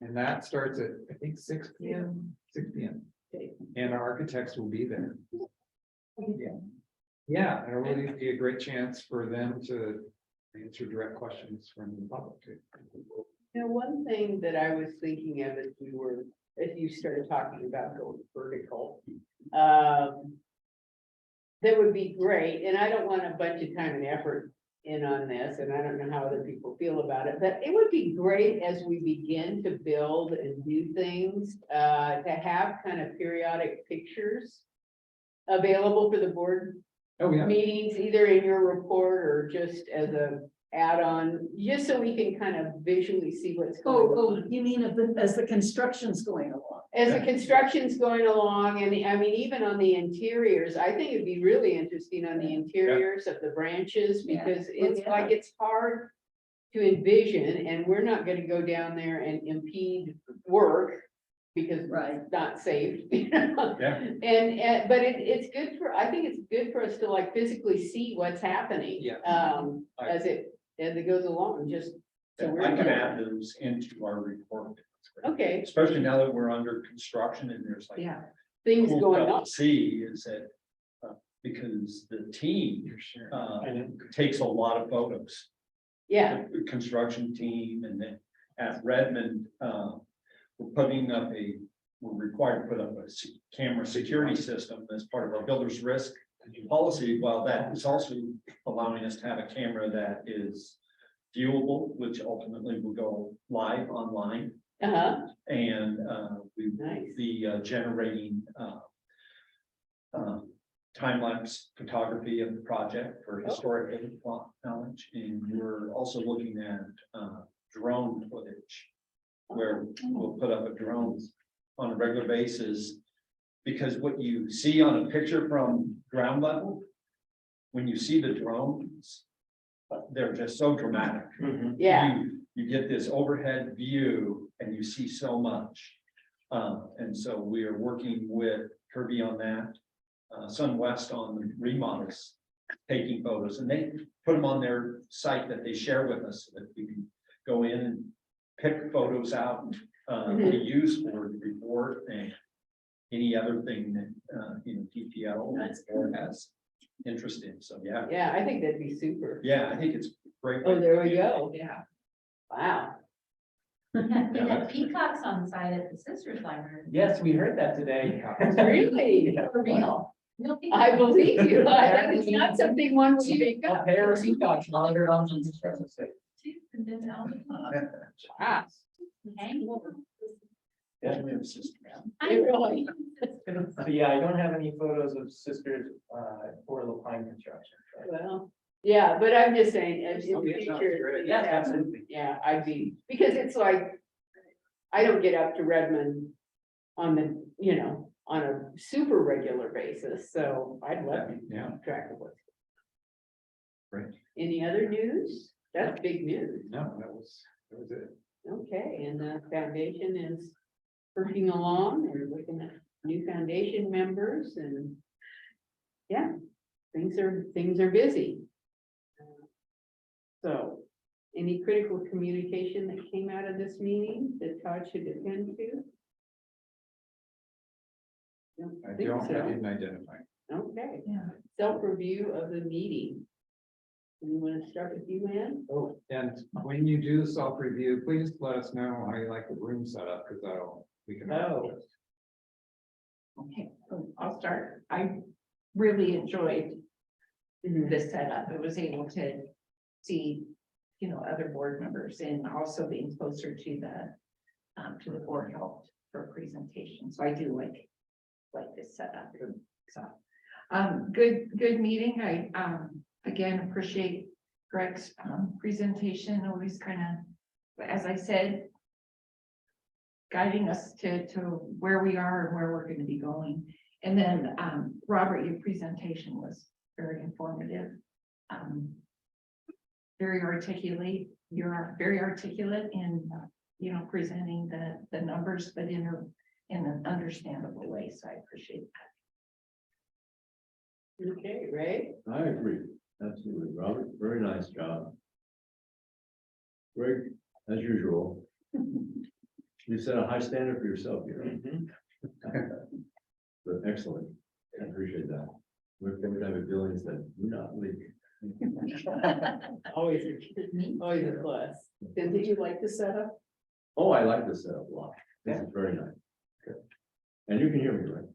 And that starts at, I think, 6 p.m., 6 p.m. And our architects will be there. Yeah, it'll really be a great chance for them to answer direct questions from the public too. Now, one thing that I was thinking of as you started talking about going vertical, that would be great, and I don't want a bunch of time and effort in on this, and I don't know how other people feel about it, but it would be great as we begin to build and do things, to have kind of periodic pictures available for the board Oh, yeah. meetings, either in your report or just as a add-on, just so we can kind of visually see what's going on. You mean as the construction's going along? As the construction's going along, and I mean, even on the interiors, I think it'd be really interesting on the interiors of the branches, because it's Yeah. like, it's hard to envision, and we're not gonna go down there and impede work because Right. it's not safe, you know? Yeah. And, but it's good for, I think it's good for us to like physically see what's happening. Yeah. As it goes along, just. So we're I can add those into our report. Okay, Especially now that we're under construction and there's like. yeah, things cool going stuff on. to See is that, because the team, takes a lot of photos. Yeah, The construction team, and then at Redmond, we're required to put up a camera security system as part of our builder's risk policy. While that is also allowing us to have a camera that is viewable, which ultimately will go live online. And we will Nice. be generating time-lapse photography of the project for historical knowledge. And we're also looking at drone footage, where we'll put up a drone on a regular basis. Because what you see on a picture from ground level, when you see the drones, they're just so dramatic. yeah, You get this overhead view and you see so much. And so we are working with Kirby on that. SunWest on the remodels, taking photos, and they put them on their site that they share with us, so that we can go in and pick photos out to use for the report and any other thing that TPL has interest in. So yeah, yeah, I think that'd be super. yeah, I think it's great. Oh, there we go, yeah. Wow. They have peacocks on site at the Sisters Library. Yes, we heard that today. Really? For real. Real I peacocks. believe you, that is not something one would make A up. pair of peacocks monitored on the construction site. And then Alvin, Ah, hang. Yeah, we have a sister. It really, So yeah, I don't have any photos of sisters, for the pine construction. well, yeah, but I'm just saying, as in Oh, the yeah, no, future. sure. Yeah, absolutely. Yeah, I'd be, because it's like, I don't get up to Redmond on the, on a super regular basis, so I'd love to Yeah. keep track of what's. Great. Any other news? That's big news. No, that was it. Okay, and the foundation is working along, we're looking at new foundation members and. Yeah, things are busy. So, any critical communication that came out of this meeting that Todd should attend to? I think don't so. have identify. Okay, Yeah. self-review of the meeting. You want to start with you, Ann? Oh, and when you do the self-review, please let us know how you like the room setup, because we can. Oh. Okay, so I'll start. I really enjoyed this setup. I was able to see, other board members and also being closer to the board helped for presentation. So I do like this setup. So, good meeting. I, again, appreciate Greg's, presentation, always kind of, as I said, guiding us to where we are and where we're going to be going. And then, Robert, your presentation was very informative. Very articulate. You're very articulate in, presenting the numbers, but in an understandable way. So I appreciate that. Okay, Ray? I agree, absolutely, Robert, very nice job. Greg, as usual, you set a high standard for yourself here. But excellent, I appreciate that. We're going to have feelings that do not leak. Always, always a plus. Then did you like the setup? Oh, I like this setup a lot, this is very nice. Good. And you can hear me, right?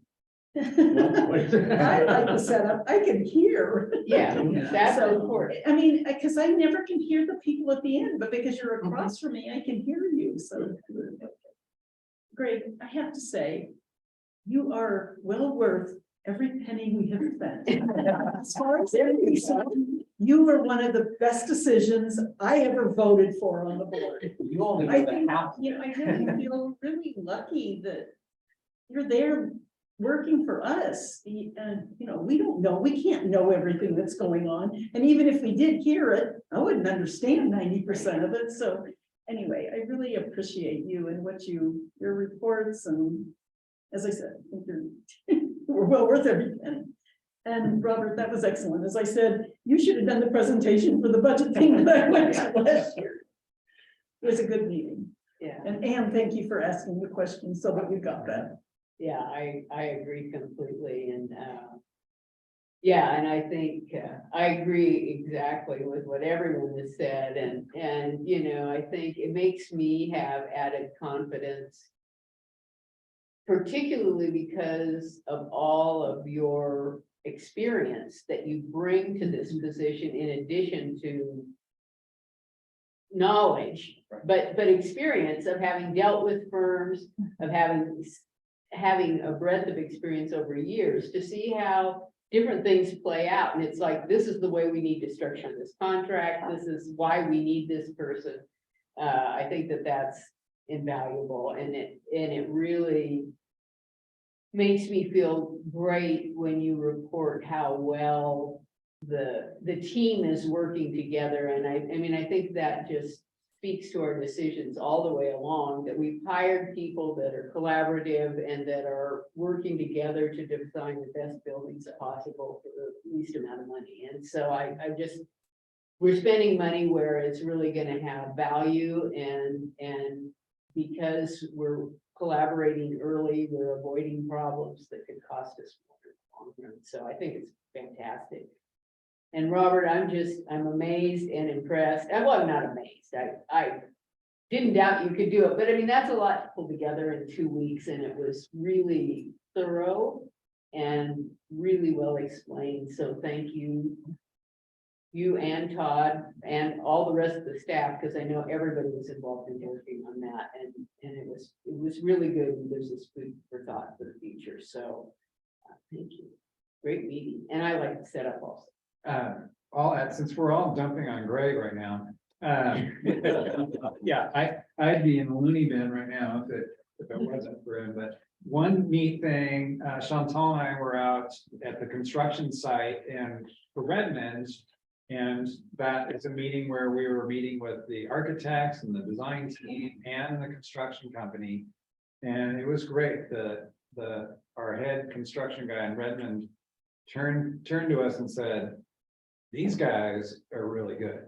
I like the setup. I can hear. Yeah, that's So, important. I mean, because I never can hear the people at the end, but because you're across from me, I can hear you, so. Greg, I have to say, you are well worth every penny we have spent. As far as you were one of the best decisions I ever voted for on the board. You only I know the think, half. I really feel really lucky that you're there working for us. And, we don't know, we can't know everything that's going on. And even if we did hear it, I wouldn't understand 90% of it. So anyway, I really appreciate you and your reports. And as I said, I think we're well worth every penny. And Robert, that was excellent. As I said, you should have done the presentation for the budget thing that I went to last year. It was a good meeting. Yeah, And Anne, thank you for asking the questions so that we got that. yeah, I agree completely and, yeah, and I think, I agree exactly with what everyone has said and, I think it makes me have added confidence. Particularly because of all of your experience that you bring to this position in addition to knowledge, but experience of having dealt with firms, of having a breadth of experience over years to see how different things play out. And it's like, this is the way we need to structure this contract. This is why we need this person. I think that's invaluable and it really makes me feel great when you report how well the team is working together. And I mean, I think that just speaks to our decisions all the way along, that we've hired people that are collaborative and that are working together to design the best buildings possible for the least amount of money. And so we're spending money where it's really gonna have value and because we're collaborating early, we're avoiding problems that could cost us more in the long run. So I think it's fantastic. And Robert, I'm amazed and impressed. Well, I'm not amazed. I didn't doubt you could do it, but I mean, that's a lot to pull together in 2 weeks and it was really thorough and really well explained. So thank you you and Todd and all the rest of the staff, because I know everybody was involved in working on that, and it was really good, and there's this food for thought for the future, so thank you. Great meeting, and I like the setup also. I'll add, since we're all dumping on Greg right now. Yeah, I'd be in the loony bin right now if it wasn't for him, but one neat thing, Chantal and I were out at the construction site for Redmond. And that is a meeting where we were meeting with the architects and the design team and the construction company. And it was great. Our head construction guy in Redmond turned to us and said, these guys are really good.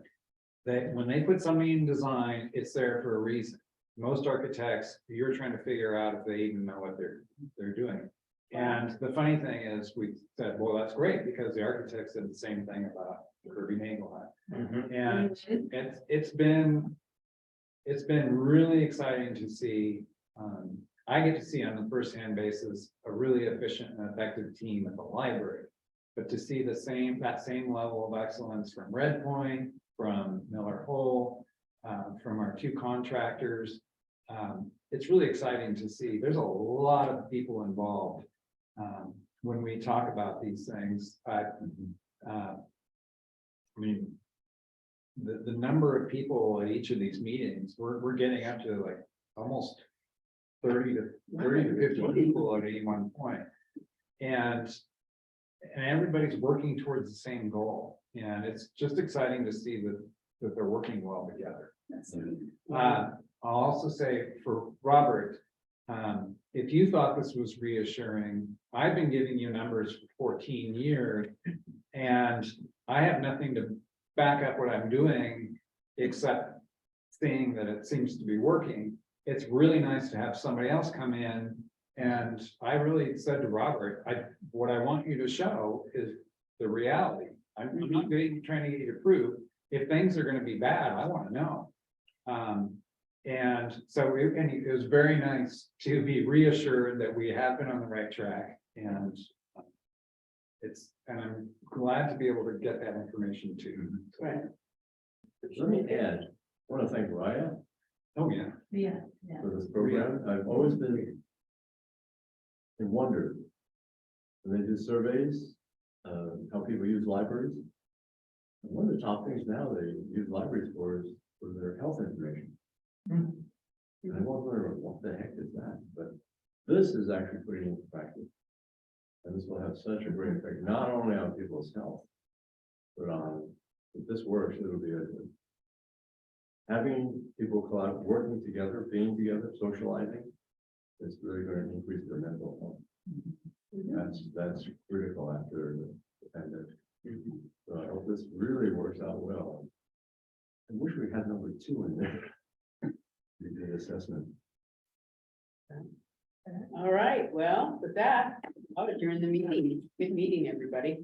When they put something in design, it's there for a reason. Most architects, you're trying to figure out if they even know what they're doing. And the funny thing is, we said, well, that's great, because the architects said the same thing about Kirby Nagelheim. And it's been really exciting to see. I get to see on a first-hand basis a really efficient and effective team at the library. But to see that same level of excellence from Red Point, from Miller Hole, from our two contractors, it's really exciting to see. There's a lot of people involved when we talk about these things. I mean, the number of people at each of these meetings, we're getting up to like almost 30 to 50 people at any one point. And everybody's working towards the same goal. And it's just exciting to see that they're working well together. I'll also say for Robert, if you thought this was reassuring, I've been giving you numbers for 14 years, and I have nothing to back up what I'm doing except seeing that it seems to be working. It's really nice to have somebody else come in, and I really said to Robert, what I want you to show is the reality. I'm not trying to get you to prove. If things are going to be bad, I want to know. And so it was very nice to be reassured that we have been on the right track, and I'm glad to be able to get that information too. Right. Let me add, I want to thank Raya Oh, yeah. Yeah. for this program. I've always been in wonder when they do surveys, how people use libraries. And one of the top things now they use libraries for is for their health information. And I wonder what the heck is that? But this is actually putting into practice. And this will have such a great effect, not only on people's health, but on, if this works, it'll be having people working together, being together, socializing, is really going to increase their mental health. That's critical after the pandemic. So I hope this really works out well. I wish we had number 2 in there. The assessment. All right, well, with that, I'll adjourn the meeting. Good meeting, everybody.